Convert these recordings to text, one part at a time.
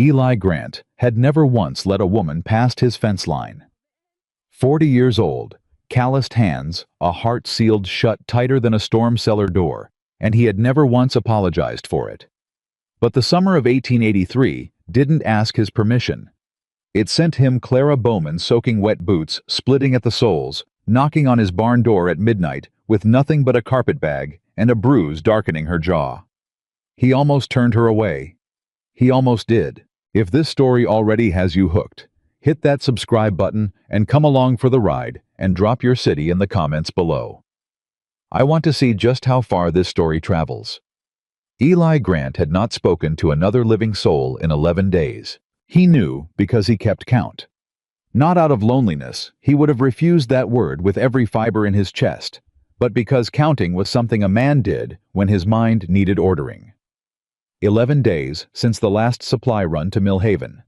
Eli Grant had never once let a woman past his fence line. 40 years old, calloused hands, a heart sealed shut tighter than a storm cellar door, and he had never once apologized for it. But the summer of 1883 didn't ask his permission. It sent him Clara Bowman soaking wet boots, splitting at the soles, knocking on his barn door at midnight with nothing but a carpetbag and a bruise darkening her jaw. He almost turned her away. He almost did. If this story already has you hooked, hit that subscribe button and come along for the ride and drop your city in the comments below. I want to see just how far this story travels. Eli Grant had not spoken to another living soul in 11 days. He knew because he kept count. Not out of loneliness, he would have refused that word with every fiber in his chest, but because counting was something a man did when his mind needed ordering. 11 days since the last supply run to Mill Haven.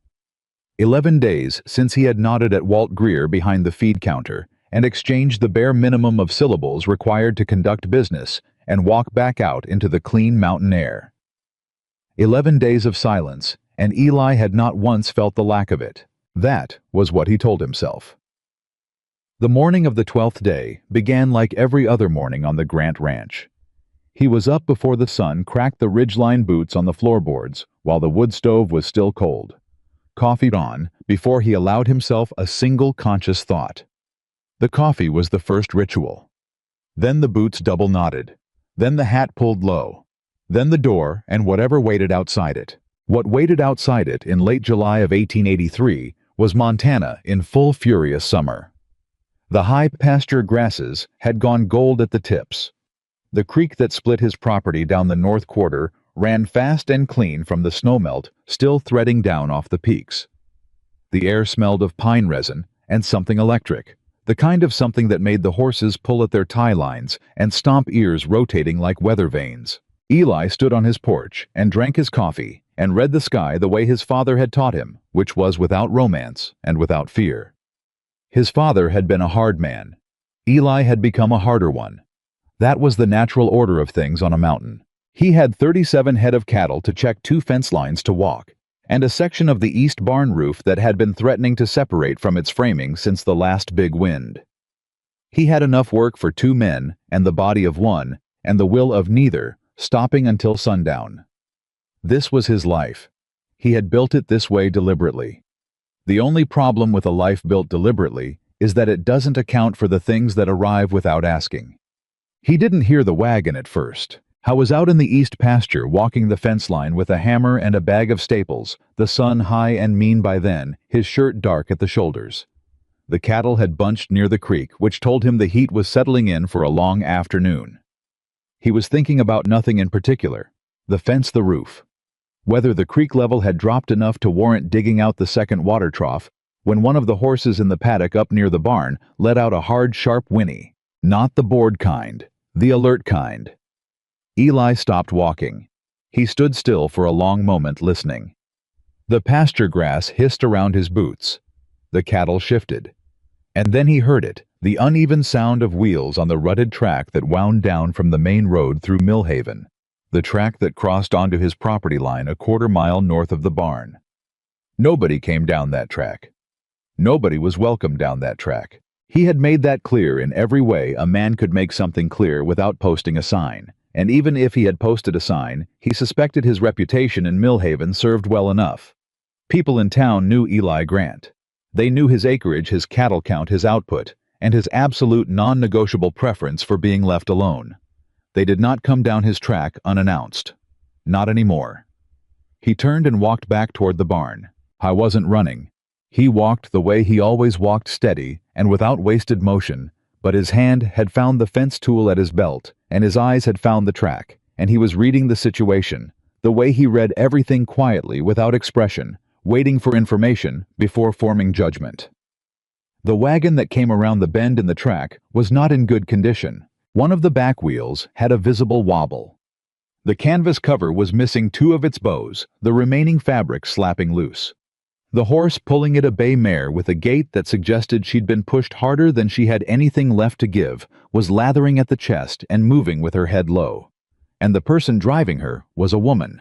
11 days since he had nodded at Walt Greer behind the feed counter and exchanged the bare minimum of syllables required to conduct business and walk back out into the clean mountain air. 11 days of silence, and Eli had not once felt the lack of it. That was what he told himself. The morning of the 12th day began like every other morning on the Grant Ranch. He was up before the sun cracked the ridgeline boots on the floorboards while the wood stove was still cold. Coffee on before he allowed himself a single conscious thought. The coffee was the first ritual. Then the boots double knotted. Then the hat pulled low. Then the door and whatever waited outside it. What waited outside it in late July of 1883 was Montana in full furious summer. The high pasture grasses had gone gold at the tips. The creek that split his property down the north quarter ran fast and clean from the snowmelt still threading down off the peaks. The air smelled of pine resin and something electric, the kind of something that made the horses pull at their tie lines and stomp ears rotating like weather vanes. Eli stood on his porch and drank his coffee and read the sky the way his father had taught him, which was without romance and without fear. His father had been a hard man. Eli had become a harder one. That was the natural order of things on a mountain. He had 37 head of cattle to check 2 fence lines to walk, and a section of the east barn roof that had been threatening to separate from its framing since the last big wind. He had enough work for 2 men and the body of one, and the will of neither, stopping until sundown. This was his life. He had built it this way deliberately. The only problem with a life built deliberately is that it doesn't account for the things that arrive without asking. He didn't hear the wagon at first. I was out in the east pasture walking the fence line with a hammer and a bag of staples, the sun high and mean by then, his shirt dark at the shoulders. The cattle had bunched near the creek, which told him the heat was settling in for a long afternoon. He was thinking about nothing in particular. The fence, the roof. Whether the creek level had dropped enough to warrant digging out the second water trough, when one of the horses in the paddock up near the barn let out a hard, sharp whinny. Not the bored kind, the alert kind. Eli stopped walking. He stood still for a long moment listening. The pasture grass hissed around his boots. The cattle shifted. And then he heard it, the uneven sound of wheels on the rutted track that wound down from the main road through Mill Haven, the track that crossed onto his property line a quarter mile north of the barn. Nobody came down that track. Nobody was welcome down that track. He had made that clear in every way a man could make something clear without posting a sign. And even if he had posted a sign, he suspected his reputation in Mill Haven served well enough. People in town knew Eli Grant. They knew his acreage, his cattle count, his output, and his absolute non-negotiable preference for being left alone. They did not come down his track unannounced. Not anymore. He turned and walked back toward the barn. I wasn't running. He walked the way he always walked, steady and without wasted motion, but his hand had found the fence tool at his belt, and his eyes had found the track, and he was reading the situation, the way he read everything quietly without expression, waiting for information before forming judgment. The wagon that came around the bend in the track was not in good condition. One of the back wheels had a visible wobble. The canvas cover was missing 2 of its bows, the remaining fabric slapping loose. The horse pulling it, a bay mare with a gait that suggested she'd been pushed harder than she had anything left to give, was lathering at the chest and moving with her head low. And the person driving her was a woman.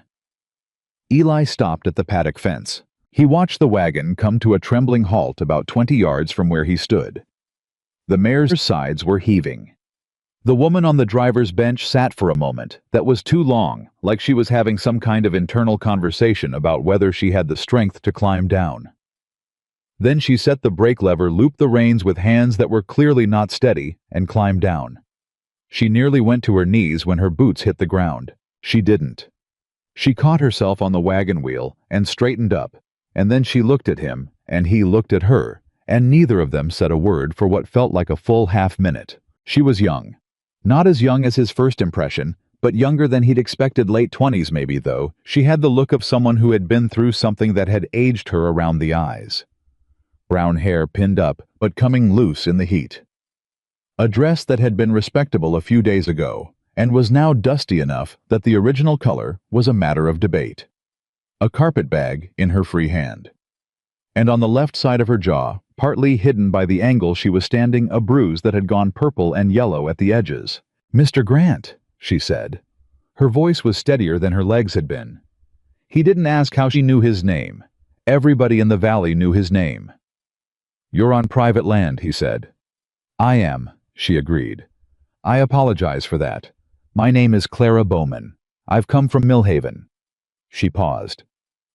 Eli stopped at the paddock fence. He watched the wagon come to a trembling halt about 20 yards from where he stood. The mare's sides were heaving. The woman on the driver's bench sat for a moment that was too long, like she was having some kind of internal conversation about whether she had the strength to climb down. Then she set the brake lever, looped the reins with hands that were clearly not steady, and climbed down. She nearly went to her knees when her boots hit the ground. She didn't. She caught herself on the wagon wheel and straightened up, and then she looked at him, and he looked at her, and neither of them said a word for what felt like a full half-minute. She was young. Not as young as his first impression, but younger than he'd expected, late 20s maybe, though. She had the look of someone who had been through something that had aged her around the eyes. Brown hair pinned up, but coming loose in the heat. A dress that had been respectable a few days ago, and was now dusty enough that the original color was a matter of debate. A carpetbag in her free hand. And on the left side of her jaw, partly hidden by the angle she was standing, a bruise that had gone purple and yellow at the edges. "Mr. Grant," she said. Her voice was steadier than her legs had been. He didn't ask how she knew his name. Everybody in the valley knew his name. "You're on private land," he said. "I am," she agreed. "I apologize for that. My name is Clara Bowman. I've come from Millhaven." She paused.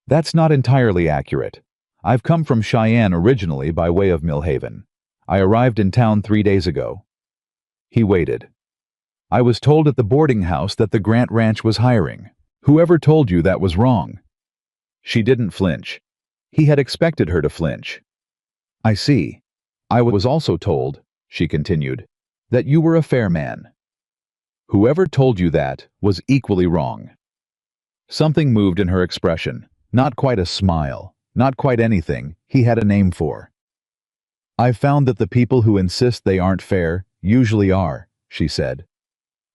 "That's not entirely accurate. I've come from Cheyenne originally by way of Millhaven. I arrived in town 3 days ago." He waited. "I was told at the boarding house that the Grant Ranch was hiring. Whoever told you that was wrong?" She didn't flinch. He had expected her to flinch. "I see. I was also told," she continued, "that you were a fair man." "Whoever told you that was equally wrong." Something moved in her expression. Not quite a smile. Not quite anything he had a name for. "I've found that the people who insist they aren't fair usually are," she said.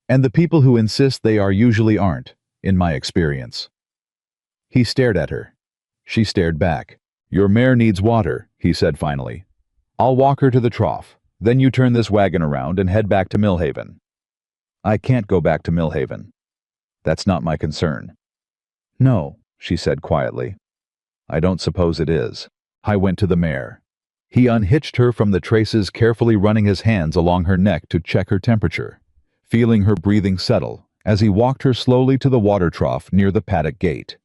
"And the people who insist they are usually aren't, in my experience." He stared at her. She stared back. "Your mare needs water," he said finally. "I'll walk her to the trough. Then you turn this wagon around and head back to Millhaven." "I can't go back to Millhaven. That's not my concern." "No," she said quietly. "I don't suppose it is." I went to the mare. He unhitched her from the traces, carefully running his hands along her neck to check her temperature, feeling her breathing settle as he walked her slowly to the water trough near the paddock gate.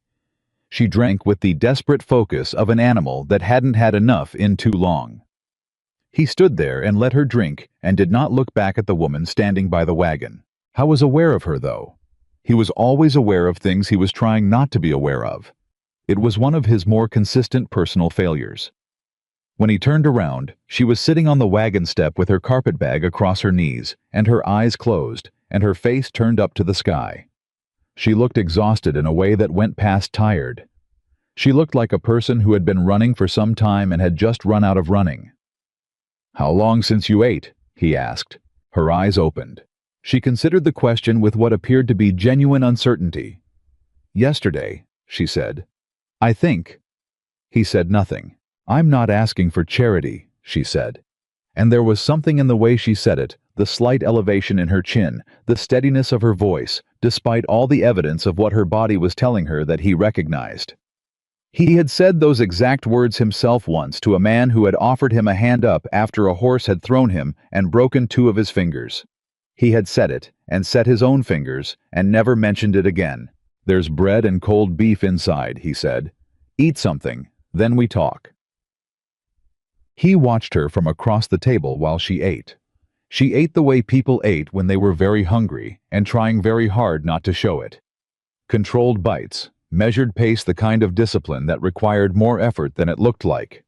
She drank with the desperate focus of an animal that hadn't had enough in too long. He stood there and let her drink and did not look back at the woman standing by the wagon. I was aware of her, though. He was always aware of things he was trying not to be aware of. It was one of his more consistent personal failures. When he turned around, she was sitting on the wagon step with her carpetbag across her knees, and her eyes closed, and her face turned up to the sky. She looked exhausted in a way that went past tired. She looked like a person who had been running for some time and had just run out of running. "How long since you ate?" he asked. Her eyes opened. She considered the question with what appeared to be genuine uncertainty. "Yesterday," she said. "I think." He said nothing. "I'm not asking for charity," she said. And there was something in the way she said it, the slight elevation in her chin, the steadiness of her voice, despite all the evidence of what her body was telling her, that he recognized. He had said those exact words himself once to a man who had offered him a hand up after a horse had thrown him and broken 2 of his fingers. He had said it, and set his own fingers, and never mentioned it again. "There's bread and cold beef inside," he said. "Eat something, then we talk." He watched her from across the table while she ate. She ate the way people ate when they were very hungry and trying very hard not to show it. Controlled bites, measured pace, the kind of discipline that required more effort than it looked like.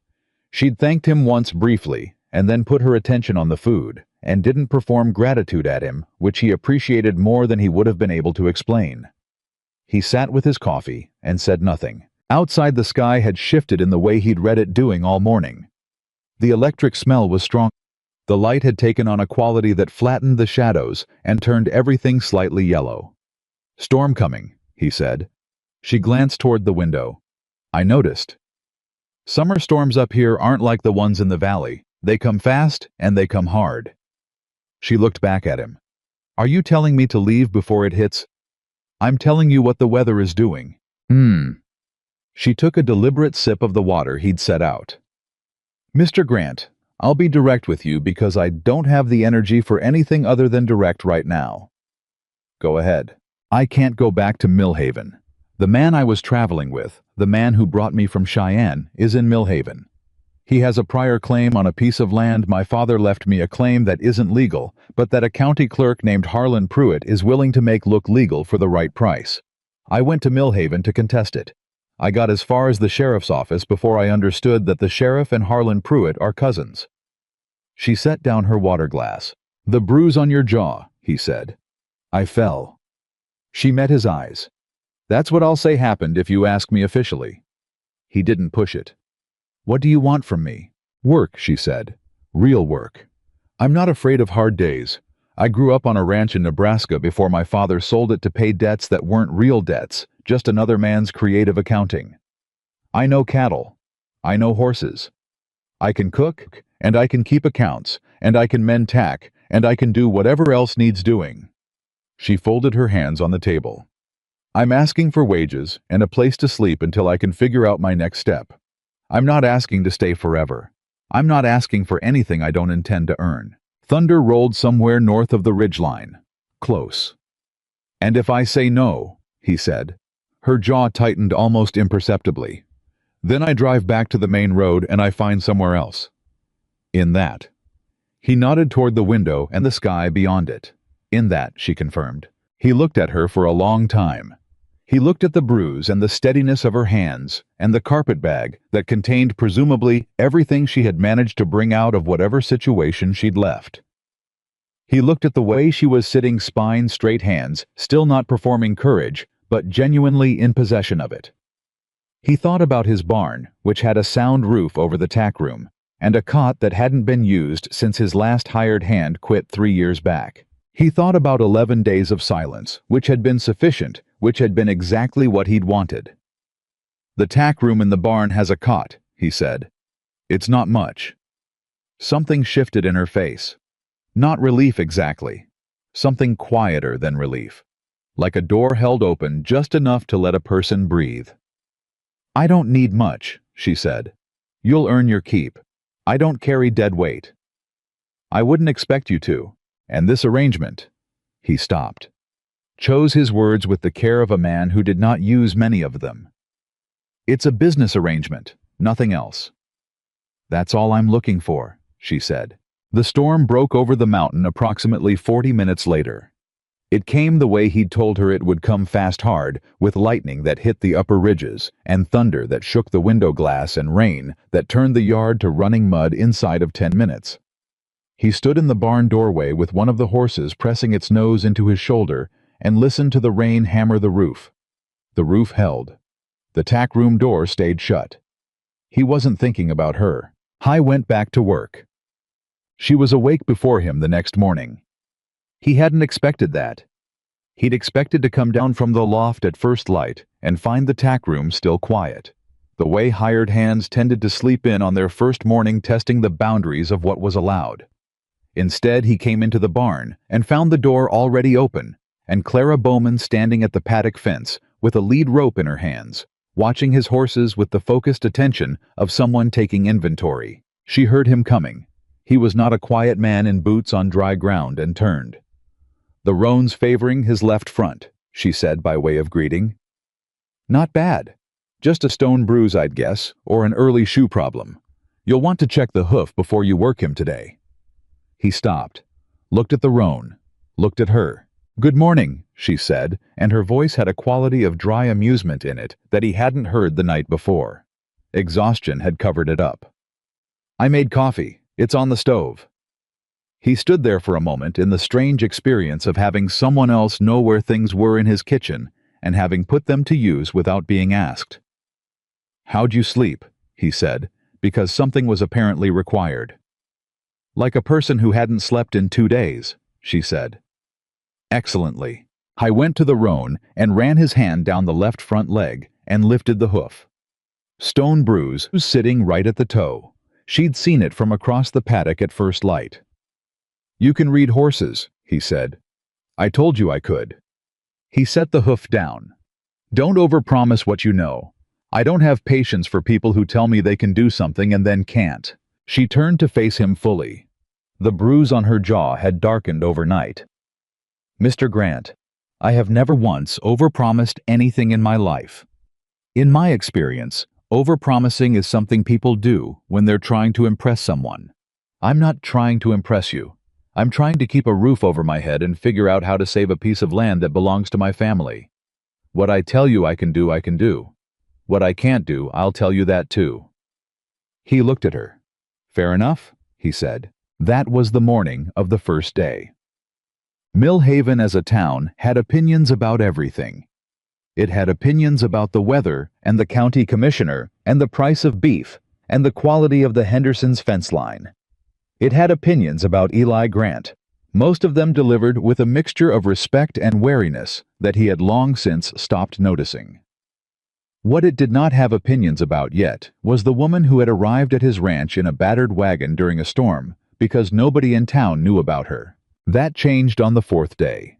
She'd thanked him once briefly, and then put her attention on the food, and didn't perform gratitude at him, which he appreciated more than he would have been able to explain. He sat with his coffee and said nothing. Outside, the sky had shifted in the way he'd read it doing all morning. The electric smell was strong. The light had taken on a quality that flattened the shadows and turned everything slightly yellow. "Storm coming," he said. She glanced toward the window. "I noticed. Summer storms up here aren't like the ones in the valley. They come fast and they come hard." She looked back at him. "Are you telling me to leave before it hits?" "I'm telling you what the weather is doing." She took a deliberate sip of the water he'd set out. "Mr. Grant, I'll be direct with you because I don't have the energy for anything other than direct right now." "Go ahead." "I can't go back to Millhaven. The man I was traveling with, the man who brought me from Cheyenne, is in Millhaven. He has a prior claim on a piece of land my father left me, a claim that isn't legal, but that a county clerk named Harlan Pruitt is willing to make look legal for the right price. I went to Millhaven to contest it. I got as far as the sheriff's office before I understood that the sheriff and Harlan Pruitt are cousins." She set down her water glass. "The bruise on your jaw," he said. "I fell." She met his eyes. "That's what I'll say happened if you ask me officially." He didn't push it. "What do you want from me?" "Work," she said. "Real work. I'm not afraid of hard days. I grew up on a ranch in Nebraska before my father sold it to pay debts that weren't real debts, just another man's creative accounting. I know cattle. I know horses. I can cook, and I can keep accounts, and I can mend tack, and I can do whatever else needs doing." She folded her hands on the table. "I'm asking for wages and a place to sleep until I can figure out my next step. I'm not asking to stay forever. I'm not asking for anything I don't intend to earn." Thunder rolled somewhere north of the ridgeline. Close. "And if I say no," he said. Her jaw tightened almost imperceptibly. "Then I drive back to the main road and I find somewhere else." "In that." He nodded toward the window and the sky beyond it. "In that," she confirmed. He looked at her for a long time. He looked at the bruise and the steadiness of her hands, and the carpet bag that contained presumably everything she had managed to bring out of whatever situation she'd left. He looked at the way she was sitting, spine straight, hands still not performing courage, but genuinely in possession of it. He thought about his barn, which had a sound roof over the tack room, and a cot that hadn't been used since his last hired hand quit 3 years back. He thought about 11 days of silence, which had been sufficient, which had been exactly what he'd wanted. "The tack room in the barn has a cot," he said. "It's not much." Something shifted in her face. Not relief exactly. Something quieter than relief. Like a door held open just enough to let a person breathe. "I don't need much," she said. "You'll earn your keep. I don't carry dead weight." "I wouldn't expect you to. And this arrangement—" He stopped. Chose his words with the care of a man who did not use many of them. "It's a business arrangement, nothing else." "That's all I'm looking for," she said. The storm broke over the mountain approximately 40 minutes later. It came the way he'd told her it would come, fast, hard, with lightning that hit the upper ridges, and thunder that shook the window glass, and rain that turned the yard to running mud inside of 10 minutes. He stood in the barn doorway with one of the horses pressing its nose into his shoulder and listened to the rain hammer the roof. The roof held. The tack room door stayed shut. He wasn't thinking about her. He went back to work. She was awake before him the next morning. He hadn't expected that. He'd expected to come down from the loft at first light and find the tack room still quiet, the way hired hands tended to sleep in on their first morning testing the boundaries of what was allowed. Instead, he came into the barn and found the door already open, and Clara Bowman standing at the paddock fence with a lead rope in her hands, watching his horses with the focused attention of someone taking inventory. She heard him coming. He was not a quiet man in boots on dry ground, and turned. "The roan's favoring his left front," she said by way of greeting. "Not bad. Just a stone bruise, I'd guess, or an early shoe problem. You'll want to check the hoof before you work him today." He stopped, looked at the roan, looked at her. "Good morning," she said, and her voice had a quality of dry amusement in it that he hadn't heard the night before. Exhaustion had covered it up. "I made coffee. It's on the stove." He stood there for a moment in the strange experience of having someone else know where things were in his kitchen and having put them to use without being asked. "How'd you sleep?" he said, because something was apparently required. "Like a person who hadn't slept in 2 days," she said. "Excellently." I went to the roan and ran his hand down the left front leg and lifted the hoof. Stone bruise was sitting right at the toe. She'd seen it from across the paddock at first light. "You can read horses," he said. "I told you I could." He set the hoof down. "Don't overpromise what you know. I don't have patience for people who tell me they can do something and then can't. She turned to face him fully. The bruise on her jaw had darkened overnight. Mr. Grant, I have never once overpromised anything in my life. In my experience, overpromising is something people do when they're trying to impress someone. I'm not trying to impress you. I'm trying to keep a roof over my head and figure out how to save a piece of land that belongs to my family. What I tell you I can do, I can do. What I can't do, I'll tell you that too. He looked at her. Fair enough, he said. That was the morning of the first day. Millhaven as a town had opinions about everything. It had opinions about the weather and the county commissioner and the price of beef and the quality of the Henderson's fence line. It had opinions about Eli Grant, most of them delivered with a mixture of respect and wariness that he had long since stopped noticing. What it did not have opinions about yet was the woman who had arrived at his ranch in a battered wagon during a storm because nobody in town knew about her. That changed on the fourth day.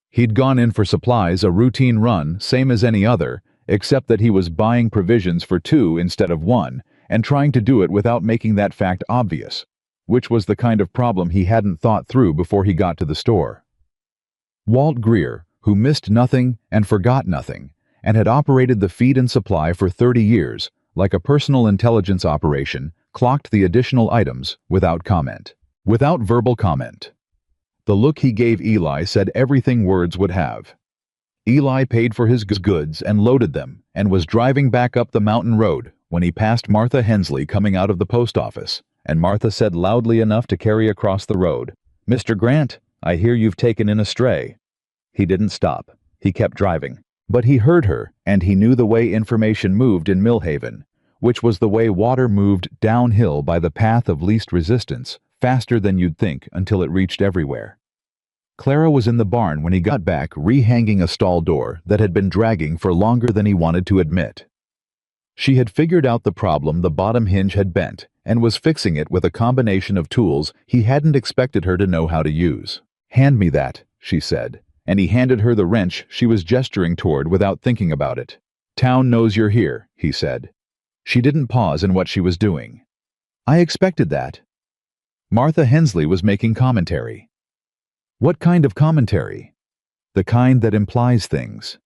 He'd gone in for supplies, a routine run, same as any other, except that he was buying provisions for 2 instead of 1, and trying to do it without making that fact obvious, which was the kind of problem he hadn't thought through before he got to the store. Walt Greer, who missed nothing and forgot nothing, and had operated the feed and supply for 30 years, like a personal intelligence operation, clocked the additional items without comment. Without verbal comment. The look he gave Eli said everything words would have. Eli paid for his goods and loaded them, and was driving back up the mountain road when he passed Martha Hensley coming out of the post office, and Martha said loudly enough to carry across the road, "Mr. Grant, I hear you've taken in a stray." He didn't stop. He kept driving. But he heard her, and he knew the way information moved in Millhaven, which was the way water moved downhill by the path of least resistance, faster than you'd think until it reached everywhere. Clara was in the barn when he got back, rehanging a stall door that had been dragging for longer than he wanted to admit. She had figured out the problem the bottom hinge had bent, and was fixing it with a combination of tools he hadn't expected her to know how to use. "Hand me that," she said, and he handed her the wrench she was gesturing toward without thinking about it. "Town knows you're here," he said. She didn't pause in what she was doing. "I expected that." Martha Hensley was making commentary. What kind of commentary? The kind that implies things.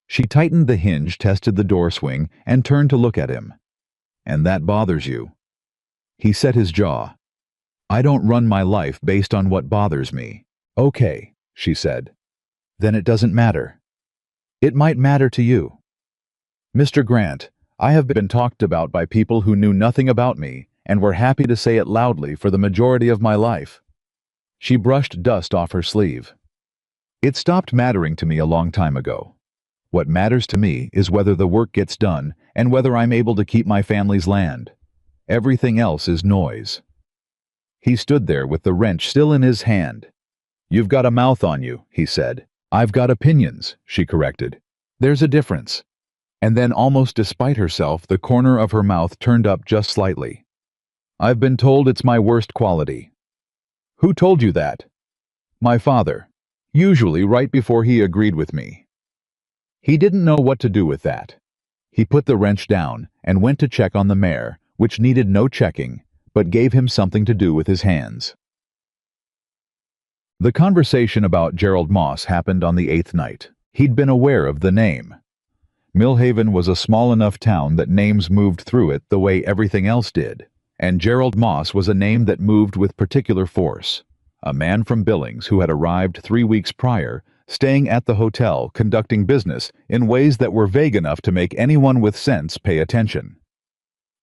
She tightened the hinge, tested the door swing, and turned to look at him. "And that bothers you?" He set his jaw. "I don't run my life based on what bothers me." "Okay," she said. "Then it doesn't matter." "It might matter to you." "Mr. Grant, I have been talked about by people who knew nothing about me and were happy to say it loudly for the majority of my life." She brushed dust off her sleeve. "It stopped mattering to me a long time ago. What matters to me is whether the work gets done and whether I'm able to keep my family's land. Everything else is noise." He stood there with the wrench still in his hand. "You've got a mouth on you," he said. "I've got opinions," she corrected. "There's a difference." And then, almost despite herself, the corner of her mouth turned up just slightly. "I've been told it's my worst quality." "Who told you that?" "My father. Usually right before he agreed with me." He didn't know what to do with that. He put the wrench down and went to check on the mare, which needed no checking, but gave him something to do with his hands. The conversation about Gerald Moss happened on the 8th night. He'd been aware of the name. Millhaven was a small enough town that names moved through it the way everything else did, and Gerald Moss was a name that moved with particular force. A man from Billings who had arrived 3 weeks prior, staying at the hotel, conducting business in ways that were vague enough to make anyone with sense pay attention.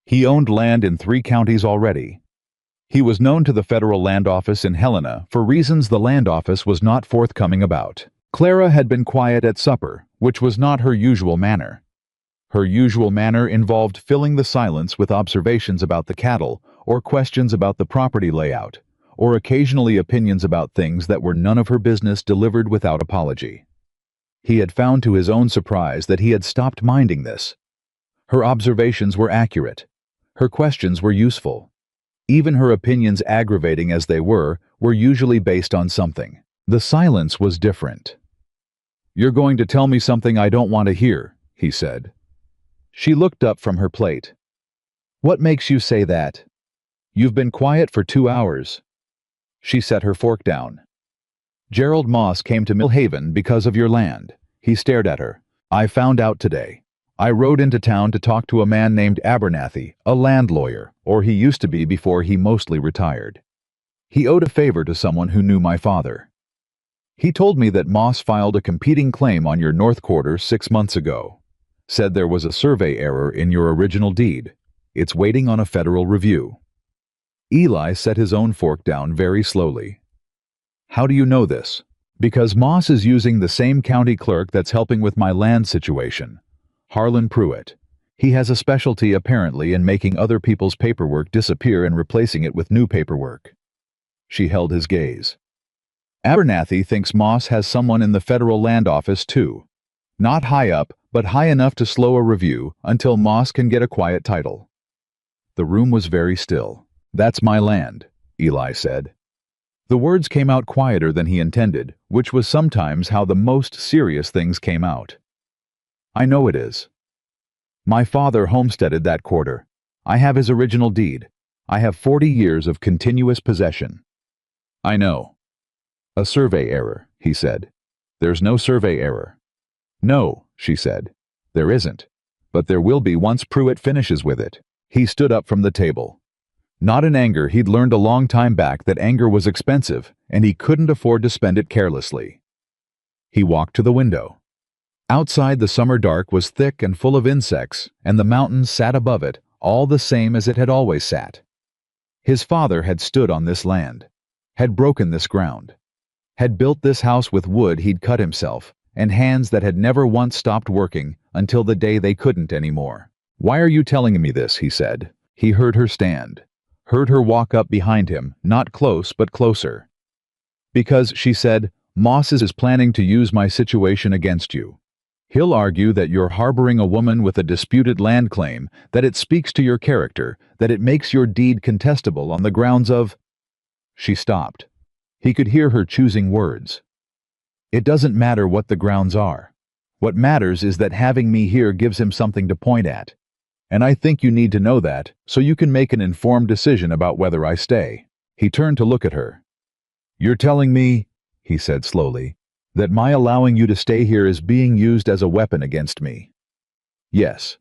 He owned land in 3 counties already. He was known to the federal land office in Helena for reasons the land office was not forthcoming about. Clara had been quiet at supper, which was not her usual manner. Her usual manner involved filling the silence with observations about the cattle, or questions about the property layout, or occasionally opinions about things that were none of her business delivered without apology. He had found to his own surprise that he had stopped minding this. Her observations were accurate. Her questions were useful. Even her opinions, aggravating as they were usually based on something. The silence was different. "You're going to tell me something I don't want to hear," he said. She looked up from her plate. "What makes you say that? You've been quiet for 2 hours." She set her fork down. "Gerald Moss came to Millhaven because of your land." He stared at her. "I found out today. I rode into town to talk to a man named Abernathy, a land lawyer, or he used to be before he mostly retired. He owed a favor to someone who knew my father. He told me that Moss filed a competing claim on your North Quarter 6 months ago. Said there was a survey error in your original deed. It's waiting on a federal review." Eli set his own fork down very slowly. "How do you know this?" "Because Moss is using the same county clerk that's helping with my land situation. Harlan Pruitt. He has a specialty apparently in making other people's paperwork disappear and replacing it with new paperwork." She held his gaze. "Abernathy thinks Moss has someone in the federal land office too. Not high up, but high enough to slow a review until Moss can get a quiet title." The room was very still. "That's my land," Eli said. The words came out quieter than he intended, which was sometimes how the most serious things came out. "I know it is. My father homesteaded that quarter. I have his original deed. I have 40 years of continuous possession." "I know." "A survey error," he said. "There's no survey error." "No," she said. "There isn't. But there will be once Pruitt finishes with it." He stood up from the table. Not in anger, he'd learned a long time back that anger was expensive, and he couldn't afford to spend it carelessly. He walked to the window. Outside, the summer dark was thick and full of insects, and the mountains sat above it, all the same as it had always sat. His father had stood on this land, had broken this ground, had built this house with wood he'd cut himself, and hands that had never once stopped working until the day they couldn't anymore. "Why are you telling me this?" he said. He heard her stand, heard her walk up behind him, not close but closer. "Because," she said, "Moss is planning to use my situation against you. He'll argue that you're harboring a woman with a disputed land claim, that it speaks to your character, that it makes your deed contestable on the grounds of—" She stopped. He could hear her choosing words. "It doesn't matter what the grounds are. What matters is that having me here gives him something to point at. And I think you need to know that, so you can make an informed decision about whether I stay." He turned to look at her. "You're telling me," he said slowly, "that my allowing you to stay here is being used as a weapon against me." "Yes.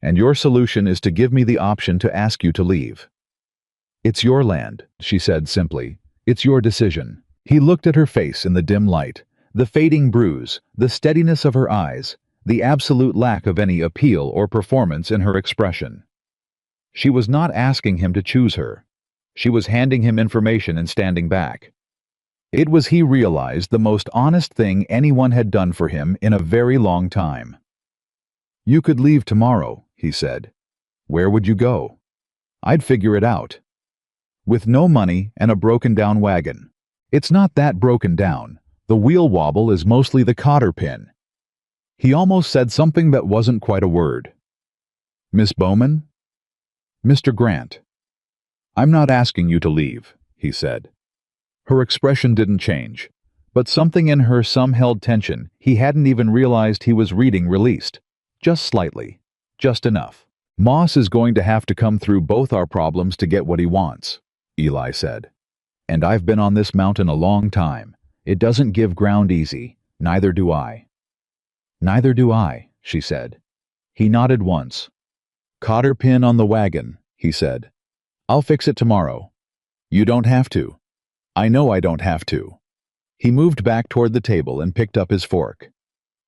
And your solution is to give me the option to ask you to leave." "It's your land," she said simply. "It's your decision." He looked at her face in the dim light, the fading bruise, the steadiness of her eyes, the absolute lack of any appeal or performance in her expression. She was not asking him to choose her. She was handing him information and standing back. It was, he realized, the most honest thing anyone had done for him in a very long time. "You could leave tomorrow," he said. "Where would you go?" "I'd figure it out." "With no money and a broken-down wagon." "It's not that broken down. The wheel wobble is mostly the cotter pin." He almost said something that wasn't quite a word. "Miss Bowman?" "Mr. Grant." "I'm not asking you to leave," he said. Her expression didn't change, but something in her some held tension he hadn't even realized he was reading released. Just slightly. Just enough. "Moss is going to have to come through both our problems to get what he wants," Eli said. "And I've been on this mountain a long time. It doesn't give ground easy. Neither do I." "Neither do I," she said. He nodded once. "Cotter pin on the wagon," he said. "I'll fix it tomorrow." "You don't have to." "I know I don't have to." He moved back toward the table and picked up his fork.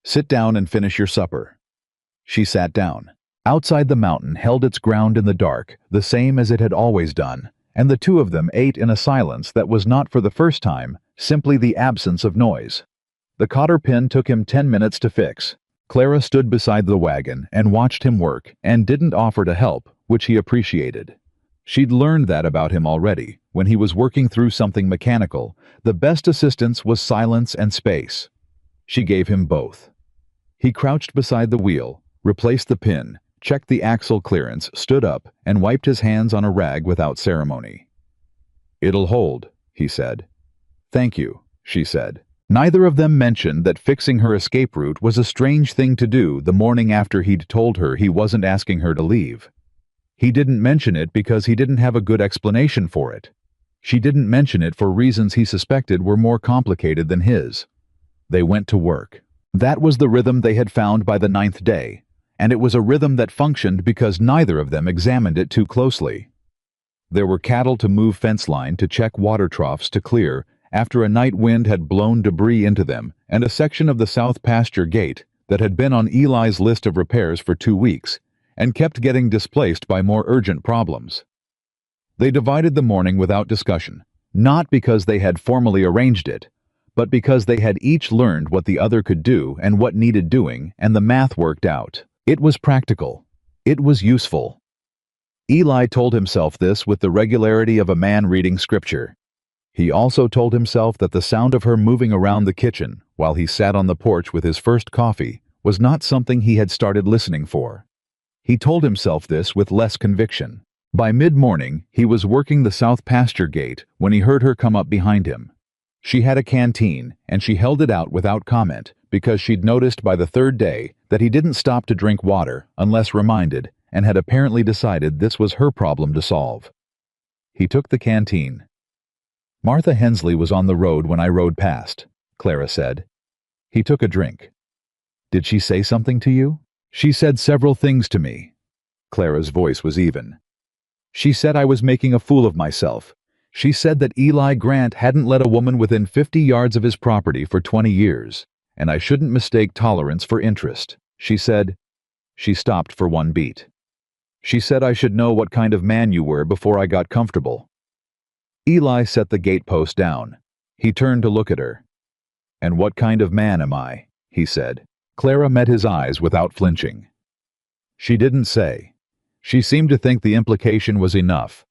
"Sit down and finish your supper." She sat down. Outside, the mountain held its ground in the dark, the same as it had always done, and the two of them ate in a silence that was not for the first time, simply the absence of noise. The cotter pin took him 10 minutes to fix. Clara stood beside the wagon and watched him work and didn't offer to help, which he appreciated. She'd learned that about him already. When he was working through something mechanical, the best assistance was silence and space. She gave him both. He crouched beside the wheel, replaced the pin, checked the axle clearance, stood up, and wiped his hands on a rag without ceremony. "It'll hold," he said. "Thank you," she said. Neither of them mentioned that fixing her escape route was a strange thing to do the morning after he'd told her he wasn't asking her to leave. He didn't mention it because he didn't have a good explanation for it. She didn't mention it for reasons he suspected were more complicated than his. They went to work. That was the rhythm they had found by the 9th day, and it was a rhythm that functioned because neither of them examined it too closely. There were cattle to move fence line to check water troughs to clear after a night wind had blown debris into them, and a section of the south pasture gate that had been on Eli's list of repairs for 2 weeks and kept getting displaced by more urgent problems. They divided the morning without discussion, not because they had formally arranged it, but because they had each learned what the other could do and what needed doing, and the math worked out. It was practical. It was useful. Eli told himself this with the regularity of a man reading scripture. He also told himself that the sound of her moving around the kitchen while he sat on the porch with his first coffee was not something he had started listening for. He told himself this with less conviction. By mid-morning, he was working the south pasture gate when he heard her come up behind him. She had a canteen, and she held it out without comment because she'd noticed by the 3rd day that he didn't stop to drink water unless reminded, and had apparently decided this was her problem to solve. He took the canteen. "Martha Hensley was on the road when I rode past," Clara said. He took a drink. "Did she say something to you?" "She said several things to me." Clara's voice was even. "She said I was making a fool of myself. She said that Eli Grant hadn't let a woman within 50 yards of his property for 20 years, and I shouldn't mistake tolerance for interest. She said—" She stopped for one beat. "She said I should know what kind of man you were before I got comfortable." Eli set the gatepost down. He turned to look at her. "And what kind of man am I?" he said. Clara met his eyes without flinching. She didn't say. She seemed to think the implication was enough.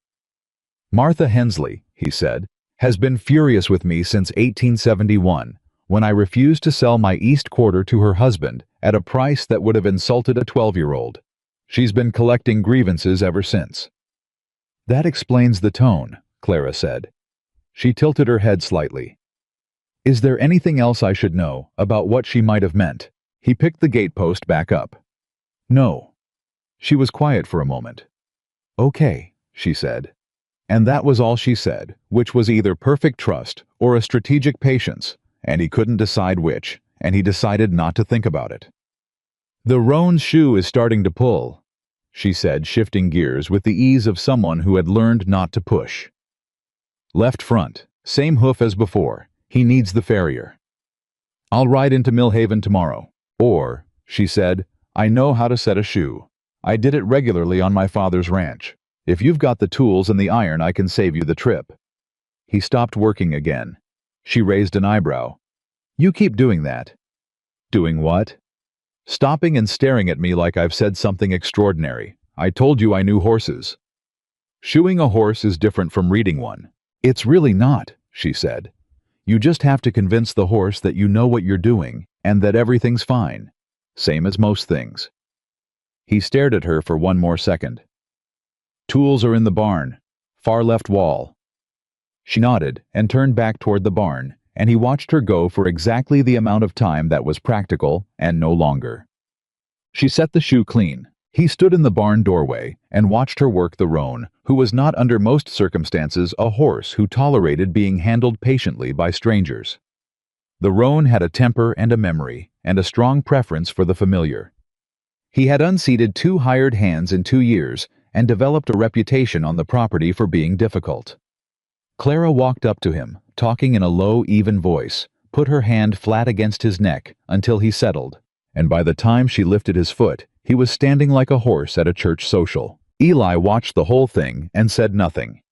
"Martha Hensley," he said, "has been furious with me since 1871, when I refused to sell my east quarter to her husband at a price that would have insulted a 12-year-old. She's been collecting grievances ever since." "That explains the tone," Clara said. She tilted her head slightly. "Is there anything else I should know about what she might have meant?" He picked the gatepost back up. "No." She was quiet for a moment. "Okay," she said. And that was all she said, which was either perfect trust or a strategic patience, and he couldn't decide which, and he decided not to think about it. "The roan's shoe is starting to pull," she said, shifting gears with the ease of someone who had learned not to push. "Left front, same hoof as before. He needs the farrier. I'll ride into Millhaven tomorrow. Or," she said, "I know how to set a shoe. I did it regularly on my father's ranch. If you've got the tools and the iron, I can save you the trip." He stopped working again. She raised an eyebrow. "You keep doing that." "Doing what?" "Stopping and staring at me like I've said something extraordinary. I told you I knew horses." "Shoeing a horse is different from reading one." "It's really not," she said. "You just have to convince the horse that you know what you're doing and that everything's fine. Same as most things." He stared at her for one more second. "Tools are in the barn. Far left wall." She nodded and turned back toward the barn, and he watched her go for exactly the amount of time that was practical and no longer. She set the shoe clean. He stood in the barn doorway and watched her work the roan, who was not under most circumstances a horse who tolerated being handled patiently by strangers. The roan had a temper and a memory, and a strong preference for the familiar. He had unseated 2 hired hands in 2 years, and developed a reputation on the property for being difficult. Clara walked up to him, talking in a low, even voice, put her hand flat against his neck until he settled, and by the time she lifted his foot, he was standing like a horse at a church social. Eli watched the whole thing and said nothing.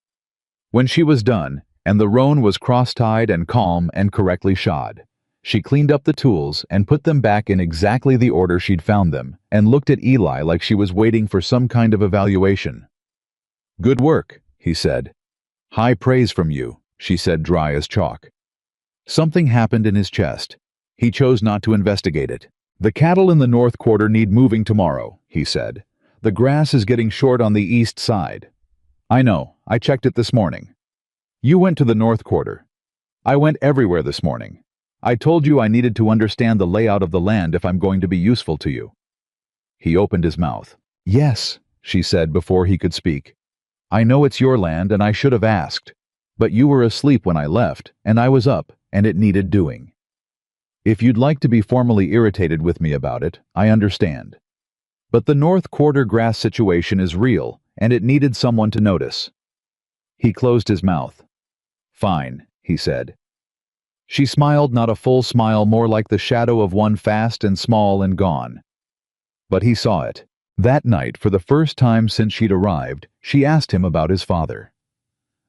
When she was done, and the roan was cross-tied and calm and correctly shod, she cleaned up the tools and put them back in exactly the order she'd found them, and looked at Eli like she was waiting for some kind of evaluation. "Good work," he said. "High praise from you," she said, dry as chalk. Something happened in his chest. He chose not to investigate it. "The cattle in the north quarter need moving tomorrow," he said. "The grass is getting short on the east side." "I know. I checked it this morning." "You went to the north quarter." "I went everywhere this morning. I told you I needed to understand the layout of the land if I'm going to be useful to you." He opened his mouth. "Yes," she said before he could speak. "I know it's your land and I should have asked. But you were asleep when I left, and I was up, and it needed doing. If you'd like to be formally irritated with me about it, I understand. But the North Quarter grass situation is real, and it needed someone to notice." He closed his mouth. "Fine," he said. She smiled, not a full smile, more like the shadow of one fast and small and gone. But he saw it. That night, for the first time since she'd arrived, she asked him about his father.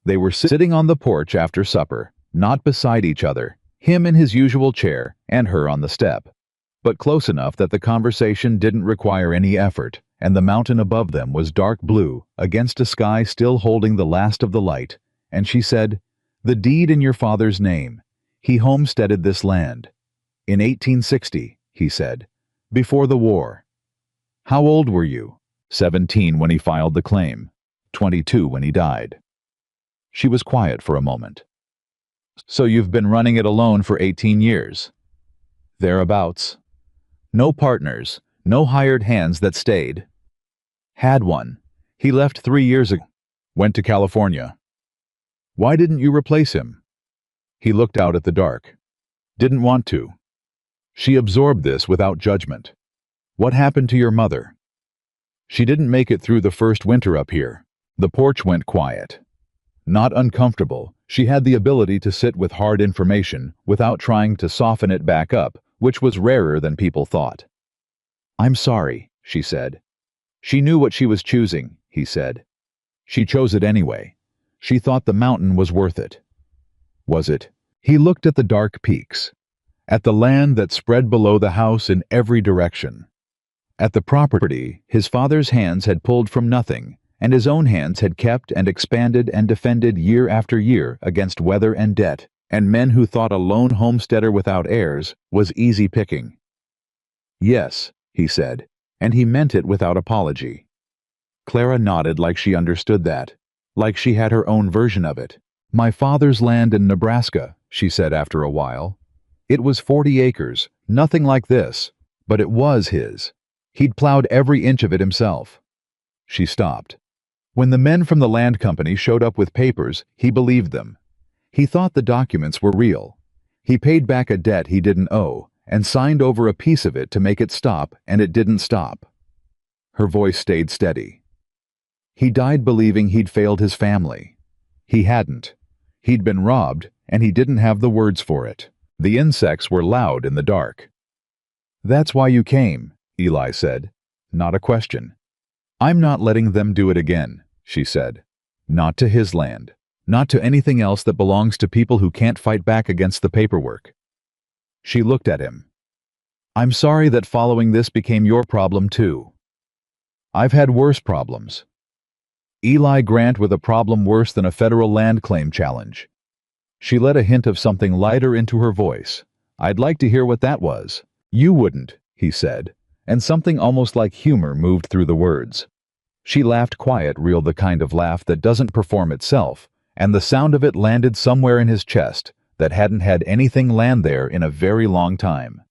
They were sitting on the porch after supper, not beside each other, him in his usual chair and her on the step, but close enough that the conversation didn't require any effort, and the mountain above them was dark blue against a sky still holding the last of the light, and she said, "The deed in your father's name. He homesteaded this land. In 1860, he said, before the war. How old were you?" 17 when he filed the claim, 22 when he died. She was quiet for a moment. "So you've been running it alone for 18 years? Thereabouts. No partners, no hired hands that stayed?" "Had one. He left 3 years ago. Went to California." "Why didn't you replace him?" He looked out at the dark. "Didn't want to." She absorbed this without judgment. "What happened to your mother?" "She didn't make it through the first winter up here." The porch went quiet. Not uncomfortable, she had the ability to sit with hard information without trying to soften it back up, which was rarer than people thought. "I'm sorry," she said. She knew what she was choosing, he said. She chose it anyway. She thought the mountain was worth it. Was it? He looked at the dark peaks, at the land that spread below the house in every direction, at the property his father's hands had pulled from nothing, and his own hands had kept and expanded and defended year after year against weather and debt, and men who thought a lone homesteader without heirs was easy picking. "Yes," he said, and he meant it without apology. Clara nodded like she understood that, like she had her own version of it. "My father's land in Nebraska," she said after a while. "It was 40 acres, nothing like this, but it was his. He'd plowed every inch of it himself." She stopped. When the men from the land company showed up with papers, he believed them. He thought the documents were real. He paid back a debt he didn't owe, and signed over a piece of it to make it stop, and it didn't stop. Her voice stayed steady. "He died believing he'd failed his family. He hadn't. He'd been robbed, and he didn't have the words for it." The insects were loud in the dark. "That's why you came," Eli said. Not a question. "I'm not letting them do it again," she said. "Not to his land. Not to anything else that belongs to people who can't fight back against the paperwork." She looked at him. "I'm sorry that following this became your problem too. I've had worse problems." Eli Grant with a problem worse than a federal land claim challenge. She let a hint of something lighter into her voice. "I'd like to hear what that was." "You wouldn't," he said, and something almost like humor moved through the words. She laughed quiet, real, the kind of laugh that doesn't perform itself, and the sound of it landed somewhere in his chest that hadn't had anything land there in a very long time.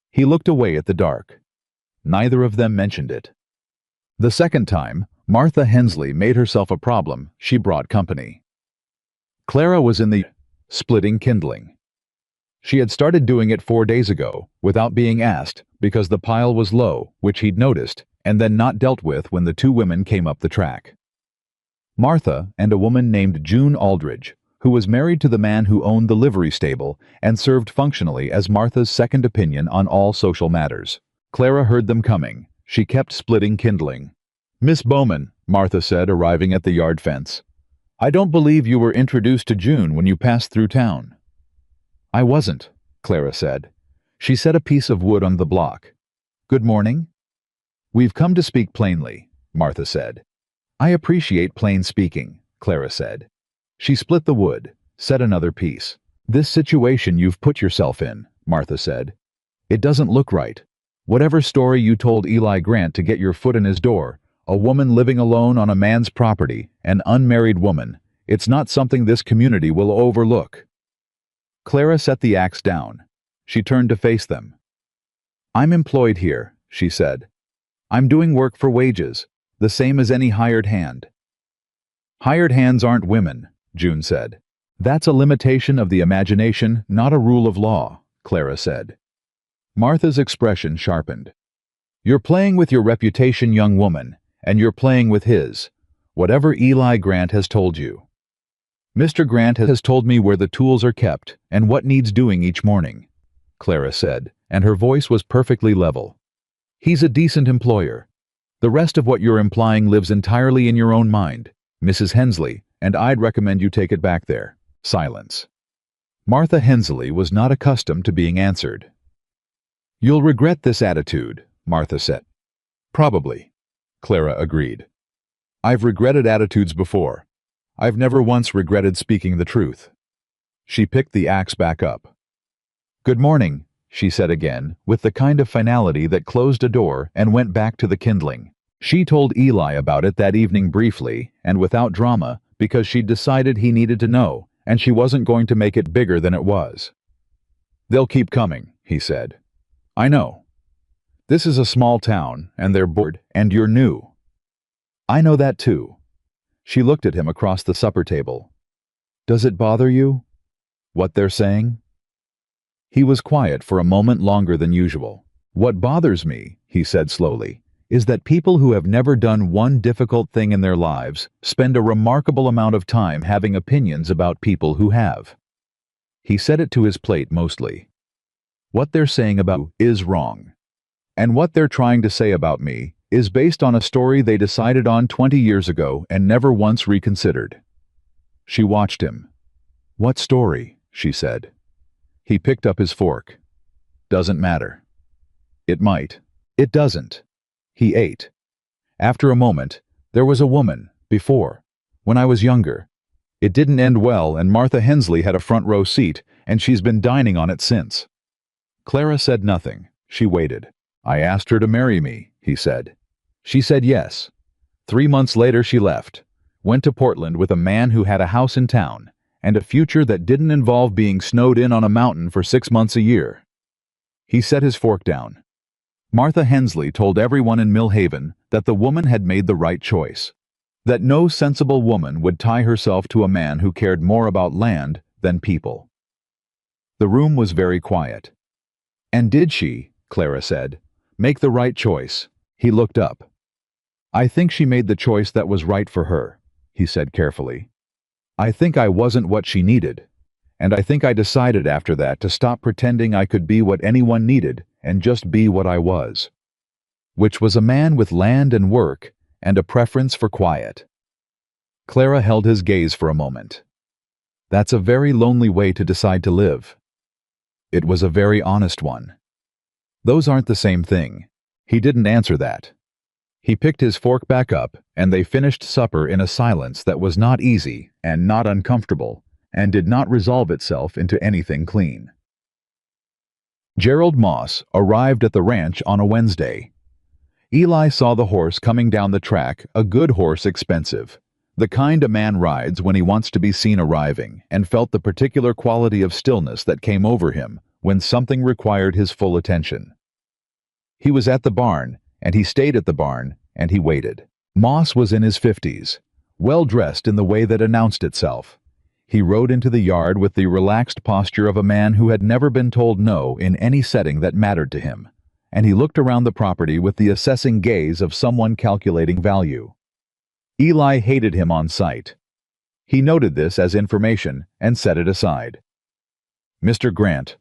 He looked away at the dark. Neither of them mentioned it. The second time, Martha Hensley made herself a problem. She brought company. Clara was in the splitting kindling. She had started doing it 4 days ago, without being asked, because the pile was low, which he'd noticed, and then not dealt with when the two women came up the track. Martha and a woman named June Aldridge, who was married to the man who owned the livery stable and served functionally as Martha's second opinion on all social matters. Clara heard them coming. She kept splitting kindling. "Miss Bowman," Martha said, arriving at the yard fence. "I don't believe you were introduced to June when you passed through town." "I wasn't," Clara said. She set a piece of wood on the block. "Good morning." "We've come to speak plainly," Martha said. "I appreciate plain speaking," Clara said. She split the wood, set another piece. "This situation you've put yourself in," Martha said. "It doesn't look right. Whatever story you told Eli Grant to get your foot in his door, a woman living alone on a man's property, an unmarried woman, it's not something this community will overlook." Clara set the axe down. She turned to face them. "I'm employed here," she said. "I'm doing work for wages, the same as any hired hand." "Hired hands aren't women," June said. "That's a limitation of the imagination, not a rule of law," Clara said. Martha's expression sharpened. "You're playing with your reputation, young woman, and you're playing with his, whatever Eli Grant has told you. Mr. Grant has told me where the tools are kept and what needs doing each morning," Clara said, and her voice was perfectly level. "He's a decent employer. The rest of what you're implying lives entirely in your own mind, Mrs. Hensley, and I'd recommend you take it back there." Silence. Martha Hensley was not accustomed to being answered. "You'll regret this attitude," Martha said. "Probably," Clara agreed. "I've regretted attitudes before. I've never once regretted speaking the truth." She picked the axe back up. "Good morning," she said again, with the kind of finality that closed a door and went back to the kindling. She told Eli about it that evening briefly and without drama because she'd decided he needed to know, and she wasn't going to make it bigger than it was. "They'll keep coming," he said. "I know. This is a small town, and they're bored, and you're new." "I know that too." She looked at him across the supper table. "Does it bother you, what they're saying?" He was quiet for a moment longer than usual. "What bothers me," he said slowly, "is that people who have never done one difficult thing in their lives spend a remarkable amount of time having opinions about people who have." He set it to his plate mostly. "What they're saying about you is wrong. And what they're trying to say about me is based on a story they decided on 20 years ago and never once reconsidered." She watched him. "What story?" she said. He picked up his fork. "Doesn't matter." "It might." "It doesn't." He ate. After a moment, "There was a woman, before, when I was younger. It didn't end well, and Martha Hensley had a front row seat, and she's been dining on it since." Clara said nothing. She waited. "I asked her to marry me," he said. "She said yes. 3 months later she left, went to Portland with a man who had a house in town, and a future that didn't involve being snowed in on a mountain for 6 months a year." He set his fork down. Martha Hensley told everyone in Millhaven that the woman had made the right choice, that no sensible woman would tie herself to a man who cared more about land than people. The room was very quiet. "And did she," Clara said, "make the right choice?" He looked up. "I think she made the choice that was right for her," he said carefully. "I think I wasn't what she needed, and I think I decided after that to stop pretending I could be what anyone needed and just be what I was, which was a man with land and work and a preference for quiet." Clara held his gaze for a moment. "That's a very lonely way to decide to live." It was a very honest one. "Those aren't the same thing." He didn't answer that. He picked his fork back up, and they finished supper in a silence that was not easy and not uncomfortable, and did not resolve itself into anything clean. Gerald Moss arrived at the ranch on a Wednesday. Eli saw the horse coming down the track, a good horse, expensive, the kind a man rides when he wants to be seen arriving, and felt the particular quality of stillness that came over him when something required his full attention. He was at the barn, and he stayed at the barn, and he waited. Moss was in his 50s, well dressed in the way that announced itself. He rode into the yard with the relaxed posture of a man who had never been told no in any setting that mattered to him, and he looked around the property with the assessing gaze of someone calculating value. Eli hated him on sight. He noted this as information and set it aside. "Mr. Grant,"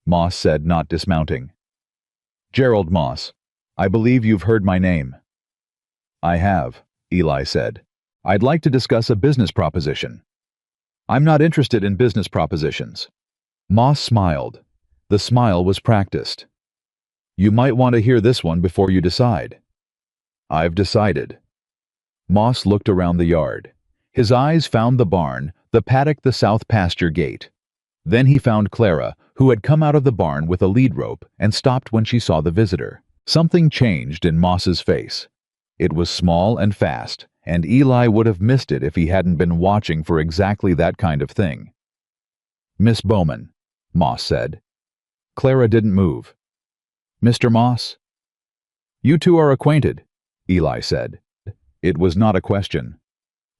Moss said, not dismounting. "Gerald Moss, I believe you've heard my name." "I have," Eli said. "I'd like to discuss a business proposition." "I'm not interested in business propositions." Moss smiled. The smile was practiced. "You might want to hear this one before you decide." "I've decided." Moss looked around the yard. His eyes found the barn, the paddock, the south pasture gate. Then he found Clara, who had come out of the barn with a lead rope and stopped when she saw the visitor. Something changed in Moss's face. It was small and fast, and Eli would have missed it if he hadn't been watching for exactly that kind of thing. "Miss Bowman," Moss said. Clara didn't move. Mr. Moss? You two are acquainted, Eli said. It was not a question.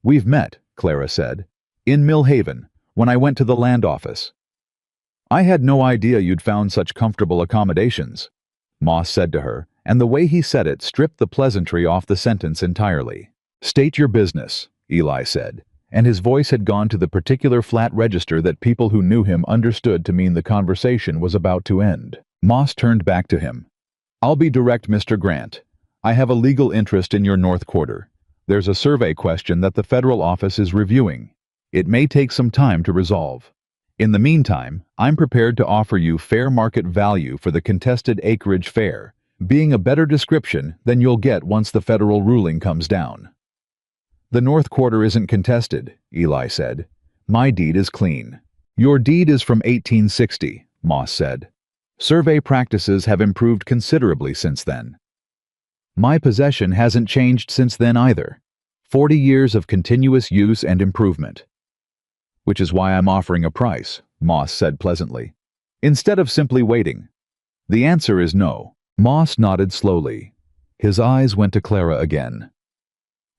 We've met, Clara said. In Mill Haven, when I went to the land office. I had no idea you'd found such comfortable accommodations, Moss said to her, and the way he said it stripped the pleasantry off the sentence entirely. State your business, Eli said, and his voice had gone to the particular flat register that people who knew him understood to mean the conversation was about to end. Moss turned back to him. I'll be direct, Mr. Grant. I have a legal interest in your North Quarter. There's a survey question that the federal office is reviewing. It may take some time to resolve. In the meantime, I'm prepared to offer you fair market value for the contested acreage fair, being a better description than you'll get once the federal ruling comes down. The North Quarter isn't contested, Eli said. My deed is clean. Your deed is from 1860, Moss said. Survey practices have improved considerably since then. My possession hasn't changed since then either. 40 years of continuous use and improvement. Which is why I'm offering a price, Moss said pleasantly, instead of simply waiting. The answer is no. Moss nodded slowly. His eyes went to Clara again.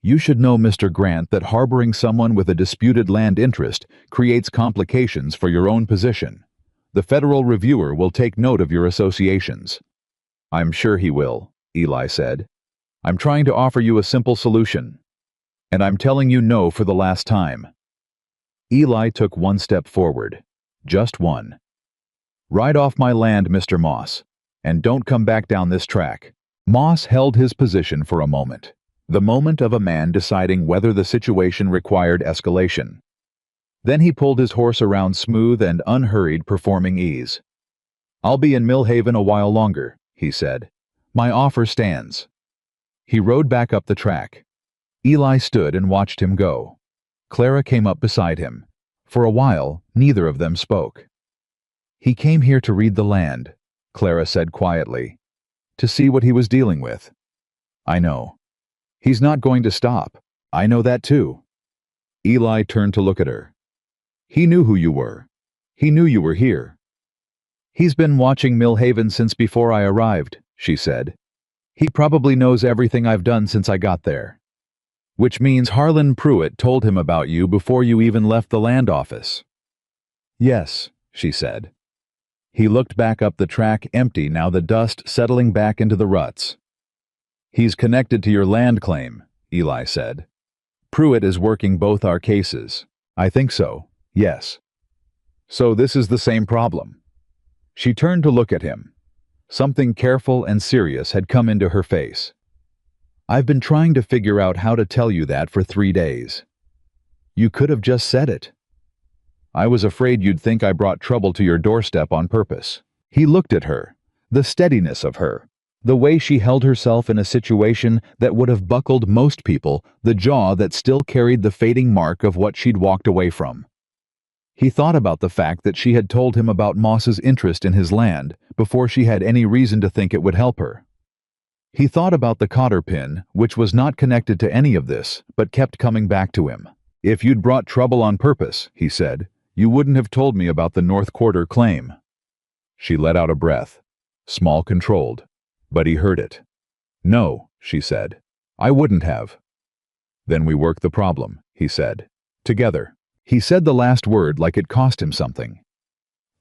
You should know, Mr. Grant, that harboring someone with a disputed land interest creates complications for your own position. The federal reviewer will take note of your associations. I'm sure he will, Eli said. I'm trying to offer you a simple solution. And I'm telling you no for the last time. Eli took one step forward. Just one. Ride off my land, Mr. Moss, and don't come back down this track. Moss held his position for a moment. The moment of a man deciding whether the situation required escalation. Then he pulled his horse around smooth and unhurried, performing ease. I'll be in Mill Haven a while longer, he said. My offer stands. He rode back up the track. Eli stood and watched him go. Clara came up beside him. For a while, neither of them spoke. He came here to read the land, Clara said quietly. To see what he was dealing with. I know. He's not going to stop. I know that too. Eli turned to look at her. He knew who you were. He knew you were here. He's been watching Mill Haven since before I arrived, she said. He probably knows everything I've done since I got there. Which means Harlan Pruitt told him about you before you even left the land office. Yes, she said. He looked back up the track, empty now, the dust settling back into the ruts. He's connected to your land claim, Eli said. Pruitt is working both our cases. I think so, yes. So this is the same problem. She turned to look at him. Something careful and serious had come into her face. I've been trying to figure out how to tell you that for 3 days. You could have just said it. I was afraid you'd think I brought trouble to your doorstep on purpose. He looked at her, the steadiness of her, the way she held herself in a situation that would have buckled most people, the jaw that still carried the fading mark of what she'd walked away from. He thought about the fact that she had told him about Moss's interest in his land before she had any reason to think it would help her. He thought about the cotter pin, which was not connected to any of this, but kept coming back to him. If you'd brought trouble on purpose, he said, you wouldn't have told me about the North Quarter claim. She let out a breath, small, controlled, but he heard it. No, she said, I wouldn't have. Then we work the problem, he said. Together. He said the last word like it cost him something.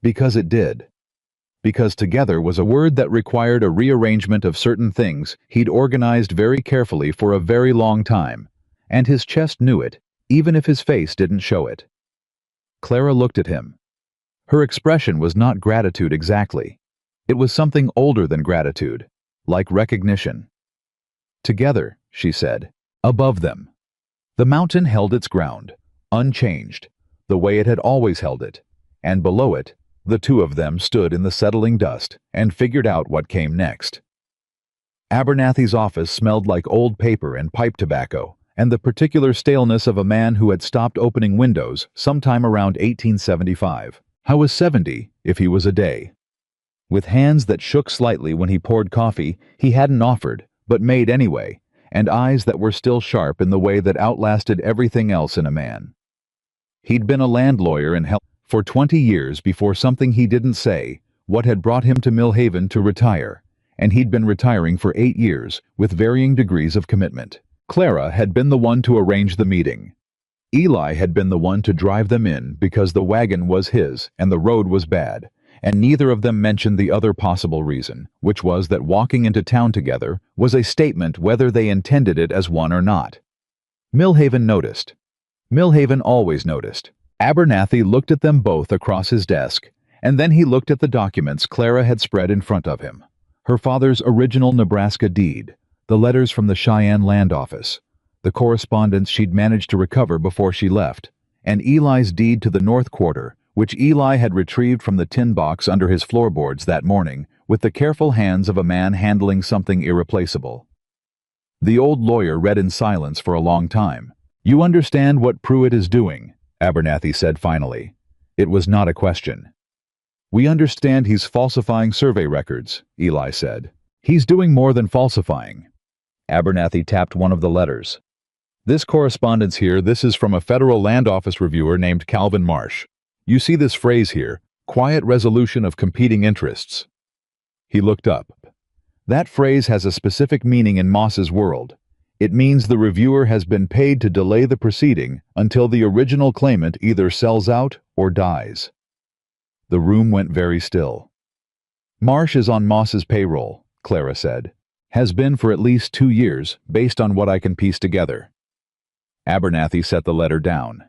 Because it did. Because together was a word that required a rearrangement of certain things he'd organized very carefully for a very long time, and his chest knew it, even if his face didn't show it. Clara looked at him. Her expression was not gratitude exactly. It was something older than gratitude, like recognition. Together, she said, above them. The mountain held its ground, unchanged, the way it had always held it, and below it, the two of them stood in the settling dust and figured out what came next. Abernathy's office smelled like old paper and pipe tobacco, and the particular staleness of a man who had stopped opening windows sometime around 1875. How was 70 if he was a day? With hands that shook slightly when he poured coffee he hadn't offered, but made anyway, and eyes that were still sharp in the way that outlasted everything else in a man. He'd been a land lawyer in hell For 20 years before something he didn't say, what had brought him to Millhaven to retire, and he'd been retiring for 8 years, with varying degrees of commitment. Clara had been the one to arrange the meeting. Eli had been the one to drive them in because the wagon was his and the road was bad, and neither of them mentioned the other possible reason, which was that walking into town together was a statement whether they intended it as one or not. Millhaven noticed. Millhaven always noticed. Abernathy looked at them both across his desk, and then he looked at the documents Clara had spread in front of him. Her father's original Nebraska deed, the letters from the Cheyenne land office, the correspondence she'd managed to recover before she left, and Eli's deed to the North Quarter, which Eli had retrieved from the tin box under his floorboards that morning with the careful hands of a man handling something irreplaceable. The old lawyer read in silence for a long time. "You understand what Pruitt is doing," Abernathy said finally. It was not a question. "We understand he's falsifying survey records," Eli said. "He's doing more than falsifying." Abernathy tapped one of the letters. "This correspondence here, this is from a federal land office reviewer named Calvin Marsh. You see this phrase here, quiet resolution of competing interests." He looked up. That phrase has a specific meaning in Moss's world. It means the reviewer has been paid to delay the proceeding until the original claimant either sells out or dies. The room went very still. "Marsh is on Moss's payroll," Clara said. "Has been for at least 2 years, based on what I can piece together." Abernathy set the letter down.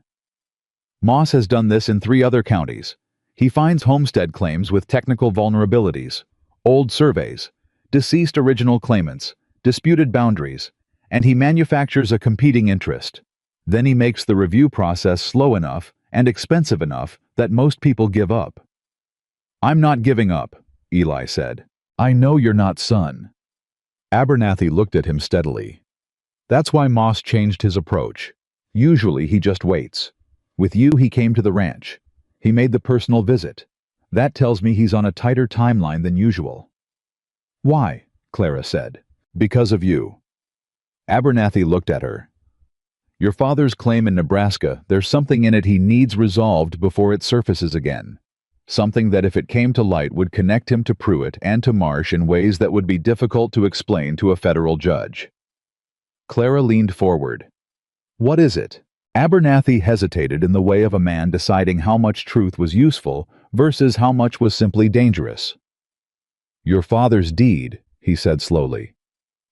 "Moss has done this in 3 other counties. He finds homestead claims with technical vulnerabilities, old surveys, deceased original claimants, disputed boundaries, and he manufactures a competing interest. Then he makes the review process slow enough and expensive enough that most people give up." "I'm not giving up," Eli said. "I know you're not, son." Abernathy looked at him steadily. "That's why Moss changed his approach. Usually he just waits. With you he came to the ranch. He made the personal visit. That tells me he's on a tighter timeline than usual." "Why?" Clara said. "Because of you." Abernathy looked at her. "Your father's claim in Nebraska, there's something in it he needs resolved before it surfaces again. Something that if it came to light would connect him to Pruitt and to Marsh in ways that would be difficult to explain to a federal judge." Clara leaned forward. "What is it?" Abernathy hesitated in the way of a man deciding how much truth was useful versus how much was simply dangerous. "Your father's deed," he said slowly.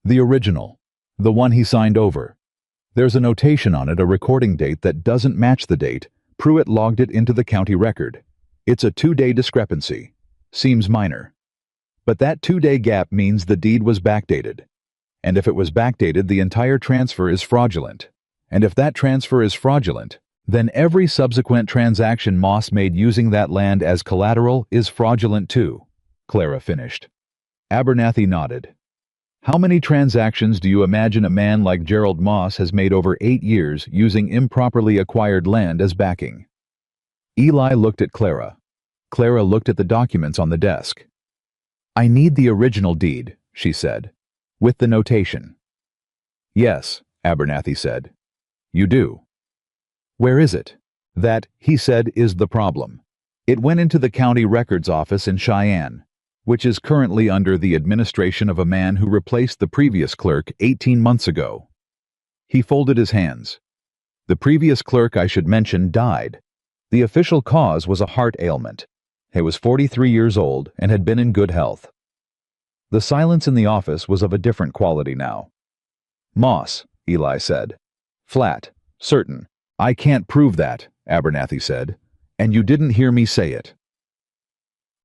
"The original. The one he signed over. There's a notation on it, a recording date that doesn't match the date. Pruitt logged it into the county record. It's a 2-day discrepancy. Seems minor. But that 2-day gap means the deed was backdated. And if it was backdated, the entire transfer is fraudulent. And if that transfer is fraudulent, then every subsequent transaction Moss made using that land as collateral is fraudulent too," Clara finished. Abernathy nodded. "How many transactions do you imagine a man like Gerald Moss has made over 8 years using improperly acquired land as backing?" Eli looked at Clara. Clara looked at the documents on the desk. "I need the original deed," she said, "with the notation." "Yes," Abernathy said. "You do." "Where is it?" "That," he said, "is the problem. It went into the county records office in Cheyenne, which is currently under the administration of a man who replaced the previous clerk 18 months ago." He folded his hands. "The previous clerk, I should mention, died. The official cause was a heart ailment. He was 43 years old and had been in good health." The silence in the office was of a different quality now. "Moss," Eli said. "Flat. Certain. I can't prove that," Abernathy said. "And you didn't hear me say it."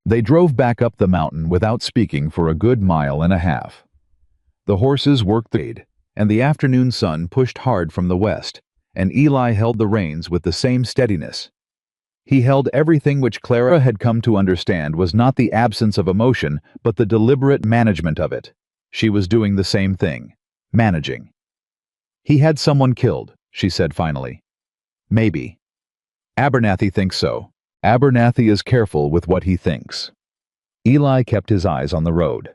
They drove back up the mountain without speaking for a good 1.5 miles. The horses worked the aid, and the afternoon sun pushed hard from the west, and Eli held the reins with the same steadiness. He held everything which Clara had come to understand was not the absence of emotion, but the deliberate management of it. She was doing the same thing. Managing. "He had someone killed," she said finally. "Maybe. Abernathy thinks so. Abernathy is careful with what he thinks." Eli kept his eyes on the road.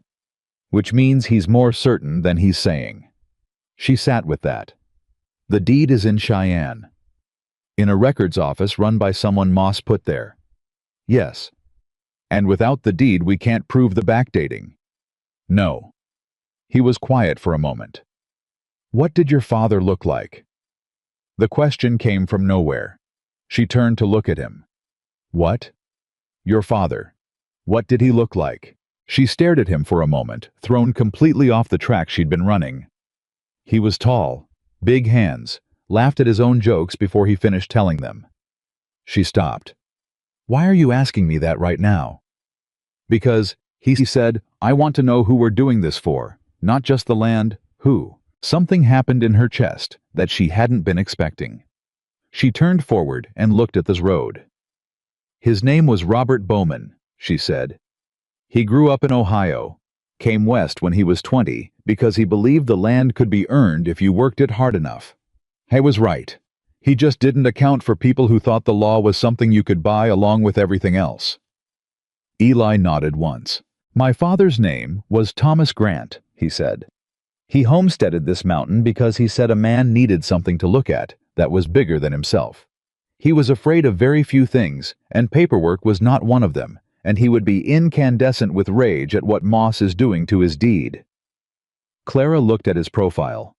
"Which means he's more certain than he's saying." She sat with that. "The deed is in Cheyenne. In a records office run by someone Moss put there. Yes. And without the deed we can't prove the backdating. No. He was quiet for a moment. What did your father look like? The question came from nowhere. She turned to look at him. What? Your father. What did he look like? She stared at him for a moment, thrown completely off the track she'd been running. He was tall, big hands, laughed at his own jokes before he finished telling them. She stopped. Why are you asking me that right now? Because, he said, I want to know who we're doing this for, not just the land, who. Something happened in her chest that she hadn't been expecting. She turned forward and looked at this road. His name was Robert Bowman, she said. He grew up in Ohio, came west when he was 20 because he believed the land could be earned if you worked it hard enough. I was right. He just didn't account for people who thought the law was something you could buy along with everything else. Eli nodded once. My father's name was Thomas Grant, he said. He homesteaded this mountain because he said a man needed something to look at that was bigger than himself. He was afraid of very few things, and paperwork was not one of them, and he would be incandescent with rage at what Moss is doing to his deed. Clara looked at his profile.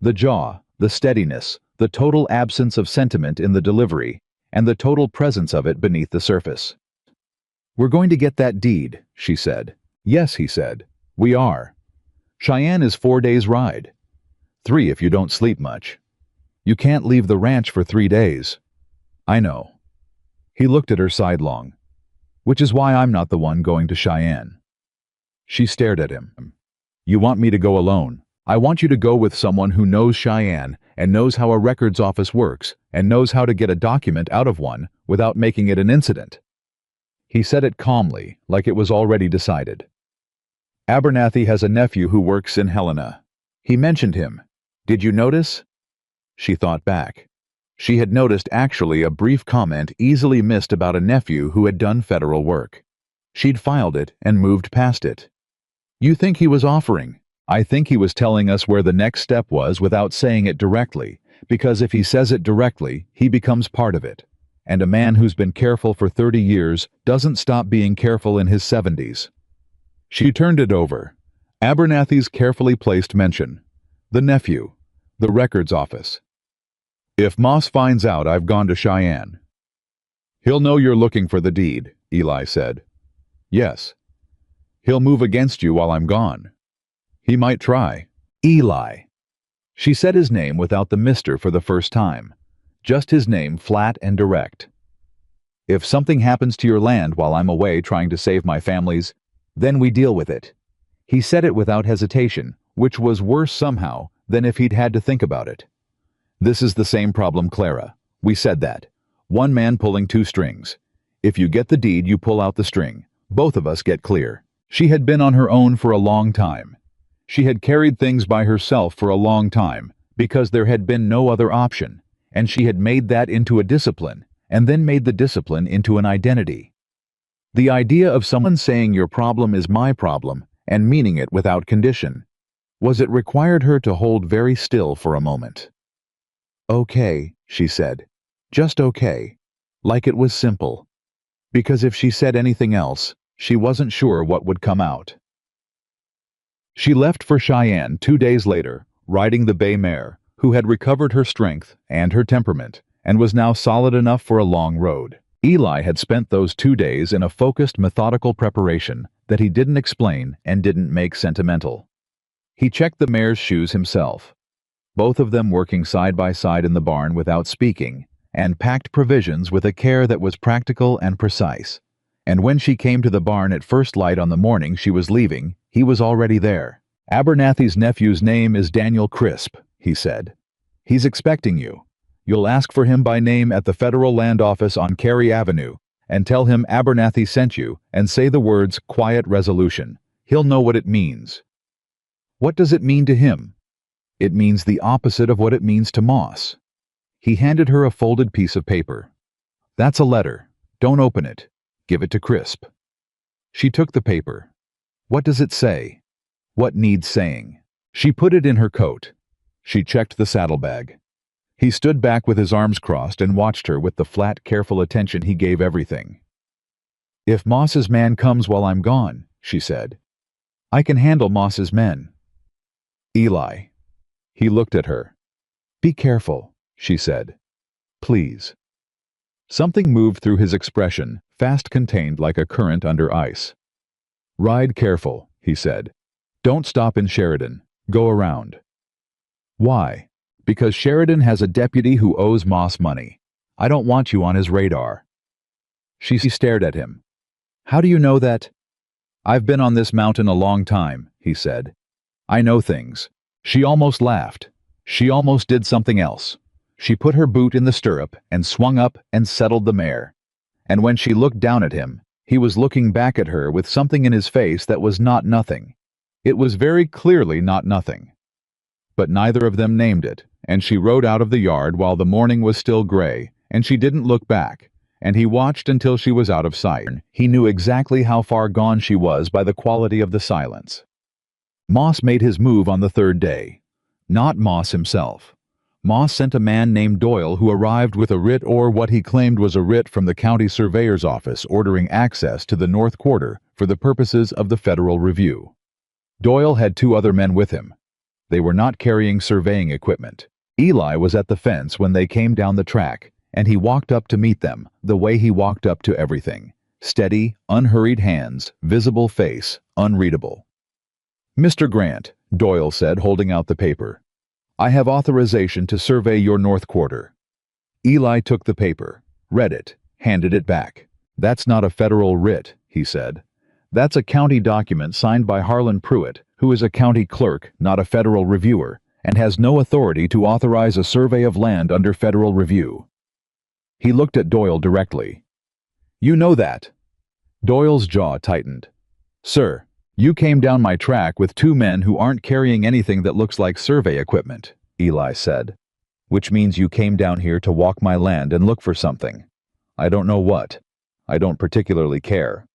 The jaw, the steadiness, the total absence of sentiment in the delivery, and the total presence of it beneath the surface. We're going to get that deed, she said. Yes, he said. We are. Cheyenne is 4 days' ride. 3 if you don't sleep much. You can't leave the ranch for 3 days. I know. He looked at her sidelong. Which is why I'm not the one going to Cheyenne. She stared at him. You want me to go alone? I want you to go with someone who knows Cheyenne and knows how a records office works and knows how to get a document out of one without making it an incident. He said it calmly, like it was already decided. Abernathy has a nephew who works in Helena. He mentioned him. Did you notice? She thought back. She had noticed actually a brief comment easily missed about a nephew who had done federal work. She'd filed it and moved past it. You think he was offering? I think he was telling us where the next step was without saying it directly, because if he says it directly, he becomes part of it. And a man who's been careful for 30 years doesn't stop being careful in his 70s. She turned it over. Abernathy's carefully placed mention. The nephew. The records office. If Moss finds out I've gone to Cheyenne. He'll know you're looking for the deed, Eli said. Yes. He'll move against you while I'm gone. He might try. Eli. She said his name without the mister for the first time. Just his name flat and direct. If something happens to your land while I'm away trying to save my family's, then we deal with it. He said it without hesitation, which was worse somehow than if he'd had to think about it. This is the same problem, Clara. We said that. One man pulling 2 strings. If you get the deed, you pull out the string. Both of us get clear. She had been on her own for a long time. She had carried things by herself for a long time because there had been no other option, and she had made that into a discipline, and then made the discipline into an identity. The idea of someone saying your problem is my problem and meaning it without condition was it required her to hold very still for a moment. Okay, she said. Just okay. Like it was simple. Because if she said anything else, she wasn't sure what would come out. She left for Cheyenne 2 days later, riding the bay mare, who had recovered her strength and her temperament, and was now solid enough for a long road. Eli had spent those 2 days in a focused, methodical preparation that he didn't explain and didn't make sentimental. He checked the mare's shoes himself, both of them working side by side in the barn without speaking, and packed provisions with a care that was practical and precise. And when she came to the barn at first light on the morning she was leaving, he was already there. Abernathy's nephew's name is Daniel Crisp, he said. He's expecting you. You'll ask for him by name at the Federal Land Office on Cary Avenue, and tell him Abernathy sent you, and say the words quiet resolution. He'll know what it means. What does it mean to him? It means the opposite of what it means to Moss. He handed her a folded piece of paper. That's a letter. Don't open it. Give it to Crisp. She took the paper. What does it say? What needs saying? She put it in her coat. She checked the saddlebag. He stood back with his arms crossed and watched her with the flat, careful attention he gave everything. If Moss's man comes while I'm gone, she said, I can handle Moss's men. Eli. He looked at her. Be careful, she said. Please. Something moved through his expression, fast contained like a current under ice. Ride careful, he said. Don't stop in Sheridan. Go around. Why? Because Sheridan has a deputy who owes Moss money. I don't want you on his radar. She stared at him. How do you know that? I've been on this mountain a long time, he said. I know things. She almost laughed. She almost did something else. She put her boot in the stirrup and swung up and settled the mare. And when she looked down at him, he was looking back at her with something in his face that was not nothing. It was very clearly not nothing. But neither of them named it, and she rode out of the yard while the morning was still gray, and she didn't look back, and he watched until she was out of sight. He knew exactly how far gone she was by the quality of the silence. Moss made his move on the third day. Not Moss himself. Moss sent a man named Doyle who arrived with a writ, or what he claimed was a writ, from the county surveyor's office ordering access to the North Quarter for the purposes of the federal review. Doyle had 2 other men with him. They were not carrying surveying equipment. Eli was at the fence when they came down the track, and he walked up to meet them, the way he walked up to everything. Steady, unhurried hands, visible face, unreadable. Mr. Grant, Doyle said, holding out the paper. I have authorization to survey your North Quarter. Eli took the paper, read it, handed it back. That's not a federal writ, he said. That's a county document signed by Harlan Pruitt, who is a county clerk, not a federal reviewer, and has no authority to authorize a survey of land under federal review. He looked at Doyle directly. You know that. Doyle's jaw tightened. Sir, you came down my track with 2 men who aren't carrying anything that looks like survey equipment, Eli said. Which means you came down here to walk my land and look for something. I don't know what. I don't particularly care.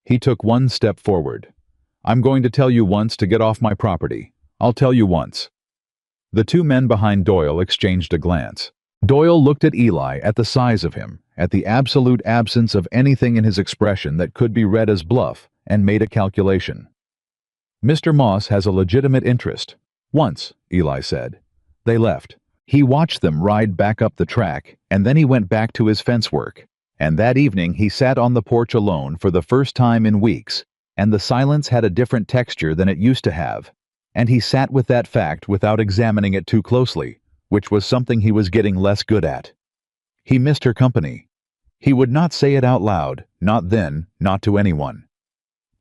He took 1 step forward. I'm going to tell you once to get off my property. I'll tell you once. The 2 men behind Doyle exchanged a glance. Doyle looked at Eli, at the size of him, at the absolute absence of anything in his expression that could be read as bluff, and made a calculation. Mr. Moss has a legitimate interest. Once, Eli said. They left. He watched them ride back up the track, and then he went back to his fence work. And that evening he sat on the porch alone for the first time in weeks, and the silence had a different texture than it used to have. And he sat with that fact without examining it too closely, which was something he was getting less good at. He missed her company. He would not say it out loud, not then, not to anyone.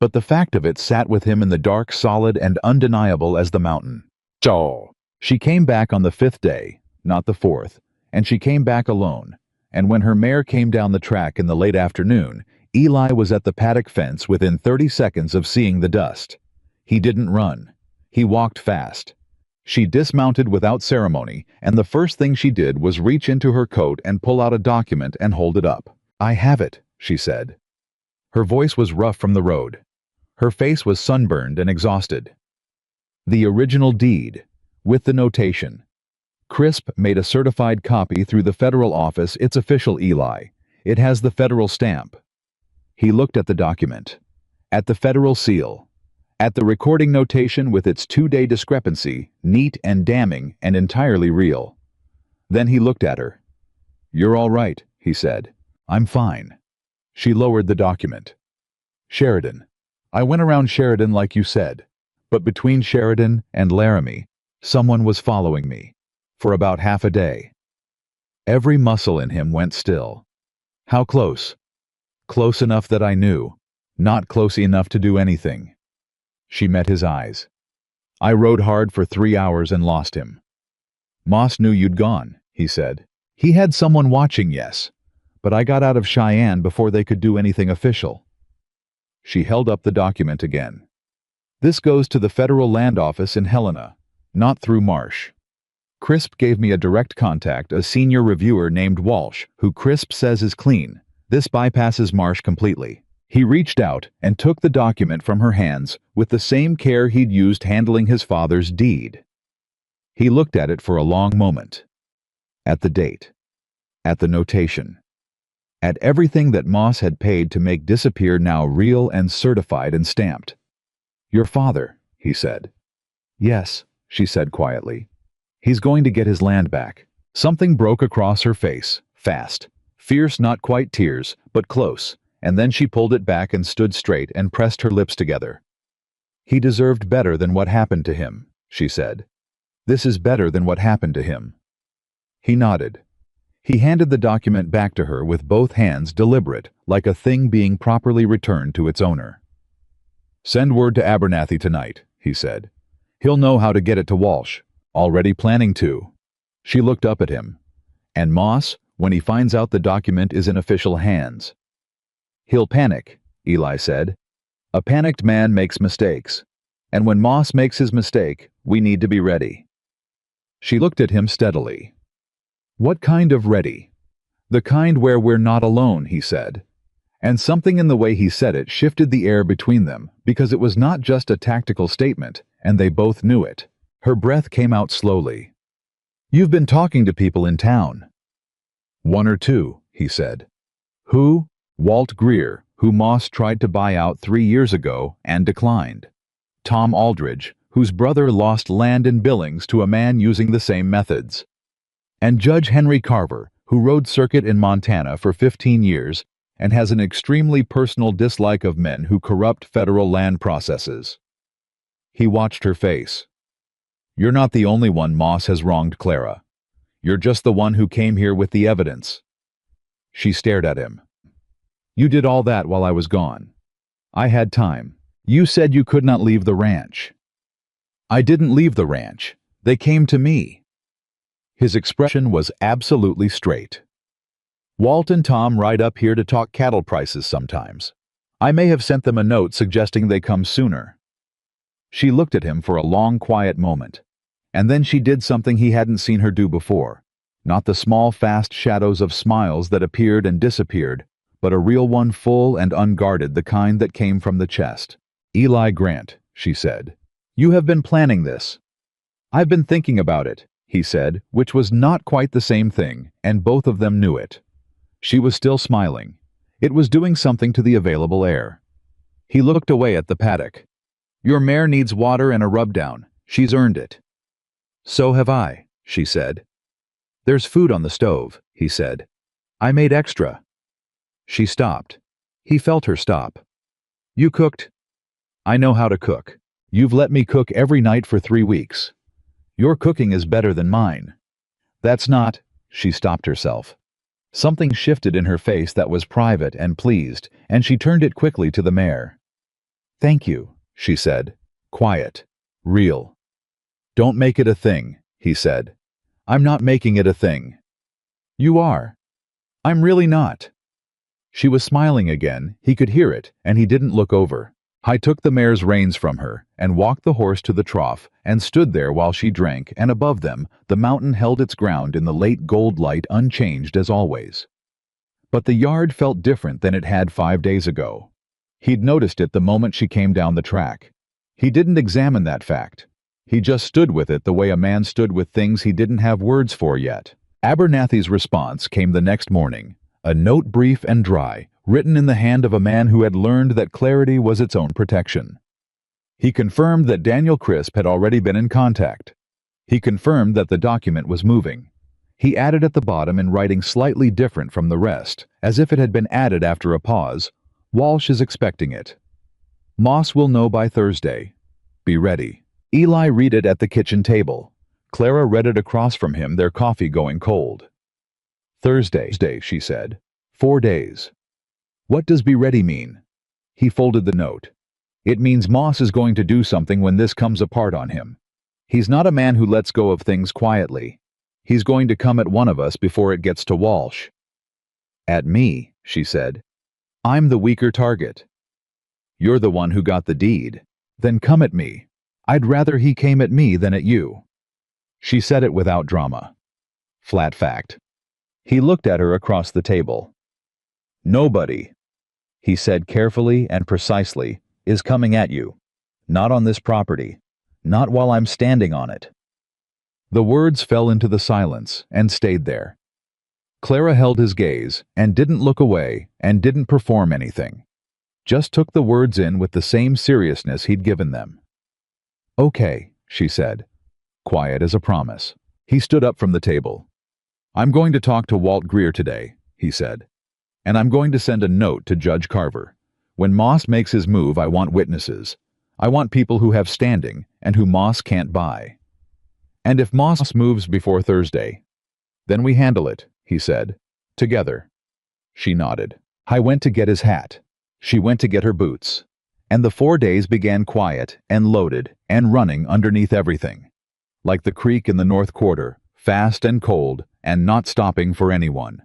But the fact of it sat with him in the dark, solid and undeniable as the mountain. So, she came back on the 5th day, not the 4th, and she came back alone, and when her mare came down the track in the late afternoon, Eli was at the paddock fence within 30 seconds of seeing the dust. He didn't run. He walked fast. She dismounted without ceremony, and the first thing she did was reach into her coat and pull out a document and hold it up. I have it, she said. Her voice was rough from the road. Her face was sunburned and exhausted. The original deed, with the notation. Crisp made a certified copy through the federal office. It's official, Eli. It has the federal stamp. He looked at the document. At the federal seal. At the recording notation with its 2-day discrepancy, neat and damning and entirely real. Then he looked at her. You're all right, he said. I'm fine. She lowered the document. Sheridan. I went around Sheridan like you said, but between Sheridan and Laramie, someone was following me, for about half a day. Every muscle in him went still. How close? Close enough that I knew, not close enough to do anything. She met his eyes. I rode hard for 3 hours and lost him. Moss knew you'd gone, he said. He had someone watching, yes, but I got out of Cheyenne before they could do anything official. She held up the document again. This goes to the federal land office in Helena, not through Marsh. Crisp gave me a direct contact, a senior reviewer named Walsh, who Crisp says is clean. This bypasses Marsh completely. He reached out and took the document from her hands with the same care he'd used handling his father's deed. He looked at it for a long moment. At the date. At the notation. at everything that Moss had paid to make disappear now real and certified and stamped. "Your father," he said. "Yes," she said quietly. "He's going to get his land back." Something broke across her face, fast. Fierce, not quite tears, but close, and then she pulled it back and stood straight and pressed her lips together. "He deserved better than what happened to him," she said. "This is better than what happened to him." He nodded. He handed the document back to her with both hands, deliberate, like a thing being properly returned to its owner. "Send word to Abernathy tonight," he said. "He'll know how to get it to Walsh. Already planning to." She looked up at him. "And Moss, when he finds out the document is in official hands?" "He'll panic," Eli said. "A panicked man makes mistakes. And when Moss makes his mistake, we need to be ready." She looked at him steadily. "What kind of ready?" "The kind where we're not alone," he said. And something in the way he said it shifted the air between them, because it was not just a tactical statement, and they both knew it. Her breath came out slowly. "You've been talking to people in town." "One or two," he said. "Who?" "Walt Greer, who Moss tried to buy out 3 years ago and declined. Tom Aldridge, whose brother lost land in Billings to a man using the same methods. And Judge Henry Carver, who rode circuit in Montana for 15 years and has an extremely personal dislike of men who corrupt federal land processes." He watched her face. "You're not the only one Moss has wronged, Clara. You're just the one who came here with the evidence." She stared at him. "You did all that while I was gone. I had time. You said you could not leave the ranch." "I didn't leave the ranch. They came to me." His expression was absolutely straight. "Walt and Tom ride up here to talk cattle prices sometimes. I may have sent them a note suggesting they come sooner." She looked at him for a long, quiet moment, and then she did something he hadn't seen her do before. Not the small, fast shadows of smiles that appeared and disappeared, but a real one, full and unguarded, the kind that came from the chest. "Eli Grant," she said, "you have been planning this." "I've been thinking about it," he said, which was not quite the same thing, and both of them knew it. She was still smiling. It was doing something to the available air. He looked away at the paddock. "Your mare needs water and a rub-down. She's earned it." "So have I," she said. "There's food on the stove," he said. "I made extra." She stopped. He felt her stop. "You cooked?" "I know how to cook. You've let me cook every night for 3 weeks. Your cooking is better than mine." "That's not—" She stopped herself. Something shifted in her face that was private and pleased, and she turned it quickly to the mare. "Thank you," she said. Quiet. Real. "Don't make it a thing," he said. "I'm not making it a thing." "You are." "I'm really not." She was smiling again. He could hear it, and he didn't look over. I took the mare's reins from her and walked the horse to the trough and stood there while she drank, and above them, the mountain held its ground in the late gold light, unchanged as always. But the yard felt different than it had 5 days ago. He'd noticed it the moment she came down the track. He didn't examine that fact. He just stood with it the way a man stood with things he didn't have words for yet. Abernathy's response came the next morning, a note brief and dry, written in the hand of a man who had learned that clarity was its own protection. He confirmed that Daniel Crisp had already been in contact. He confirmed that the document was moving. He added at the bottom in writing slightly different from the rest, as if it had been added after a pause, "Walsh is expecting it. Moss will know by Thursday. Be ready." Eli read it at the kitchen table. Clara read it across from him, their coffee going cold. "Thursday," she said. 4 days. "What does be ready mean?" He folded the note. "It means Moss is going to do something when this comes apart on him. He's not a man who lets go of things quietly. He's going to come at one of us before it gets to Walsh." "At me," she said. "I'm the weaker target." "You're the one who got the deed. Then come at me. I'd rather he came at me than at you." She said it without drama. Flat fact. He looked at her across the table. "Nobody," he said carefully and precisely, "is coming at you. Not on this property. Not while I'm standing on it." The words fell into the silence and stayed there. Clara held his gaze, and didn't look away, and didn't perform anything. Just took the words in with the same seriousness he'd given them. "Okay," she said, quiet as a promise. He stood up from the table. "I'm going to talk to Walt Greer today," he said. "And I'm going to send a note to Judge Carver. When Moss makes his move, I want witnesses. I want people who have standing and who Moss can't buy. And if Moss moves before Thursday, then we handle it," he said. "Together." She nodded. I went to get his hat. She went to get her boots. And the 4 days began quiet and loaded and running underneath everything. Like the creek in the North Quarter, fast and cold and not stopping for anyone.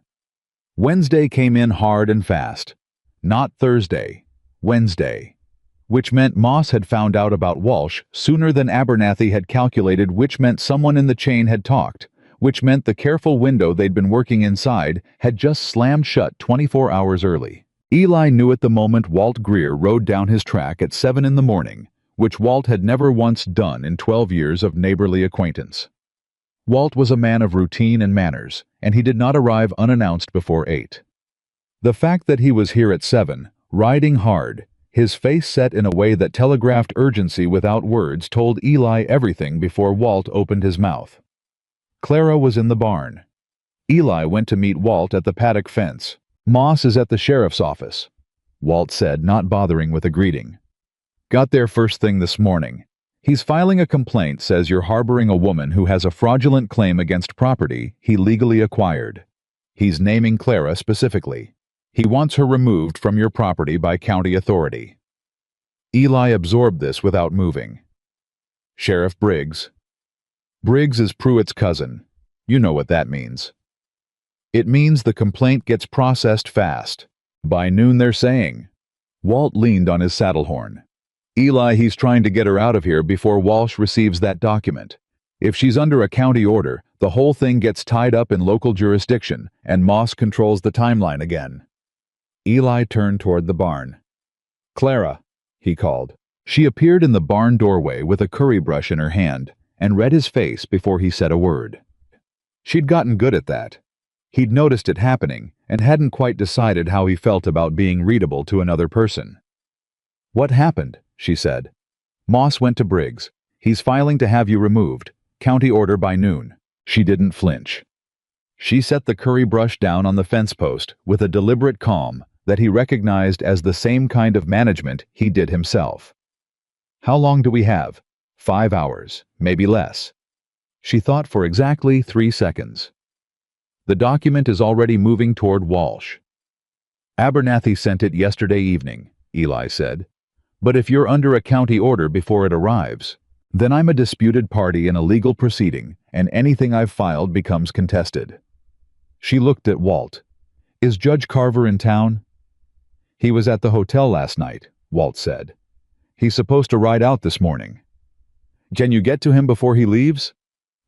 Wednesday came in hard and fast. Not Thursday, Wednesday. Which meant Moss had found out about Walsh sooner than Abernathy had calculated, which meant someone in the chain had talked, which meant the careful window they'd been working inside had just slammed shut 24 hours early. Eli knew at the moment Walt Greer rode down his track at 7 in the morning, which Walt had never once done in 12 years of neighborly acquaintance. Walt was a man of routine and manners, and he did not arrive unannounced before 8. The fact that he was here at 7, riding hard, his face set in a way that telegraphed urgency without words, told Eli everything before Walt opened his mouth. Clara was in the barn. Eli went to meet Walt at the paddock fence. "Moss is at the sheriff's office," Walt said, not bothering with a greeting. "Got there first thing this morning. He's filing a complaint, says you're harboring a woman who has a fraudulent claim against property he legally acquired. He's naming Clara specifically. He wants her removed from your property by county authority." Eli absorbed this without moving. "Sheriff Briggs." Briggs is Pruitt's cousin. You know what that means. "It means the complaint gets processed fast. By noon, they're saying." Walt leaned on his saddle horn. "Eli, he's trying to get her out of here before Walsh receives that document. If she's under a county order, the whole thing gets tied up in local jurisdiction, and Moss controls the timeline again." Eli turned toward the barn. "Clara," he called. She appeared in the barn doorway with a curry brush in her hand, and read his face before he said a word. She'd gotten good at that. He'd noticed it happening, and hadn't quite decided how he felt about being readable to another person. "What happened?" she said. "Moss went to Briggs. He's filing to have you removed. County order by noon." She didn't flinch. She set the curry brush down on the fence post with a deliberate calm that he recognized as the same kind of management he did himself. "How long do we have?" 5 hours, maybe less." She thought for exactly 3 seconds. "The document is already moving toward Walsh." "Abernathy sent it yesterday evening," Eli said. "But if you're under a county order before it arrives, then I'm a disputed party in a legal proceeding, and anything I've filed becomes contested." She looked at Walt. "Is Judge Carver in town?" "He was at the hotel last night," Walt said. "He's supposed to ride out this morning." "Can you get to him before he leaves?"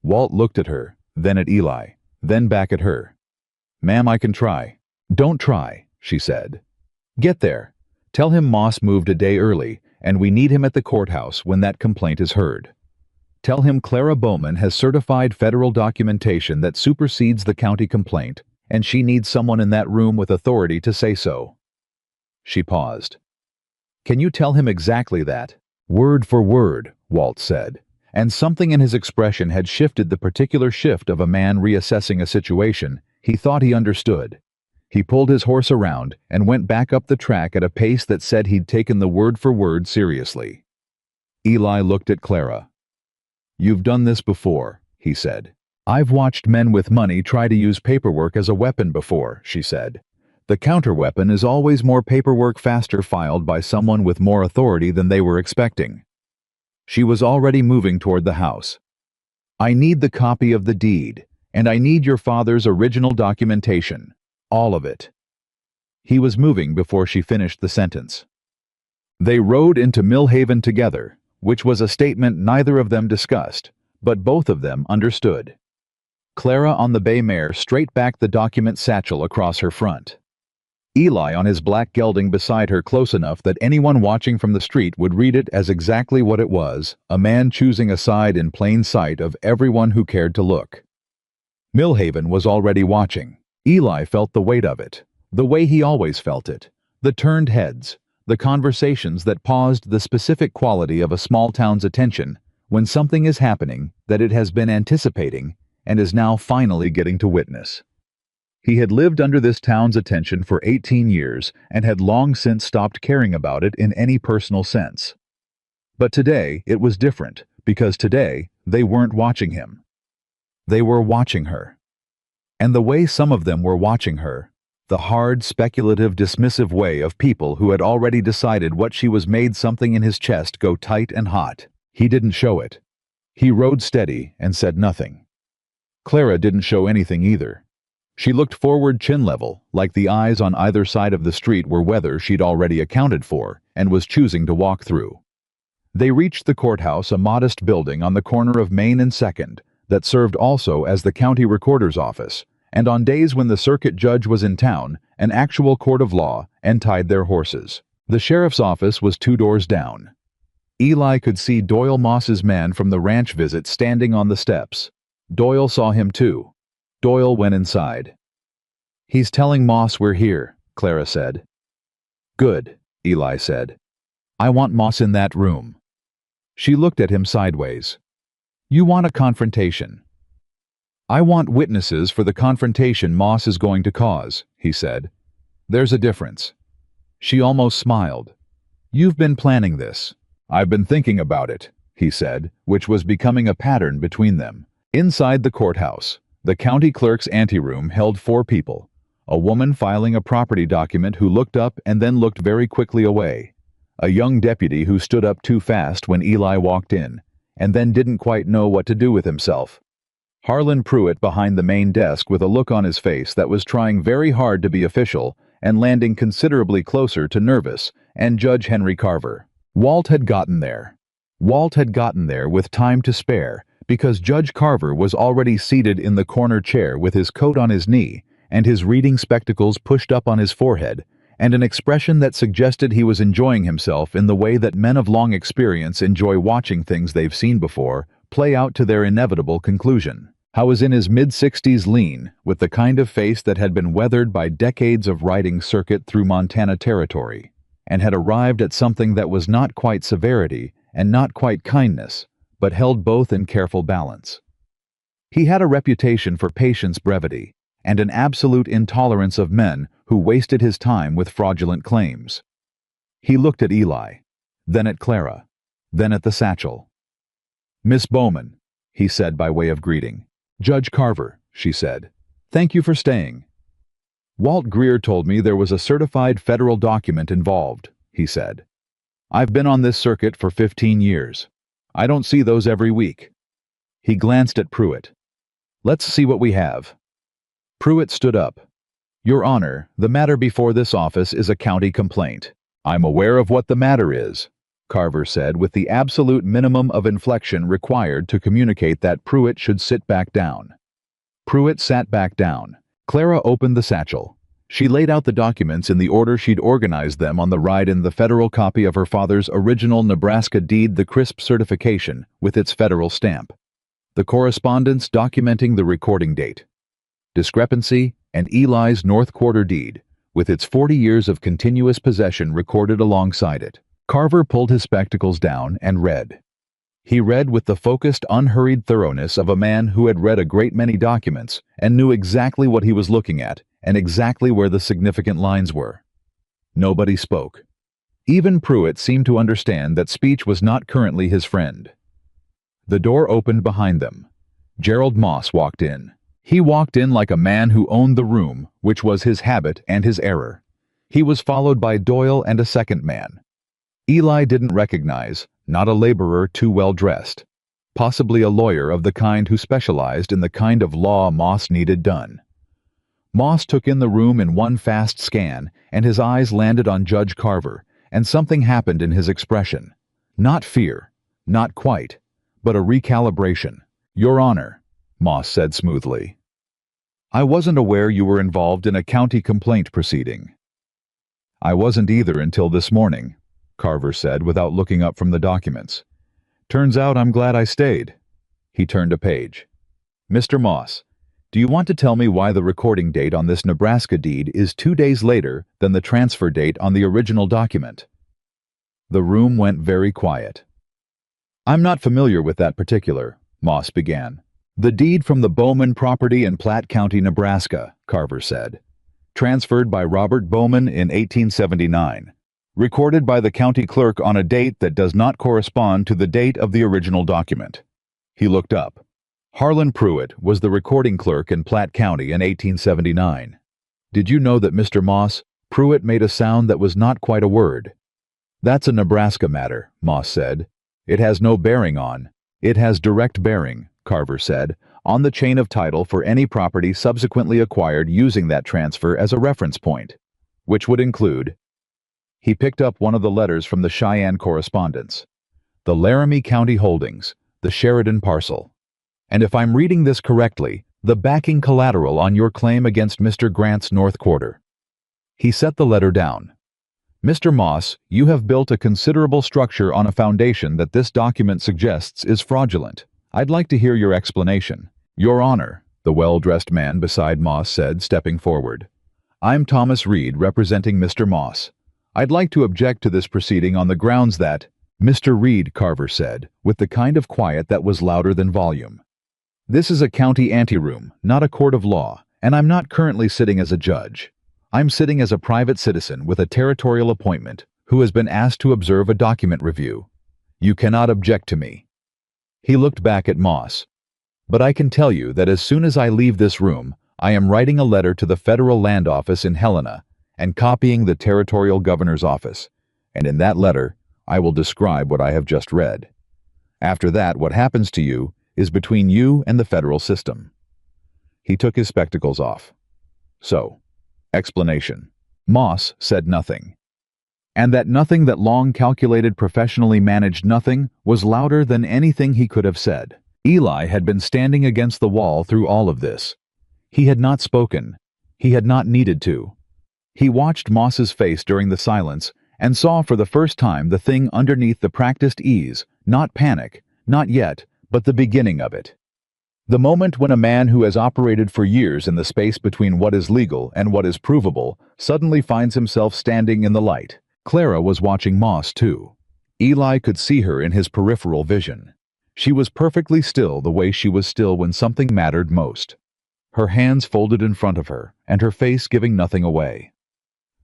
Walt looked at her, then at Eli, then back at her. "Ma'am, I can try." "Don't try," she said. "Get there. Tell him Moss moved a day early, and we need him at the courthouse when that complaint is heard. Tell him Clara Bowman has certified federal documentation that supersedes the county complaint, and she needs someone in that room with authority to say so." She paused. "Can you tell him exactly that?" "Word for word," Walt said, and something in his expression had shifted, the particular shift of a man reassessing a situation he thought he understood. He pulled his horse around and went back up the track at a pace that said he'd taken the word for word seriously. Eli looked at Clara. "You've done this before," he said. "I've watched men with money try to use paperwork as a weapon before," she said. "The counterweapon is always more paperwork faster filed by someone with more authority than they were expecting." She was already moving toward the house. "I need the copy of the deed, and I need your father's original documentation. All of it." He was moving before she finished the sentence. They rode into Millhaven together, which was a statement neither of them discussed, but both of them understood. Clara on the bay mare straight backed the document satchel across her front. Eli on his black gelding beside her, close enough that anyone watching from the street would read it as exactly what it was, a man choosing a side in plain sight of everyone who cared to look. Millhaven was already watching. Eli felt the weight of it, the way he always felt it, the turned heads, the conversations that paused, the specific quality of a small town's attention when something is happening that it has been anticipating and is now finally getting to witness. He had lived under this town's attention for 18 years and had long since stopped caring about it in any personal sense. But today it was different, because today they weren't watching him. They were watching her. And the way some of them were watching her, the hard, speculative, dismissive way of people who had already decided what she was, made something in his chest go tight and hot. He didn't show it. He rode steady and said nothing. Clara didn't show anything either. She looked forward chin level, like the eyes on either side of the street were weather she'd already accounted for and was choosing to walk through. They reached the courthouse, a modest building on the corner of Main and 2nd that served also as the county recorder's office, and on days when the circuit judge was in town, an actual court of law, and tied their horses. The sheriff's office was 2 doors down. Eli could see Doyle Moss's man from the ranch visit standing on the steps. Doyle saw him too. Doyle went inside. "He's telling Moss we're here," Clara said. "Good," Eli said. "I want Moss in that room." She looked at him sideways. "You want a confrontation?" "I want witnesses for the confrontation Moss is going to cause," he said. "There's a difference." She almost smiled. "You've been planning this." "I've been thinking about it," he said, which was becoming a pattern between them. Inside the courthouse, the county clerk's anteroom held 4 people. A woman filing a property document who looked up and then looked very quickly away. A young deputy who stood up too fast when Eli walked in, and then didn't quite know what to do with himself. Harlan Pruitt behind the main desk with a look on his face that was trying very hard to be official and landing considerably closer to nervous, and Judge Henry Carver. Walt had gotten there. Walt had gotten there with time to spare, because Judge Carver was already seated in the corner chair with his coat on his knee and his reading spectacles pushed up on his forehead, and an expression that suggested he was enjoying himself in the way that men of long experience enjoy watching things they've seen before play out to their inevitable conclusion. He was in his mid-60s, lean, with the kind of face that had been weathered by decades of riding circuit through Montana territory, and had arrived at something that was not quite severity and not quite kindness, but held both in careful balance. He had a reputation for patience, brevity, and an absolute intolerance of men who wasted his time with fraudulent claims. He looked at Eli, then at Clara, then at the satchel. "Miss Bowman," he said by way of greeting. "Judge Carver," she said. "Thank you for staying." "Walt Greer told me there was a certified federal document involved," he said. "I've been on this circuit for 15 years. I don't see those every week." He glanced at Pruitt. "Let's see what we have." Pruitt stood up. "Your Honor, the matter before this office is a county complaint." "I'm aware of what the matter is," Carver said with the absolute minimum of inflection required to communicate that Pruitt should sit back down. Pruitt sat back down. Clara opened the satchel. She laid out the documents in the order she'd organized them on the ride in, the federal copy of her father's original Nebraska deed, the crisp certification with its federal stamp, the correspondence documenting the recording date, discrepancy, and Eli's North Quarter deed with its 40 years of continuous possession recorded alongside it. Carver pulled his spectacles down and read. He read with the focused, unhurried thoroughness of a man who had read a great many documents and knew exactly what he was looking at and exactly where the significant lines were. Nobody spoke. Even Pruitt seemed to understand that speech was not currently his friend. The door opened behind them. Gerald Moss walked in. He walked in like a man who owned the room, which was his habit and his error. He was followed by Doyle and a second man. Eli didn't recognize, not a laborer too well dressed, possibly a lawyer of the kind who specialized in the kind of law Moss needed done. Moss took in the room in one fast scan, and his eyes landed on Judge Carver, and something happened in his expression. Not fear, not quite, but a recalibration. "Your Honor," Moss said smoothly. "I wasn't aware you were involved in a county complaint proceeding." "I wasn't either until this morning," Carver said without looking up from the documents. "Turns out I'm glad I stayed." He turned a page. "Mr. Moss, Do you want to tell me why the recording date on this Nebraska deed is 2 days later than the transfer date on the original document? The room went very quiet. I'm not familiar with that particular, Moss began. The deed from the Bowman property in Platte County, Nebraska, Carver said. Transferred by Robert Bowman in 1879. Recorded by the county clerk on a date that does not correspond to the date of the original document. He looked up. Harlan Pruitt was the recording clerk in Platte County in 1879. Did you know that, Mr. Moss? Pruitt made a sound that was not quite a word. That's a Nebraska matter, Moss said. It has no bearing on. It has direct bearing, Carver said, on the chain of title for any property subsequently acquired using that transfer as a reference point, which would include. He picked up one of the letters from the Cheyenne correspondence. The Laramie County Holdings, the Sheridan parcel. And if I'm reading this correctly, the backing collateral on your claim against Mr. Grant's North Quarter. He set the letter down. Mr. Moss, you have built a considerable structure on a foundation that this document suggests is fraudulent. I'd like to hear your explanation. Your Honor, the well-dressed man beside Moss said, stepping forward. I'm Thomas Reed, representing Mr. Moss. I'd like to object to this proceeding on the grounds that, Mr. Reed, Carver said, with the kind of quiet that was louder than volume. This is a county anteroom, not a court of law, and I'm not currently sitting as a judge. I'm sitting as a private citizen with a territorial appointment who has been asked to observe a document review. You cannot object to me. He looked back at Moss. But I can tell you that as soon as I leave this room, I am writing a letter to the Federal Land Office in Helena and copying the Territorial Governor's Office, and in that letter, I will describe what I have just read. After that, what happens to you is between you and the federal system. He took his spectacles off. So, explanation. Moss said nothing. And that nothing, that long calculated, professionally managed nothing, was louder than anything he could have said. Eli had been standing against the wall through all of this. He had not spoken. He had not needed to. He watched Moss's face during the silence and saw for the first time the thing underneath the practiced ease, not panic, not yet, but the beginning of it. The moment when a man who has operated for years in the space between what is legal and what is provable suddenly finds himself standing in the light. Clara was watching Moss too. Eli could see her in his peripheral vision. She was perfectly still, the way she was still when something mattered most. Her hands folded in front of her, and her face giving nothing away.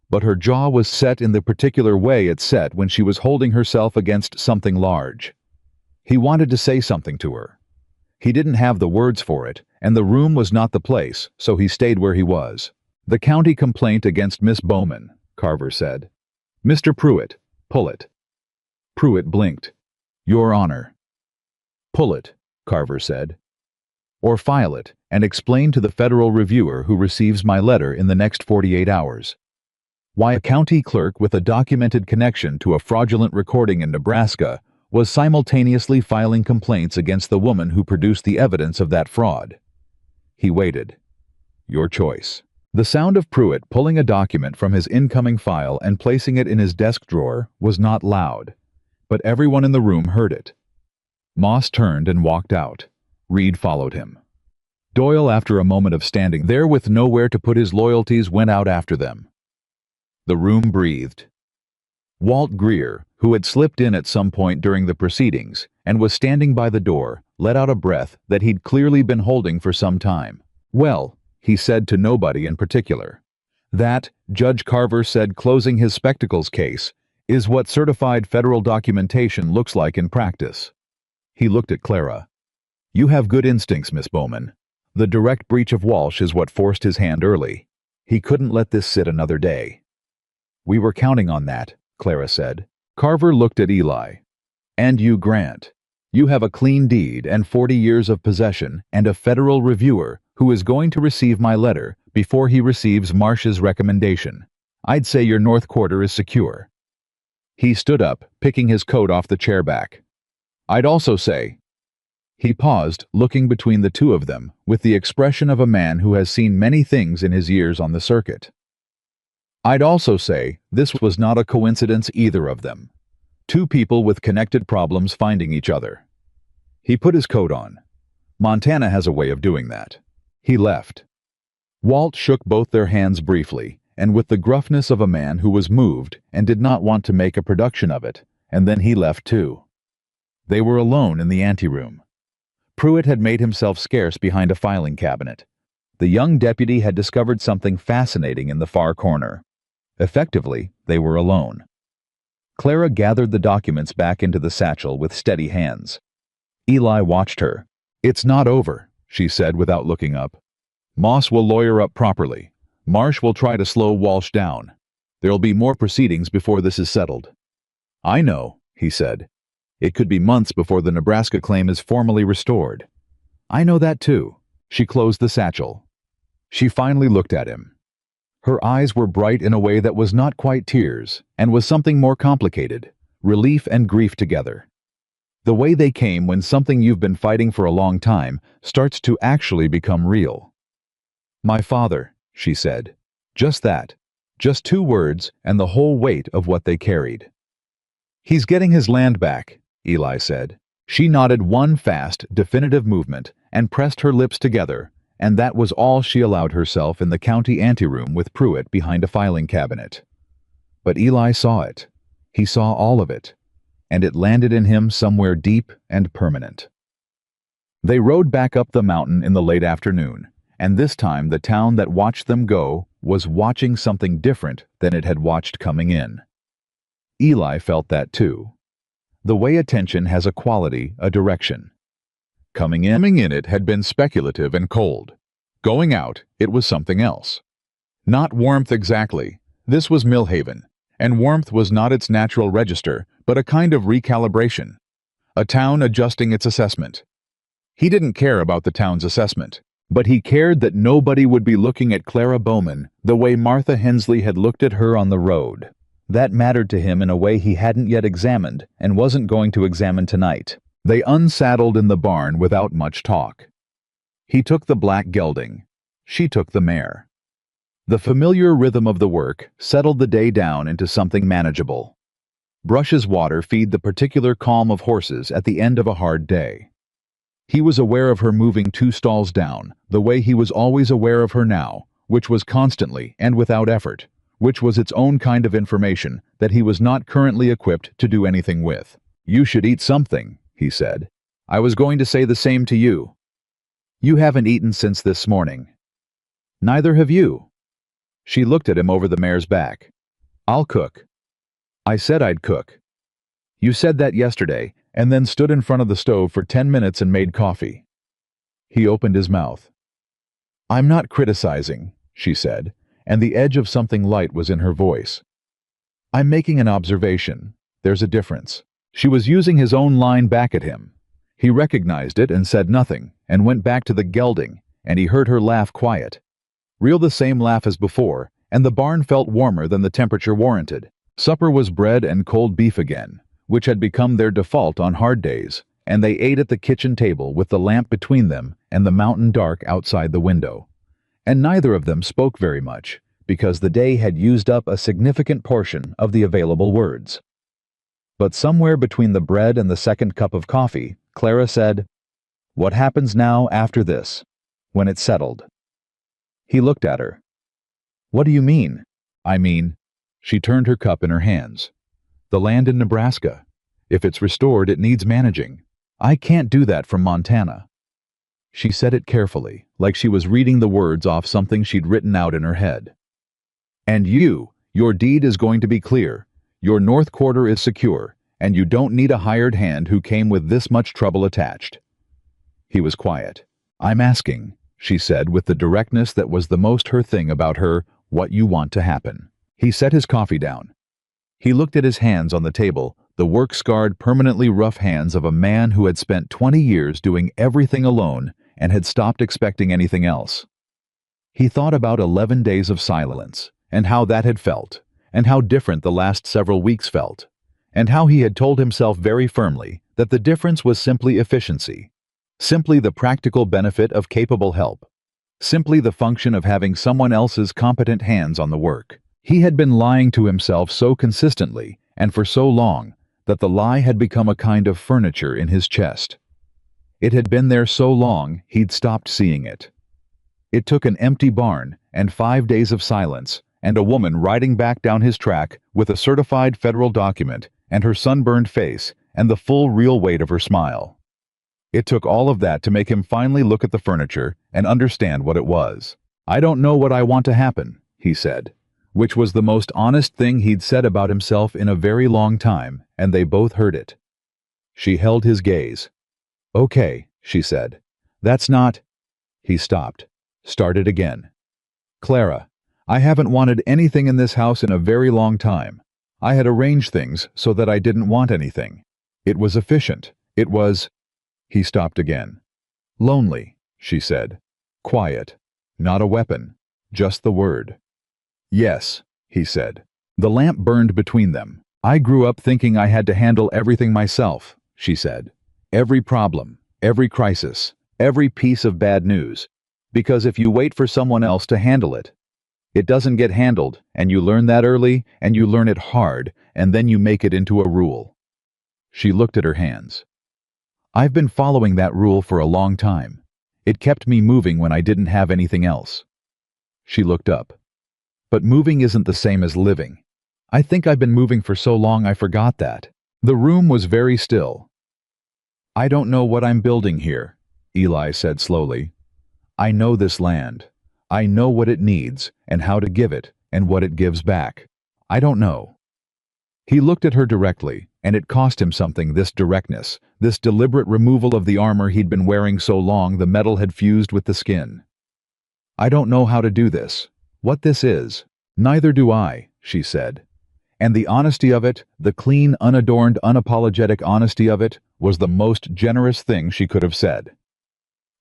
But her jaw was set in the particular way it set when she was holding herself against something large. He wanted to say something to her. He didn't have the words for it, and the room was not the place, so he stayed where he was. The county complaint against Miss Bowman, Carver said. Mr. Pruitt, pull it. Pruitt blinked. Your Honor. Pull it, Carver said. Or file it, and explain to the federal reviewer who receives my letter in the next 48 hours. Why a county clerk with a documented connection to a fraudulent recording in Nebraska was simultaneously filing complaints against the woman who produced the evidence of that fraud. He waited. Your choice. The sound of Pruitt pulling a document from his incoming file and placing it in his desk drawer was not loud, but everyone in the room heard it. Moss turned and walked out. Reed followed him. Doyle, after a moment of standing there with nowhere to put his loyalties, went out after them. The room breathed. Walt Greer, who had slipped in at some point during the proceedings and was standing by the door, let out a breath that he'd clearly been holding for some time. Well, he said to nobody in particular. That, Judge Carver said, closing his spectacles case, is what certified federal documentation looks like in practice. He looked at Clara. You have good instincts, Miss Bowman. The direct breach of Walsh is what forced his hand early. He couldn't let this sit another day. We were counting on that, Clara said. Carver looked at Eli. And you, Grant. You have a clean deed and 40 years of possession and a federal reviewer who is going to receive my letter before he receives Marsh's recommendation. I'd say your North Quarter is secure. He stood up, picking his coat off the chair back. I'd also say. He paused, looking between the two of them, with the expression of a man who has seen many things in his years on the circuit. I'd also say this was not a coincidence, either of them. Two people with connected problems finding each other. He put his coat on. Montana has a way of doing that. He left. Walt shook both their hands briefly, and with the gruffness of a man who was moved and did not want to make a production of it, and then he left too. They were alone in the anteroom. Pruitt had made himself scarce behind a filing cabinet. The young deputy had discovered something fascinating in the far corner. Effectively, they were alone. Clara gathered the documents back into the satchel with steady hands. Eli watched her. "It's not over," she said without looking up. "Moss will lawyer up properly. Marsh will try to slow Walsh down. There'll be more proceedings before this is settled." "I know," he said. "It could be months before the Nebraska claim is formally restored." "I know that too." She closed the satchel. She finally looked at him. Her eyes were bright in a way that was not quite tears, and was something more complicated, relief and grief together. The way they came when something you've been fighting for a long time starts to actually become real. "My father," she said. Just that. Just 2 words and the whole weight of what they carried. "He's getting his land back," Eli said. She nodded one fast, definitive movement and pressed her lips together, and that was all she allowed herself in the county anteroom with Pruitt behind a filing cabinet. But Eli saw it. He saw all of it, and it landed in him somewhere deep and permanent. They rode back up the mountain in the late afternoon, and this time the town that watched them go was watching something different than it had watched coming in. Eli felt that too. The way attention has a quality, a direction. Coming in it had been speculative and cold. Going out, it was something else. Not warmth exactly. This was Millhaven, and warmth was not its natural register, but a kind of recalibration. A town adjusting its assessment. He didn't care about the town's assessment, but he cared that nobody would be looking at Clara Bowman the way Martha Hensley had looked at her on the road. That mattered to him in a way he hadn't yet examined and wasn't going to examine tonight. They unsaddled in the barn without much talk. He took the black gelding. She took the mare. The familiar rhythm of the work settled the day down into something manageable. Brush's water feed the particular calm of horses at the end of a hard day. He was aware of her moving 2 stalls down, the way he was always aware of her now, which was constantly and without effort, which was its own kind of information that he was not currently equipped to do anything with. "You should eat something," he said. "I was going to say the same to you." "You haven't eaten since this morning." "Neither have you." She looked at him over the mare's back. "I'll cook." "I said I'd cook." "You said that yesterday, and then stood in front of the stove for 10 minutes and made coffee." He opened his mouth. "I'm not criticizing," she said, and the edge of something light was in her voice. "I'm making an observation. There's a difference." She was using his own line back at him. He recognized it and said nothing, and went back to the gelding, and he heard her laugh quiet. Real the same laugh as before, and the barn felt warmer than the temperature warranted. Supper was bread and cold beef again, which had become their default on hard days, and they ate at the kitchen table with the lamp between them and the mountain dark outside the window. And neither of them spoke very much, because the day had used up a significant portion of the available words. But somewhere between the bread and the second cup of coffee, Clara said, "What happens now after this, when it's settled?" He looked at her. "What do you mean?" "I mean," she turned her cup in her hands, "the land in Nebraska. If it's restored, it needs managing. I can't do that from Montana." She said it carefully, like she was reading the words off something she'd written out in her head. "And your deed is going to be clear. Your north quarter is secure, and you don't need a hired hand who came with this much trouble attached." He was quiet. "I'm asking," she said with the directness that was the most her thing about her, "what you want to happen." He set his coffee down. He looked at his hands on the table, the work-scarred, permanently rough hands of a man who had spent 20 years doing everything alone and had stopped expecting anything else. He thought about 11 days of silence, and how that had felt, and how different the last several weeks felt, and how he had told himself very firmly that the difference was simply efficiency, simply the practical benefit of capable help, simply the function of having someone else's competent hands on the work. He had been lying to himself so consistently and for so long that the lie had become a kind of furniture in his chest. It had been there so long he'd stopped seeing it. It took an empty barn and 5 days of silence, and a woman riding back down his track with a certified federal document and her sunburned face and the full real weight of her smile. It took all of that to make him finally look at the furniture and understand what it was. "I don't know what I want to happen," he said, which was the most honest thing he'd said about himself in a very long time, and they both heard it. She held his gaze. "Okay," she said. "That's not—" He stopped. Started again. "Clara, I haven't wanted anything in this house in a very long time. I had arranged things so that I didn't want anything. It was efficient. It was—" He stopped again. "Lonely," she said. "Quiet. Not a weapon. Just the word." "Yes," he said. The lamp burned between them. "I grew up thinking I had to handle everything myself," she said. "Every problem, every crisis, every piece of bad news. Because if you wait for someone else to handle it, it doesn't get handled, and you learn that early, and you learn it hard, and then you make it into a rule." She looked at her hands. "I've been following that rule for a long time. It kept me moving when I didn't have anything else." She looked up. "But moving isn't the same as living. I think I've been moving for so long I forgot that." The room was very still. "I don't know what I'm building here," Eli said slowly. "I know this land. I know what it needs, and how to give it, and what it gives back. I don't know." He looked at her directly, and it cost him something, this directness, this deliberate removal of the armor he'd been wearing so long the metal had fused with the skin. "I don't know how to do this. What this is." "Neither do I," she said. And the honesty of it, the clean, unadorned, unapologetic honesty of it, was the most generous thing she could have said.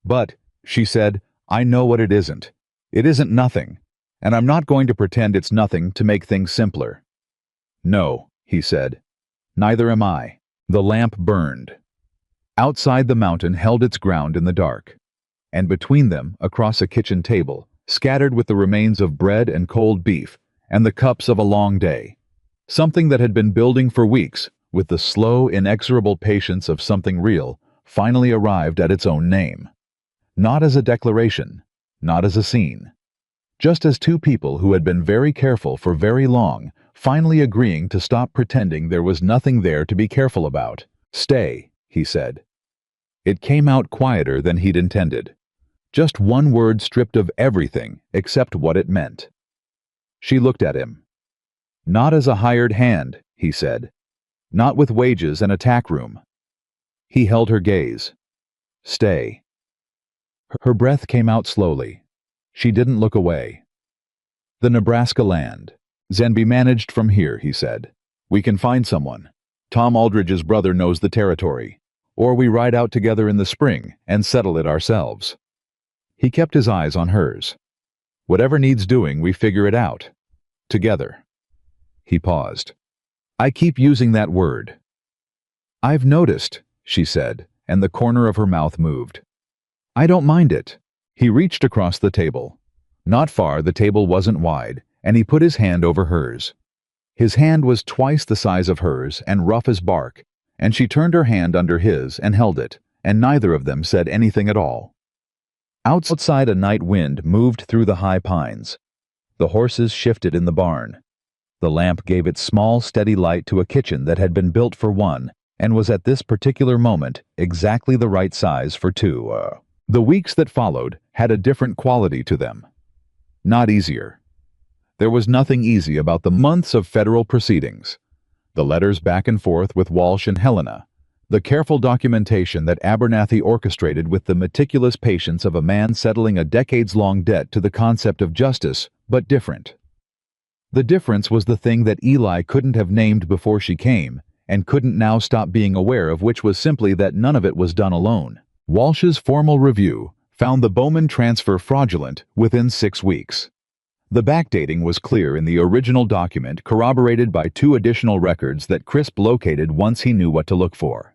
"But," she said, "I know what it isn't. It isn't nothing, and I'm not going to pretend it's nothing to make things simpler." "No," he said. "Neither am I." The lamp burned. Outside, the mountain held its ground in the dark, and between them, across a kitchen table, scattered with the remains of bread and cold beef, and the cups of a long day, something that had been building for weeks, with the slow, inexorable patience of something real, finally arrived at its own name. Not as a declaration, not as a scene. Just as two people who had been very careful for very long, finally agreeing to stop pretending there was nothing there to be careful about. "Stay," he said. It came out quieter than he'd intended. Just one word stripped of everything except what it meant. She looked at him. "Not as a hired hand," he said. "Not with wages and a tack room." He held her gaze. "Stay." Her breath came out slowly. She didn't look away. "The Nebraska land. Can be managed from here," he said. "We can find someone. Tom Aldridge's brother knows the territory. Or we ride out together in the spring and settle it ourselves." He kept his eyes on hers. "Whatever needs doing, we figure it out. Together." He paused. "I keep using that word." "I've noticed," she said, and the corner of her mouth moved. "I don't mind it." He reached across the table. Not far, the table wasn't wide, and he put his hand over hers. His hand was twice the size of hers and rough as bark, and she turned her hand under his and held it, and neither of them said anything at all. Outside, a night wind moved through the high pines. The horses shifted in the barn. The lamp gave its small, steady light to a kitchen that had been built for one, and was at this particular moment exactly the right size for two. The weeks that followed had a different quality to them. Not easier. There was nothing easy about the months of federal proceedings. The letters back and forth with Walsh and Helena. The careful documentation that Abernathy orchestrated with the meticulous patience of a man settling a decades-long debt to the concept of justice, but different. The difference was the thing that Eli couldn't have named before she came, and couldn't now stop being aware of, which was simply that none of it was done alone. Walsh's formal review found the Bowman transfer fraudulent within 6 weeks. The backdating was clear in the original document, corroborated by 2 additional records that Crisp located once he knew what to look for.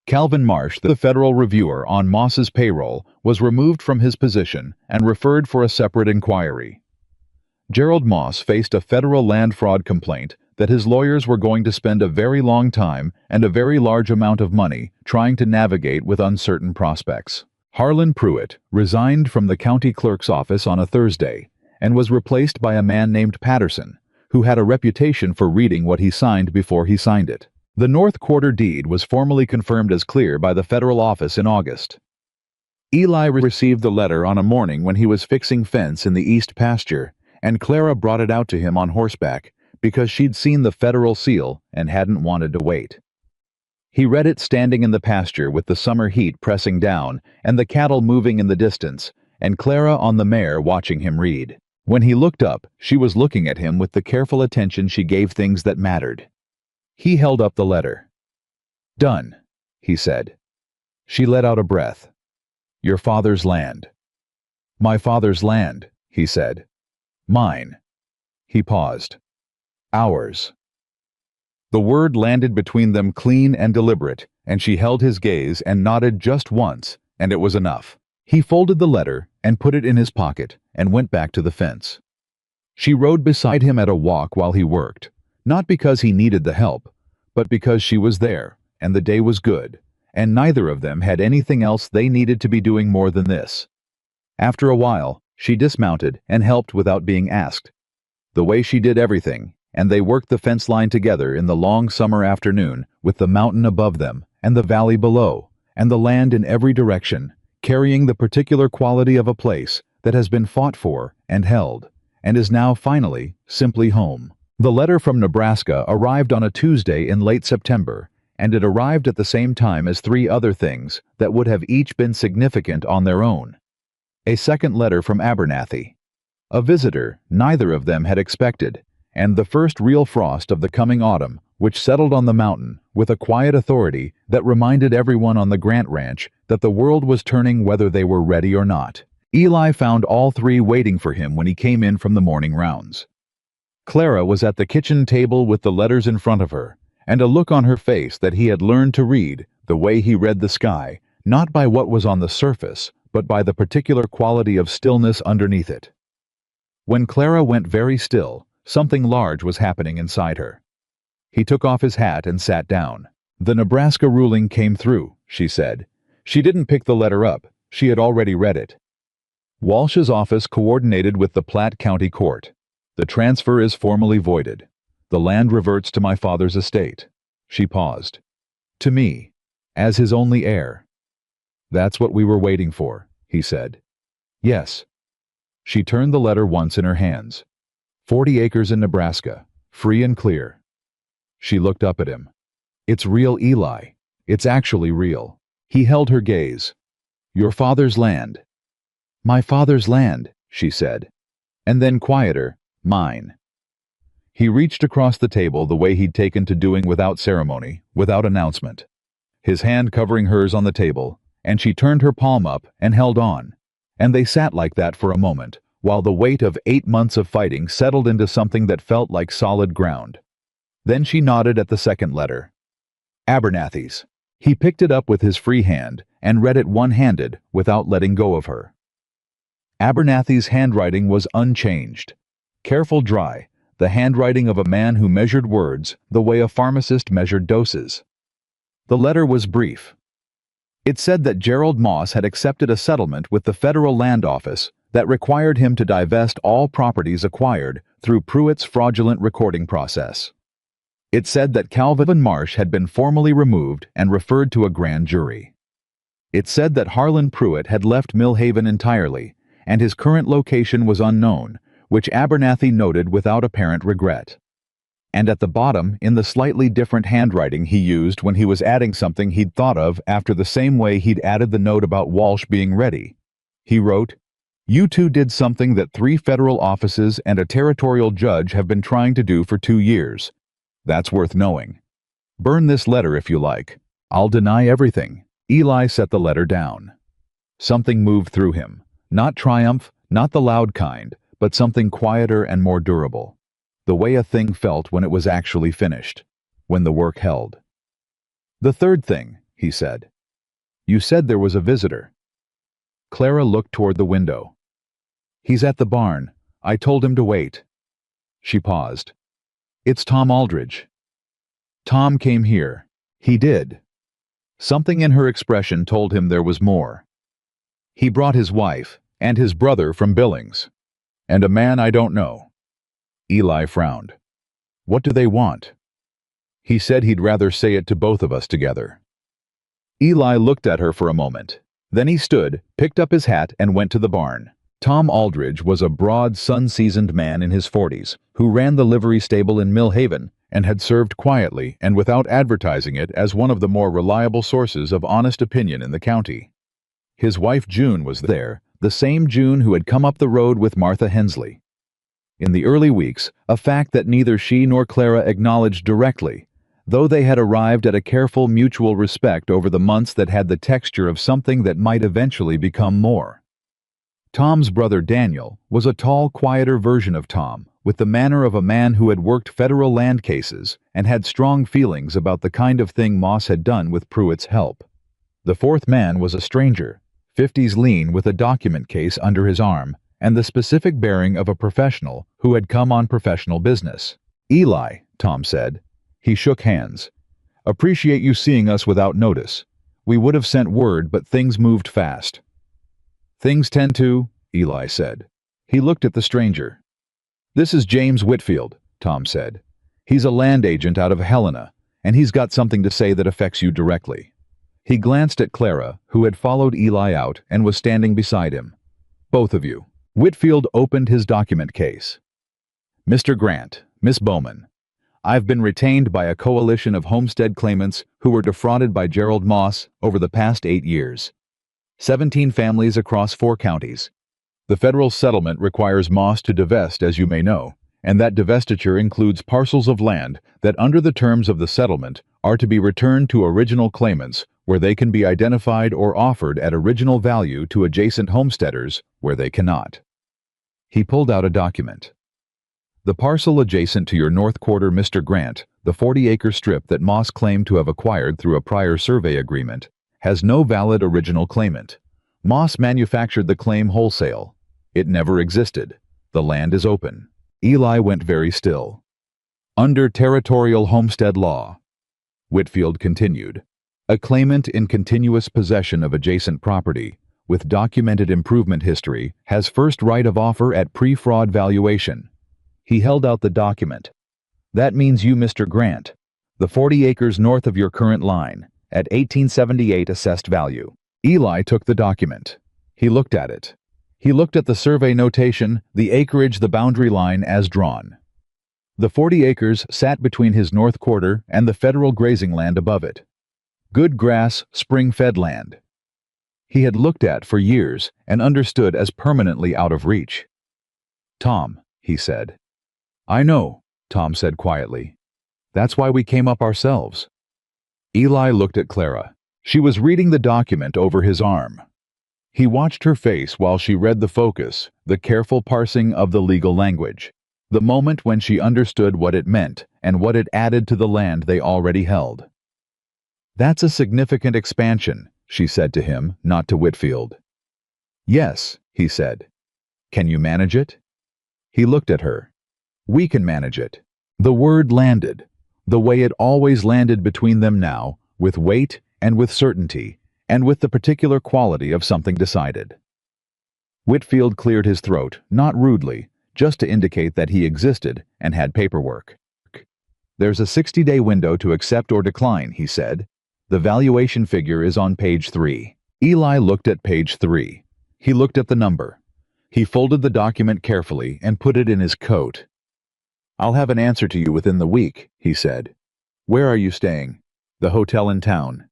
Calvin Marsh, the federal reviewer on Moss's payroll, was removed from his position and referred for a separate inquiry. Gerald Moss faced a federal land fraud complaint that his lawyers were going to spend a very long time and a very large amount of money trying to navigate with uncertain prospects. Harlan Pruitt resigned from the county clerk's office on a Thursday and was replaced by a man named Patterson, who had a reputation for reading what he signed before he signed it. The North Quarter deed was formally confirmed as clear by the federal office in August. Eli received the letter on a morning when he was fixing fence in the east pasture, and Clara brought it out to him on horseback because she'd seen the federal seal and hadn't wanted to wait. He read it standing in the pasture with the summer heat pressing down and the cattle moving in the distance, and Clara on the mare watching him read. When he looked up, she was looking at him with the careful attention she gave things that mattered. He held up the letter. "Done," he said. She let out a breath. "Your father's land." "My father's land," he said. "Mine." He paused. "Ours." The word landed between them clean and deliberate, and she held his gaze and nodded just once, and it was enough. He folded the letter and put it in his pocket and went back to the fence. She rode beside him at a walk while he worked, not because he needed the help, but because she was there, and the day was good, and neither of them had anything else they needed to be doing more than this. After a while, she dismounted and helped without being asked. The way she did everything, and they worked the fence line together in the long summer afternoon with the mountain above them and the valley below and the land in every direction, carrying the particular quality of a place that has been fought for and held, and is now finally simply home. The letter from Nebraska arrived on a Tuesday in late September, and it arrived at the same time as 3 other things that would have each been significant on their own. A second letter from Abernathy, a visitor neither of them had expected, and the first real frost of the coming autumn, which settled on the mountain with a quiet authority that reminded everyone on the Grant Ranch that the world was turning whether they were ready or not. Eli found all 3 waiting for him when he came in from the morning rounds. Clara was at the kitchen table with the letters in front of her, and a look on her face that he had learned to read the way he read the sky, not by what was on the surface, but by the particular quality of stillness underneath it. When Clara went very still, something large was happening inside her. He took off his hat and sat down. "The Nebraska ruling came through," she said. She didn't pick the letter up. She had already read it. "Walsh's office coordinated with the Platte County Court. The transfer is formally voided. The land reverts to my father's estate." She paused. "To me, as his only heir." "That's what we were waiting for," he said. "Yes." She turned the letter once in her hands. 40 acres in Nebraska, free and clear. She looked up at him. "It's real, Eli. It's actually real." He held her gaze. "Your father's land." "My father's land," she said. And then quieter, "Mine." He reached across the table the way he'd taken to doing without ceremony, without announcement. His hand covering hers on the table, and she turned her palm up and held on. And they sat like that for a moment, while the weight of 8 months of fighting settled into something that felt like solid ground. Then she nodded at the second letter. Abernathy's. He picked it up with his free hand and read it one-handed without letting go of her. Abernathy's handwriting was unchanged. Careful, dry, the handwriting of a man who measured words the way a pharmacist measured doses. The letter was brief. It said that Gerald Moss had accepted a settlement with the Federal Land Office that required him to divest all properties acquired through Pruitt's fraudulent recording process. It said that Calvin Marsh had been formally removed and referred to a grand jury. It said that Harlan Pruitt had left Millhaven entirely, and his current location was unknown, which Abernathy noted without apparent regret. And at the bottom, in the slightly different handwriting he used when he was adding something he'd thought of after the same way he'd added the note about Walsh being ready, he wrote, "You two did something that 3 federal offices and a territorial judge have been trying to do for 2 years. That's worth knowing. Burn this letter if you like. I'll deny everything." Eli set the letter down. Something moved through him. Not triumph, not the loud kind, but something quieter and more durable. The way a thing felt when it was actually finished, when the work held. "The third thing," he said. "You said there was a visitor." Clara looked toward the window. "He's at the barn. I told him to wait." She paused. "It's Tom Aldridge." "Tom came here." "He did." Something in her expression told him there was more. He brought his wife and his brother from Billings. And a man I don't know. Eli frowned. What do they want? He said he'd rather say it to both of us together. Eli looked at her for a moment. Then he stood, picked up his hat, and went to the barn. Tom Aldridge was a broad, sun-seasoned man in his 40s who ran the livery stable in Mill Haven and had served quietly and without advertising it as one of the more reliable sources of honest opinion in the county. His wife June was there, the same June who had come up the road with Martha Hensley. In the early weeks, a fact that neither she nor Clara acknowledged directly, though they had arrived at a careful mutual respect over the months that had the texture of something that might eventually become more. Tom's brother Daniel was a tall, quieter version of Tom, with the manner of a man who had worked federal land cases and had strong feelings about the kind of thing Moss had done with Pruitt's help. The fourth man was a stranger, 50s lean with a document case under his arm, and the specific bearing of a professional who had come on professional business. Eli, Tom said. He shook hands. Appreciate you seeing us without notice. We would have sent word, but things moved fast. Things tend to, Eli said. He looked at the stranger. This is James Whitfield, Tom said. He's a land agent out of Helena, and he's got something to say that affects you directly. He glanced at Clara, who had followed Eli out and was standing beside him. Both of you. Whitfield opened his document case. Mr. Grant, Miss Bowman, I've been retained by a coalition of homestead claimants who were defrauded by Gerald Moss over the past 8 years. 17 families across 4 counties. The federal settlement requires Moss to divest, as you may know, and that divestiture includes parcels of land that, under the terms of the settlement, are to be returned to original claimants where they can be identified or offered at original value to adjacent homesteaders where they cannot. He pulled out a document. The parcel adjacent to your North Quarter, Mr. Grant, the 40-acre strip that Moss claimed to have acquired through a prior survey agreement, has no valid original claimant. Moss manufactured the claim wholesale. It never existed. The land is open. Eli went very still. Under territorial homestead law, Whitfield continued, a claimant in continuous possession of adjacent property, with documented improvement history, has first right of offer at pre-fraud valuation. He held out the document. That means you, Mr. Grant, the 40 acres north of your current line, at 1878 assessed value. Eli took the document. He looked at it. He looked at the survey notation, the acreage, the boundary line as drawn. The 40 acres sat between his North Quarter and the federal grazing land above it. Good grass, spring-fed land. He had looked at for years and understood as permanently out of reach. Tom, he said. I know, Tom said quietly. That's why we came up ourselves. Eli looked at Clara. She was reading the document over his arm. He watched her face while she read the focus, the careful parsing of the legal language, the moment when she understood what it meant and what it added to the land they already held. That's a significant expansion, she said to him, not to Whitfield. Yes, he said. Can you manage it? He looked at her. We can manage it. The word landed, the way it always landed between them now, with weight and with certainty, and with the particular quality of something decided. Whitfield cleared his throat, not rudely, just to indicate that he existed and had paperwork. There's a 60-day window to accept or decline, he said. The valuation figure is on page 3. Eli looked at page 3. He looked at the number. He folded the document carefully and put it in his coat. I'll have an answer to you within the week, he said. Where are you staying? The hotel in town.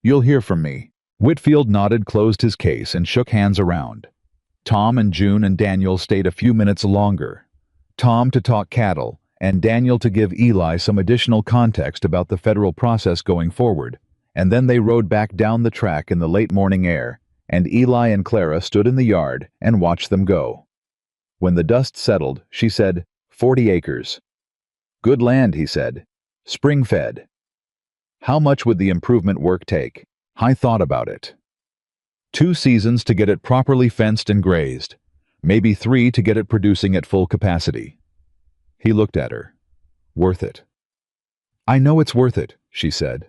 You'll hear from me. Whitfield nodded, closed his case, and shook hands around. Tom and June and Daniel stayed a few minutes longer. Tom to talk cattle, and Daniel to give Eli some additional context about the federal process going forward, and then they rode back down the track in the late morning air, and Eli and Clara stood in the yard and watched them go. When the dust settled, she said, 40 acres. Good land, he said. Spring-fed. How much would the improvement work take? I thought about it. 2 seasons to get it properly fenced and grazed. Maybe 3 to get it producing at full capacity. He looked at her. Worth it. I know it's worth it, she said.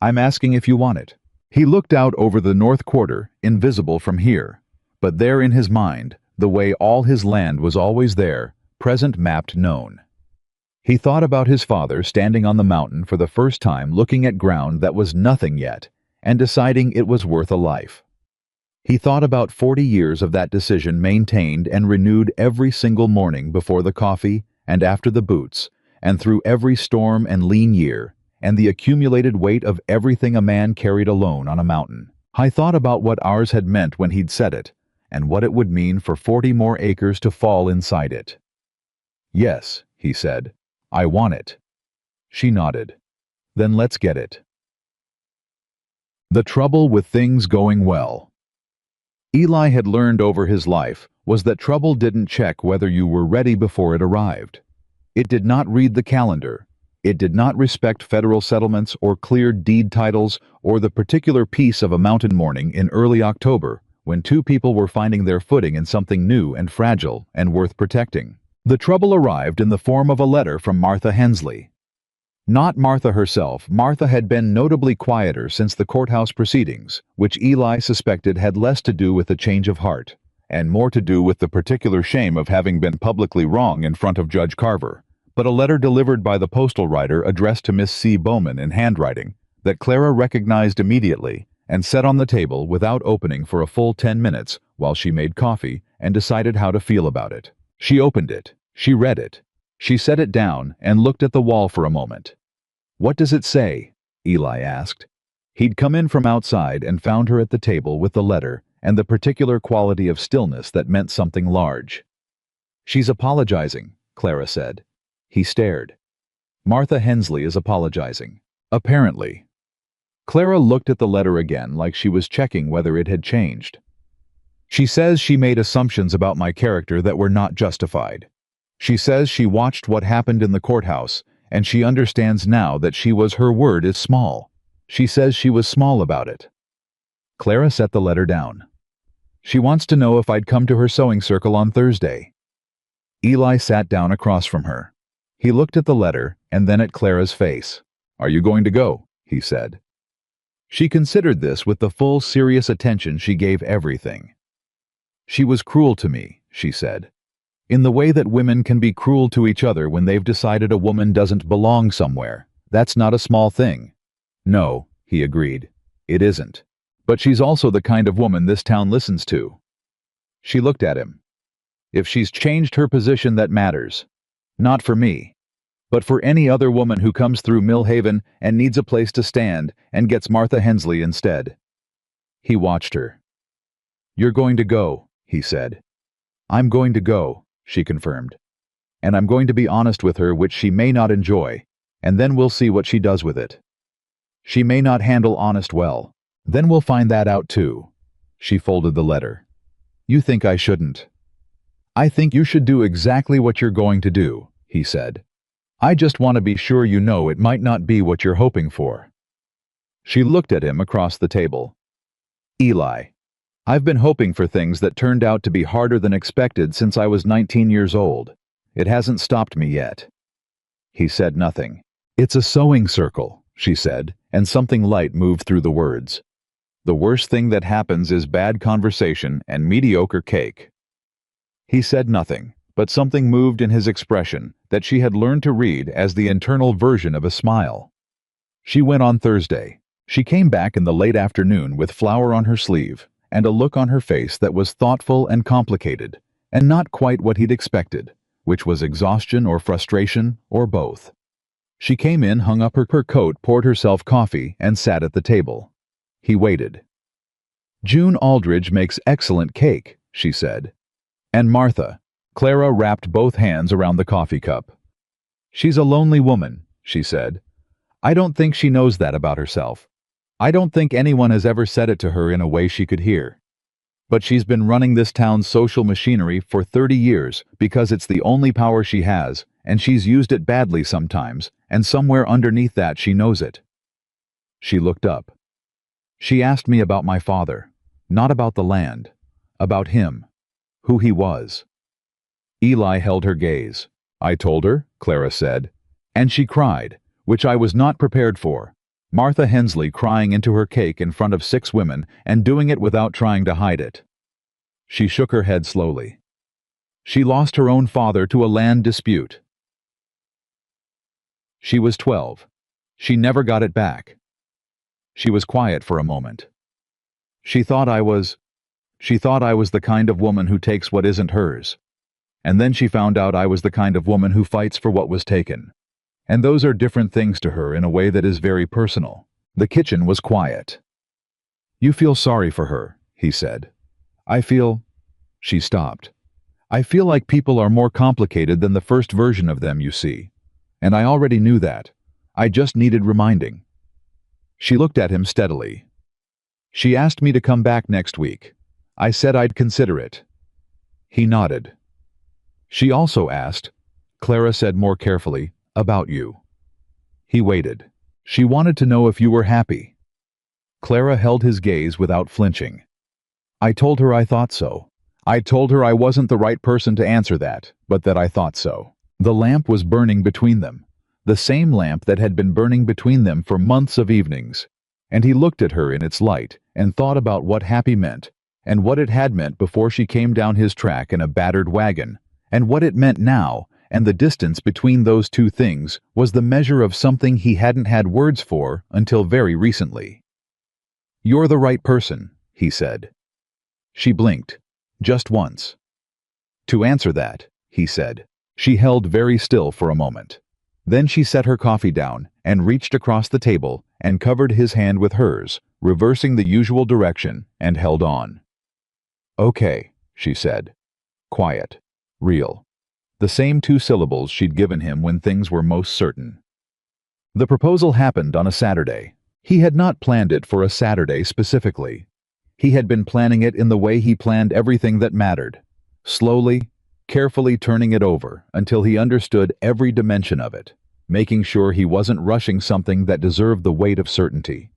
I'm asking if you want it. He looked out over the north quarter, invisible from here, but there in his mind, the way all his land was always there, present mapped known. He thought about his father standing on the mountain for the first time looking at ground that was nothing yet, and deciding it was worth a life. He thought about 40 years of that decision maintained and renewed every single morning before the coffee and after the boots, and through every storm and lean year, and the accumulated weight of everything a man carried alone on a mountain. I thought about what ours had meant when he'd said it, and what it would mean for 40 more acres to fall inside it. "Yes," he said, "I want it." She nodded. "Then let's get it." The trouble with things going well. Eli had learned over his life was that trouble didn't check whether you were ready before it arrived. It did not read the calendar. It did not respect federal settlements or clear deed titles or the particular peace of a mountain morning in early October when two people were finding their footing in something new and fragile and worth protecting. The trouble arrived in the form of a letter from Martha Hensley. Not Martha herself. Martha had been notably quieter since the courthouse proceedings, which Eli suspected had less to do with a change of heart, and more to do with the particular shame of having been publicly wrong in front of Judge Carver, but a letter delivered by the postal rider addressed to Miss C. Bowman in handwriting that Clara recognized immediately and set on the table without opening for a full 10 minutes while she made coffee and decided how to feel about it. She opened it. She read it. She set it down and looked at the wall for a moment. "What does it say?" Eli asked. He'd come in from outside and found her at the table with the letter and the particular quality of stillness that meant something large. "She's apologizing," Clara said. He stared. "Martha Hensley is apologizing. Apparently." Clara looked at the letter again like she was checking whether it had changed. "She says she made assumptions about my character that were not justified. She says she watched what happened in the courthouse, and she understands now that her word is small. She says she was small about it." Clara set the letter down. "She wants to know if I'd come to her sewing circle on Thursday." Eli sat down across from her. He looked at the letter and then at Clara's face. "Are you going to go?" he said. She considered this with the full serious attention she gave everything. "She was cruel to me," she said. "In the way that women can be cruel to each other when they've decided a woman doesn't belong somewhere. That's not a small thing." "No," he agreed. "It isn't. But she's also the kind of woman this town listens to." She looked at him. "If she's changed her position, that matters. Not for me. But for any other woman who comes through Millhaven and needs a place to stand and gets Martha Hensley instead." He watched her. "You're going to go," he said. "I'm going to go," she confirmed. "And I'm going to be honest with her, which she may not enjoy, and then we'll see what she does with it. She may not handle honest well. Then we'll find that out too." She folded the letter. "You think I shouldn't?" "I think you should do exactly what you're going to do," he said. "I just want to be sure you know it might not be what you're hoping for." She looked at him across the table. "Eli, I've been hoping for things that turned out to be harder than expected since I was 19 years old. It hasn't stopped me yet." He said nothing. "It's a sewing circle," she said, and something light moved through the words. "The worst thing that happens is bad conversation and mediocre cake." He said nothing, but something moved in his expression that she had learned to read as the internal version of a smile. She went on Thursday. She came back in the late afternoon with flour on her sleeve and a look on her face that was thoughtful and complicated, and not quite what he'd expected, which was exhaustion or frustration or both. She came in, hung up her coat, poured herself coffee, and sat at the table. He waited. "June Aldridge makes excellent cake," she said. "And Martha." Clara wrapped both hands around the coffee cup. "She's a lonely woman," she said. "I don't think she knows that about herself. I don't think anyone has ever said it to her in a way she could hear. But she's been running this town's social machinery for 30 years because it's the only power she has, and she's used it badly sometimes, and somewhere underneath that she knows it." She looked up. "She asked me about my father, not about the land, about him, who he was." Eli held her gaze. "I told her," Clara said, "and she cried, which I was not prepared for. Martha Hensley crying into her cake in front of 6 women and doing it without trying to hide it. She shook her head slowly. She lost her own father to a land dispute. She was 12. She never got it back. She was quiet for a moment. She thought I was the kind of woman who takes what isn't hers. And then she found out I was the kind of woman who fights for what was taken. And those are different things to her in a way that is very personal. The kitchen was quiet. "You feel sorry for her," he said. She stopped. "I feel like people are more complicated than the first version of them, you see. And I already knew that. I just needed reminding." She looked at him steadily. "She asked me to come back next week. I said I'd consider it." He nodded. "She also asked," Clara said more carefully, "about you." He waited. "She wanted to know if you were happy." Clara held his gaze without flinching. "I told her I thought so. I told her I wasn't the right person to answer that, but that I thought so." The lamp was burning between them, the same lamp that had been burning between them for months of evenings, and he looked at her in its light and thought about what happy meant, and what it had meant before she came down his track in a battered wagon, and what it meant now, and the distance between those two things was the measure of something he hadn't had words for until very recently. "You're the right person," he said. She blinked, just once. "To answer that," he said. She held very still for a moment. Then she set her coffee down and reached across the table and covered his hand with hers, reversing the usual direction, and held on. "Okay," she said. Quiet. Real. The same 2 syllables she'd given him when things were most certain. The proposal happened on a Saturday. He had not planned it for a Saturday specifically. He had been planning it in the way he planned everything that mattered. Slowly, carefully turning it over until he understood every dimension of it, making sure he wasn't rushing something that deserved the weight of certainty.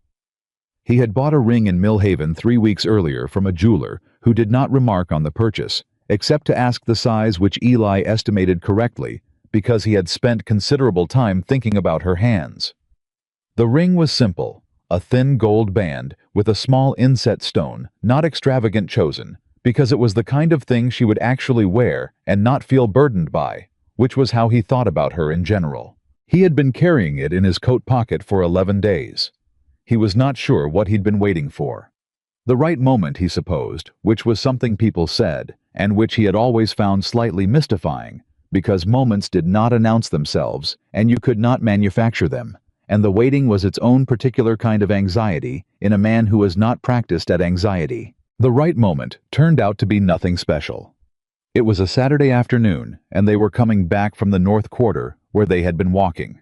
He had bought a ring in Millhaven 3 weeks earlier from a jeweler who did not remark on the purchase, except to ask the size, which Eli estimated correctly because he had spent considerable time thinking about her hands. The ring was simple, a thin gold band with a small inset stone, not extravagant, chosen because it was the kind of thing she would actually wear and not feel burdened by, which was how he thought about her in general. He had been carrying it in his coat pocket for 11 days. He was not sure what he'd been waiting for. The right moment, he supposed, which was something people said, and which he had always found slightly mystifying, because moments did not announce themselves, and you could not manufacture them, and the waiting was its own particular kind of anxiety in a man who was not practiced at anxiety. The right moment turned out to be nothing special. It was a Saturday afternoon, and they were coming back from the North Quarter, where they had been walking.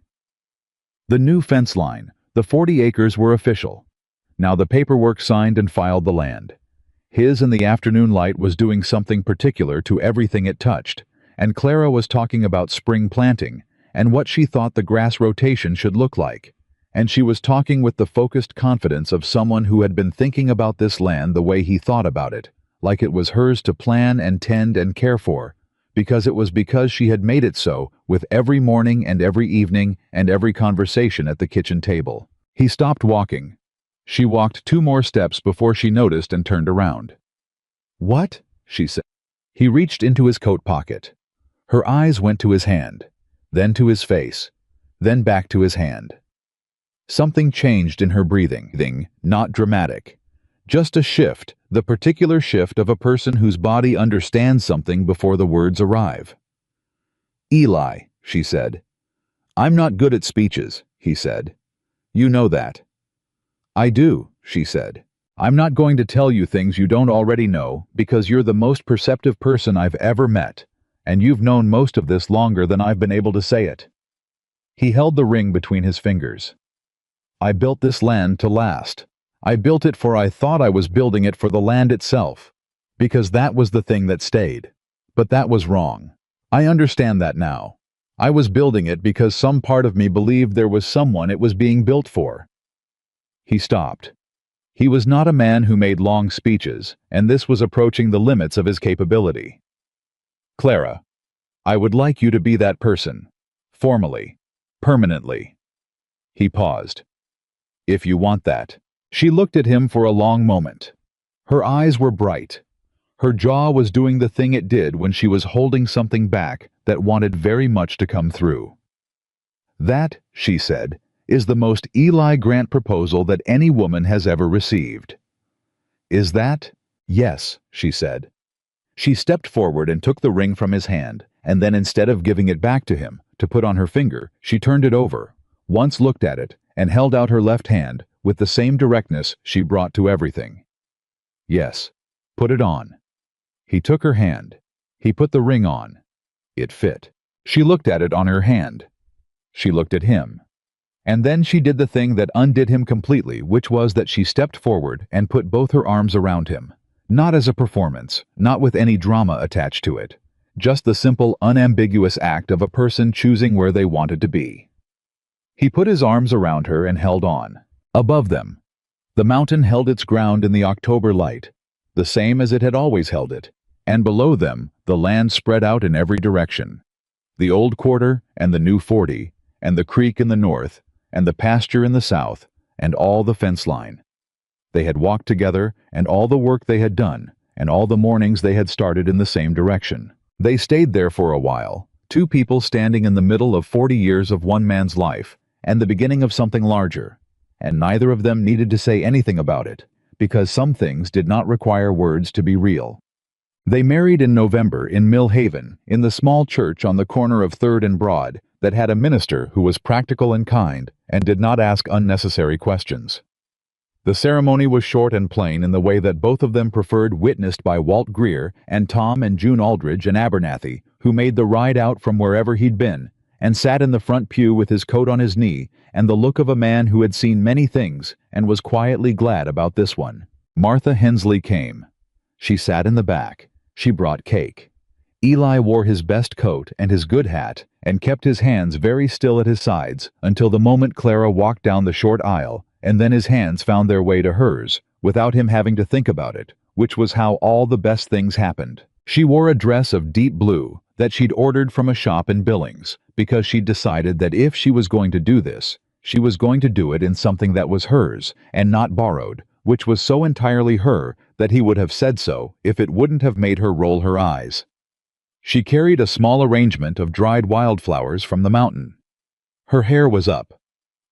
The new fence line, the 40 acres, were official. Now the paperwork signed and filed the land. His in the afternoon light was doing something particular to everything it touched, and Clara was talking about spring planting and what she thought the grass rotation should look like. And she was talking with the focused confidence of someone who had been thinking about this land the way he thought about it, like it was hers to plan and tend and care for, because she had made it so with every morning and every evening and every conversation at the kitchen table. He stopped walking. She walked 2 more steps before she noticed and turned around. "What?" she said. He reached into his coat pocket. Her eyes went to his hand, then to his face, then back to his hand. Something changed in her breathing, not dramatic. Just a shift, the particular shift of a person whose body understands something before the words arrive. "Eli," she said. "I'm not good at speeches," he said. "You know that." "I do," she said. "I'm not going to tell you things you don't already know because you're the most perceptive person I've ever met, and you've known most of this longer than I've been able to say it." He held the ring between his fingers. "I built this land to last. I built it for I thought I was building it for the land itself, because that was the thing that stayed. But that was wrong. I understand that now. I was building it because some part of me believed there was someone it was being built for." He stopped. He was not a man who made long speeches, and this was approaching the limits of his capability. "Clara, I would like you to be that person. Formally. Permanently." He paused. If you want that. She looked at him for a long moment. Her eyes were bright. Her jaw was doing the thing it did when she was holding something back that wanted very much to come through. That, she said, is the most Eli Grant proposal that any woman has ever received. Is that? Yes, she said. She stepped forward and took the ring from his hand, and then instead of giving it back to him, to put on her finger, she turned it over, once looked at it, and held out her left hand with the same directness she brought to everything. Yes, put it on. He took her hand. He put the ring on. It fit. She looked at it on her hand. She looked at him. And then she did the thing that undid him completely, which was that she stepped forward and put both her arms around him. Not as a performance, not with any drama attached to it. Just the simple, unambiguous act of a person choosing where they wanted to be. He put his arms around her and held on. Above them, the mountain held its ground in the October light, the same as it had always held it, and below them the land spread out in every direction. The old quarter and the new 40, and the creek in the north, and the pasture in the south, and all the fence line. They had walked together, and all the work they had done, and all the mornings they had started in the same direction. They stayed there for a while, two people standing in the middle of 40 years of one man's life, and the beginning of something larger, and neither of them needed to say anything about it, because some things did not require words to be real. They married in November in Mill Haven, in the small church on the corner of 3rd and Broad, that had a minister who was practical and kind, and did not ask unnecessary questions. The ceremony was short and plain in the way that both of them preferred, witnessed by Walt Greer and Tom and June Aldridge and Abernathy, who made the ride out from wherever he'd been, and sat in the front pew with his coat on his knee and the look of a man who had seen many things and was quietly glad about this one. Martha Hensley came. She sat in the back. She brought cake. Eli wore his best coat and his good hat and kept his hands very still at his sides until the moment Clara walked down the short aisle, and then his hands found their way to hers, without him having to think about it, which was how all the best things happened. She wore a dress of deep blue that she'd ordered from a shop in Billings, because she'd decided that if she was going to do this, she was going to do it in something that was hers and not borrowed, which was so entirely her that he would have said so if it wouldn't have made her roll her eyes. She carried a small arrangement of dried wildflowers from the mountain. Her hair was up.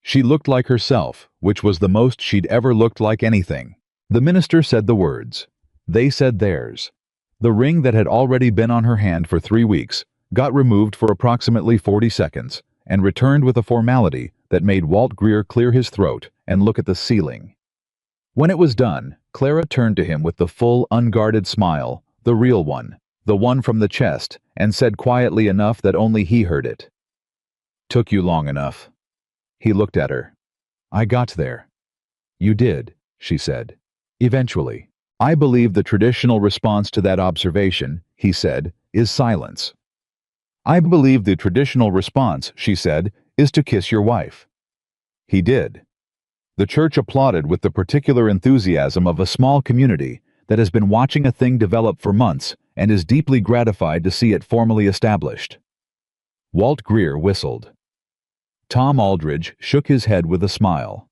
She looked like herself, which was the most she'd ever looked like anything. The minister said the words. They said theirs. The ring that had already been on her hand for 3 weeks got removed for approximately 40 seconds and returned with a formality that made Walt Greer clear his throat and look at the ceiling. When it was done, Clara turned to him with the full, unguarded smile, the real one, the one from the chest, and said quietly enough that only he heard it. "Took you long enough." He looked at her. "I got there." "You did," she said. "Eventually." "I believe the traditional response to that observation," he said, "is silence." "I believe the traditional response," she said, "is to kiss your wife." He did. The church applauded with the particular enthusiasm of a small community that has been watching a thing develop for months and is deeply gratified to see it formally established. Walt Greer whistled. Tom Aldridge shook his head with a smile.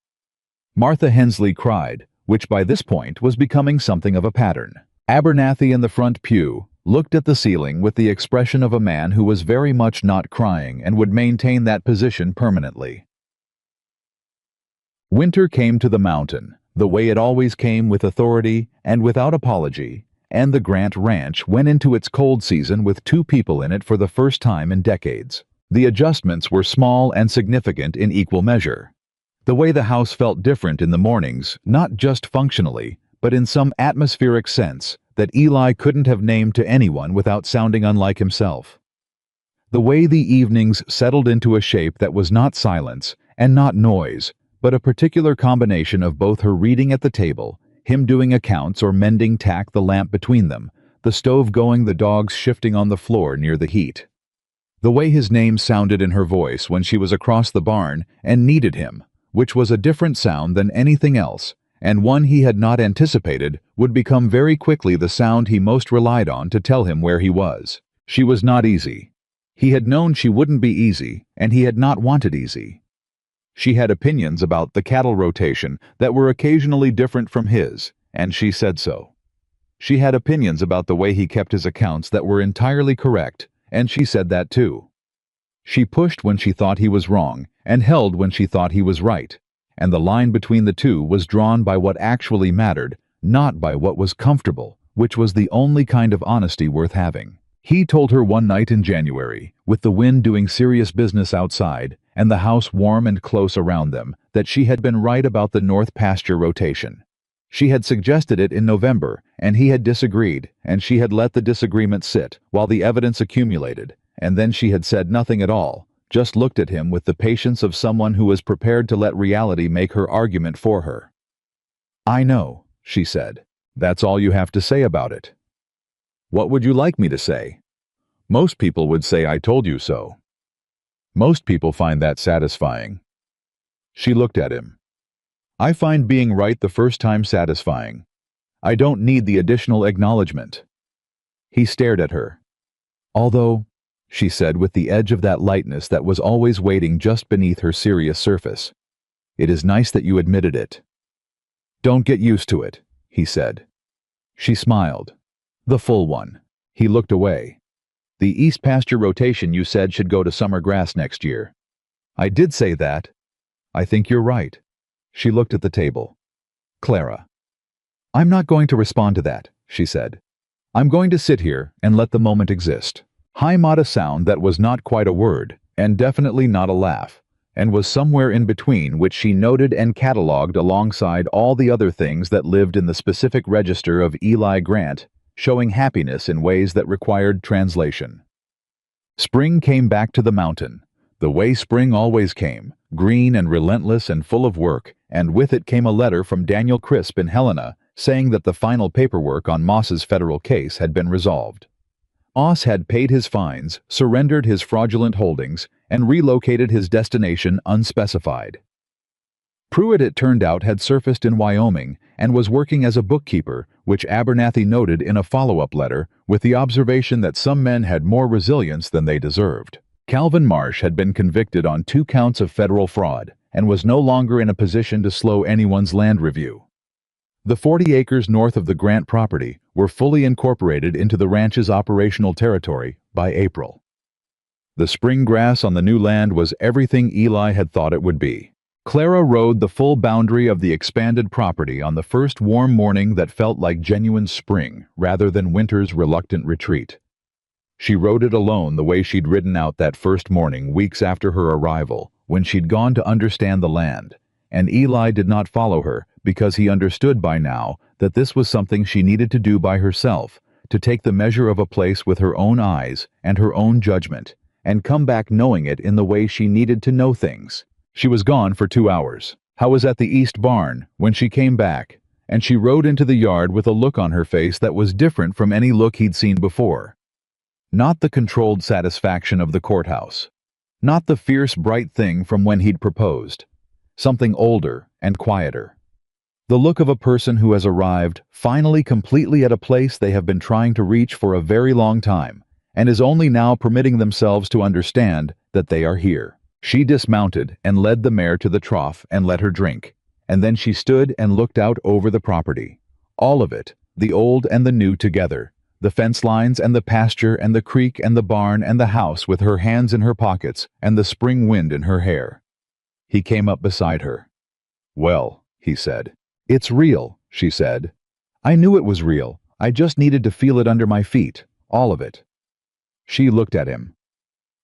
Martha Hensley cried, which by this point was becoming something of a pattern. Abernathy in the front pew looked at the ceiling with the expression of a man who was very much not crying and would maintain that position permanently. Winter came to the mountain, the way it always came, with authority and without apology, and the Grant Ranch went into its cold season with 2 people in it for the first time in decades. The adjustments were small and significant in equal measure. The way the house felt different in the mornings, not just functionally, but in some atmospheric sense that Eli couldn't have named to anyone without sounding unlike himself. The way the evenings settled into a shape that was not silence and not noise, but a particular combination of both her reading at the table, him doing accounts or mending tack the lamp between them, the stove going, the dogs shifting on the floor near the heat. The way his name sounded in her voice when she was across the barn and needed him, which was a different sound than anything else, and one he had not anticipated would become very quickly the sound he most relied on to tell him where he was. She was not easy. He had known she wouldn't be easy, and he had not wanted easy. She had opinions about the cattle rotation that were occasionally different from his, and she said so. She had opinions about the way he kept his accounts that were entirely correct, and she said that too. She pushed when she thought he was wrong, and held when she thought he was right, and the line between the two was drawn by what actually mattered, not by what was comfortable, which was the only kind of honesty worth having. He told her one night in January, with the wind doing serious business outside, and the house warm and close around them, that she had been right about the north pasture rotation. She had suggested it in November, and he had disagreed, and she had let the disagreement sit while the evidence accumulated, and then she had said nothing at all, just looked at him with the patience of someone who was prepared to let reality make her argument for her. "I know," she said. "That's all you have to say about it." "What would you like me to say?" "Most people would say I told you so." "Most people find that satisfying." She looked at him. "I find being right the first time satisfying. I don't need the additional acknowledgement." He stared at her. "Although," she said with the edge of that lightness that was always waiting just beneath her serious surface, "it is nice that you admitted it." "Don't get used to it," he said. She smiled. "The full one." He looked away. "The east pasture rotation you said should go to summer grass next year." "I did say that." "I think you're right." She looked at the table. "Clara." "I'm not going to respond to that," she said. "I'm going to sit here and let the moment exist." Heimat, a sound that was not quite a word, and definitely not a laugh, and was somewhere in between, which she noted and catalogued alongside all the other things that lived in the specific register of Eli Grant, showing happiness in ways that required translation. Spring came back to the mountain, the way spring always came, green and relentless and full of work, and with it came a letter from Daniel Crisp in Helena saying that the final paperwork on Moss's federal case had been resolved. Moss had paid his fines, surrendered his fraudulent holdings, and relocated his destination unspecified. Pruitt, it turned out, had surfaced in Wyoming and was working as a bookkeeper, which Abernathy noted in a follow-up letter, with the observation that some men had more resilience than they deserved. Calvin Marsh had been convicted on 2 counts of federal fraud and was no longer in a position to slow anyone's land review. The 40 acres north of the Grant property were fully incorporated into the ranch's operational territory by April. The spring grass on the new land was everything Eli had thought it would be. Clara rode the full boundary of the expanded property on the first warm morning that felt like genuine spring rather than winter's reluctant retreat. She rode it alone the way she'd ridden out that first morning weeks after her arrival, when she'd gone to understand the land, and Eli did not follow her because he understood by now that this was something she needed to do by herself, to take the measure of a place with her own eyes and her own judgment, and come back knowing it in the way she needed to know things. She was gone for 2 hours. Howe was at the east barn when she came back, and she rode into the yard with a look on her face that was different from any look he'd seen before. Not the controlled satisfaction of the courthouse. Not the fierce, bright thing from when he'd proposed. Something older and quieter. The look of a person who has arrived, finally completely at a place they have been trying to reach for a very long time, and is only now permitting themselves to understand that they are here. She dismounted and led the mare to the trough and let her drink, and then she stood and looked out over the property. All of it, the old and the new together, the fence lines and the pasture and the creek and the barn and the house, with her hands in her pockets and the spring wind in her hair. He came up beside her. "Well," he said. "It's real," she said. "I knew it was real. I just needed to feel it under my feet, all of it." She looked at him.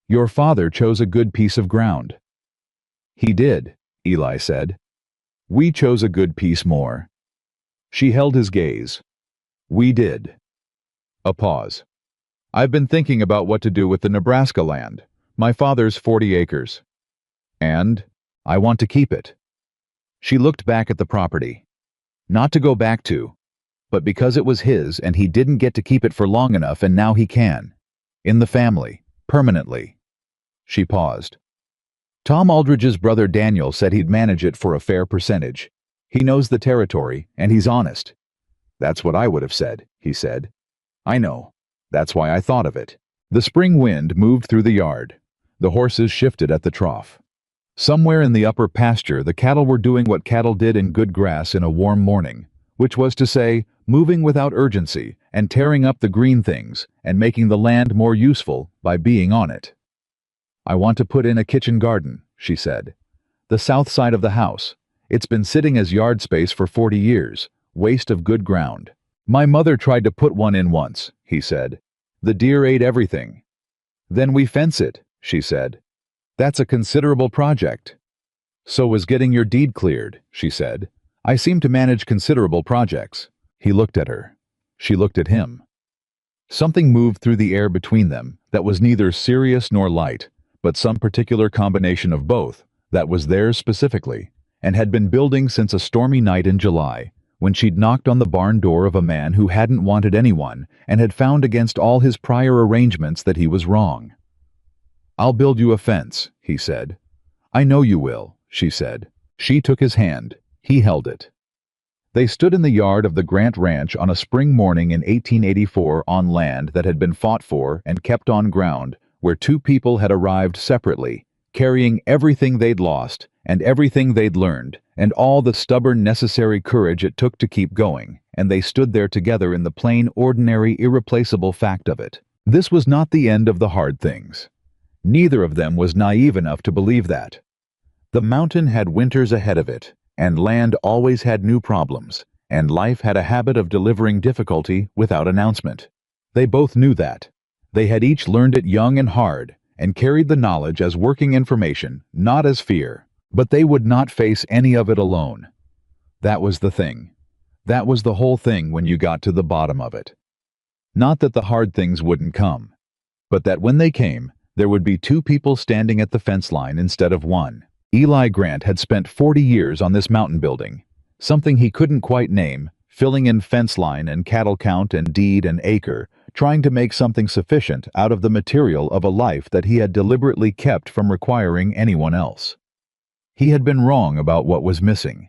"Your father chose a good piece of ground." "He did," Eli said. "We chose a good piece more." She held his gaze. "We did." A pause. "I've been thinking about what to do with the Nebraska land. My father's 40 acres. And I want to keep it." She looked back at the property. Not to go back to, but because it was his and he didn't get to keep it for long enough, and now he can. In the family, permanently. She paused. "Tom Aldridge's brother Daniel said he'd manage it for a fair percentage. He knows the territory, and he's honest." "That's what I would have said," he said. "I know. That's why I thought of it." The spring wind moved through the yard. The horses shifted at the trough. Somewhere in the upper pasture, the cattle were doing what cattle did in good grass in a warm morning, which was to say, moving without urgency and tearing up the green things and making the land more useful by being on it. "I want to put in a kitchen garden," she said. "The south side of the house. It's been sitting as yard space for 40 years, waste of good ground." "My mother tried to put one in once," he said. "The deer ate everything." "Then we fence it," she said. "That's a considerable project." "So was getting your deed cleared," she said. "I seem to manage considerable projects." He looked at her. She looked at him. Something moved through the air between them that was neither serious nor light, but some particular combination of both that was theirs specifically, and had been building since a stormy night in July, when she'd knocked on the barn door of a man who hadn't wanted anyone and had found against all his prior arrangements that he was wrong. "I'll build you a fence," he said. "I know you will," she said. She took his hand. He held it. They stood in the yard of the Grant Ranch on a spring morning in 1884 on land that had been fought for and kept on ground where two people had arrived separately, carrying everything they'd lost and everything they'd learned and all the stubborn necessary courage it took to keep going, and they stood there together in the plain, ordinary, irreplaceable fact of it. This was not the end of the hard things. Neither of them was naive enough to believe that. The mountain had winters ahead of it, and land always had new problems, and life had a habit of delivering difficulty without announcement. They both knew that. They had each learned it young and hard, and carried the knowledge as working information, not as fear, but they would not face any of it alone. That was the thing. That was the whole thing when you got to the bottom of it. Not that the hard things wouldn't come, but that when they came, there would be two people standing at the fence line instead of one. Eli Grant had spent 40 years on this mountain building, something he couldn't quite name, filling in fence line and cattle count and deed and acre, trying to make something sufficient out of the material of a life that he had deliberately kept from requiring anyone else. He had been wrong about what was missing.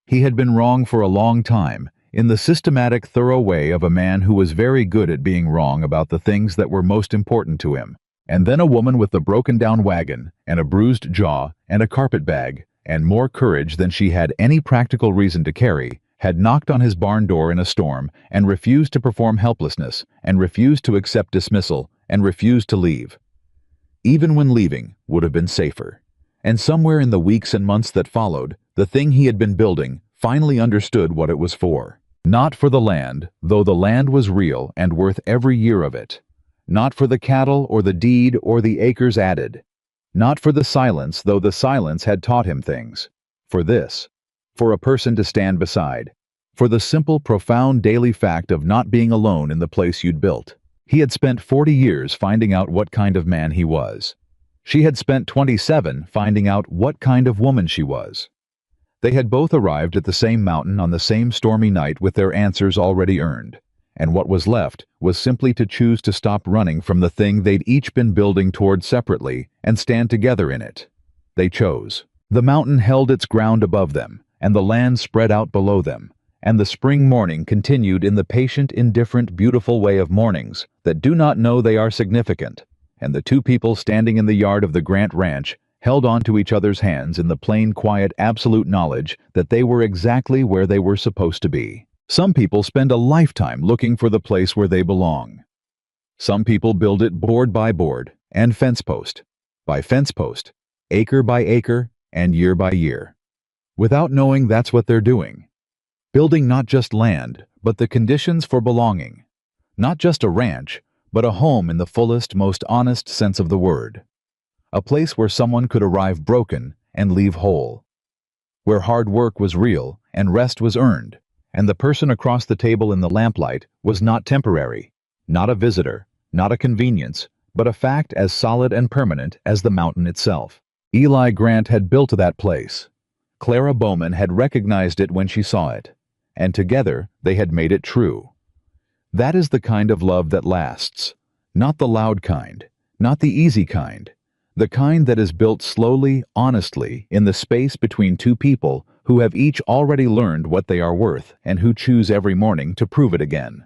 He had been wrong for a long time, in the systematic, thorough way of a man who was very good at being wrong about the things that were most important to him. And then a woman with a broken-down wagon, and a bruised jaw, and a carpet bag, and more courage than she had any practical reason to carry, had knocked on his barn door in a storm, and refused to perform helplessness, and refused to accept dismissal, and refused to leave. Even when leaving would have been safer. And somewhere in the weeks and months that followed, the thing he had been building finally understood what it was for. Not for the land, though the land was real and worth every year of it. Not for the cattle or the deed or the acres added. Not for the silence, though the silence had taught him things. For this. For a person to stand beside. For the simple, profound daily fact of not being alone in the place you'd built. He had spent 40 years finding out what kind of man he was. She had spent 27 finding out what kind of woman she was. They had both arrived at the same mountain on the same stormy night with their answers already earned. And what was left was simply to choose to stop running from the thing they'd each been building toward separately and stand together in it. They chose. The mountain held its ground above them, and the land spread out below them, and the spring morning continued in the patient, indifferent, beautiful way of mornings that do not know they are significant, and the two people standing in the yard of the Grant Ranch held on to each other's hands in the plain, quiet, absolute knowledge that they were exactly where they were supposed to be. Some people spend a lifetime looking for the place where they belong. Some people build it board by board, and fence post by fence post, acre by acre, and year by year, without knowing that's what they're doing. Building not just land, but the conditions for belonging. Not just a ranch, but a home in the fullest, most honest sense of the word. A place where someone could arrive broken and leave whole. Where hard work was real and rest was earned. And the person across the table in the lamplight was not temporary, not a visitor, not a convenience, but a fact as solid and permanent as the mountain itself. Eli Grant had built that place. Clara Bowman had recognized it when she saw it, and together they had made it true. That is the kind of love that lasts, not the loud kind, not the easy kind, the kind that is built slowly, honestly, in the space between two people who have each already learned what they are worth and who choose every morning to prove it again.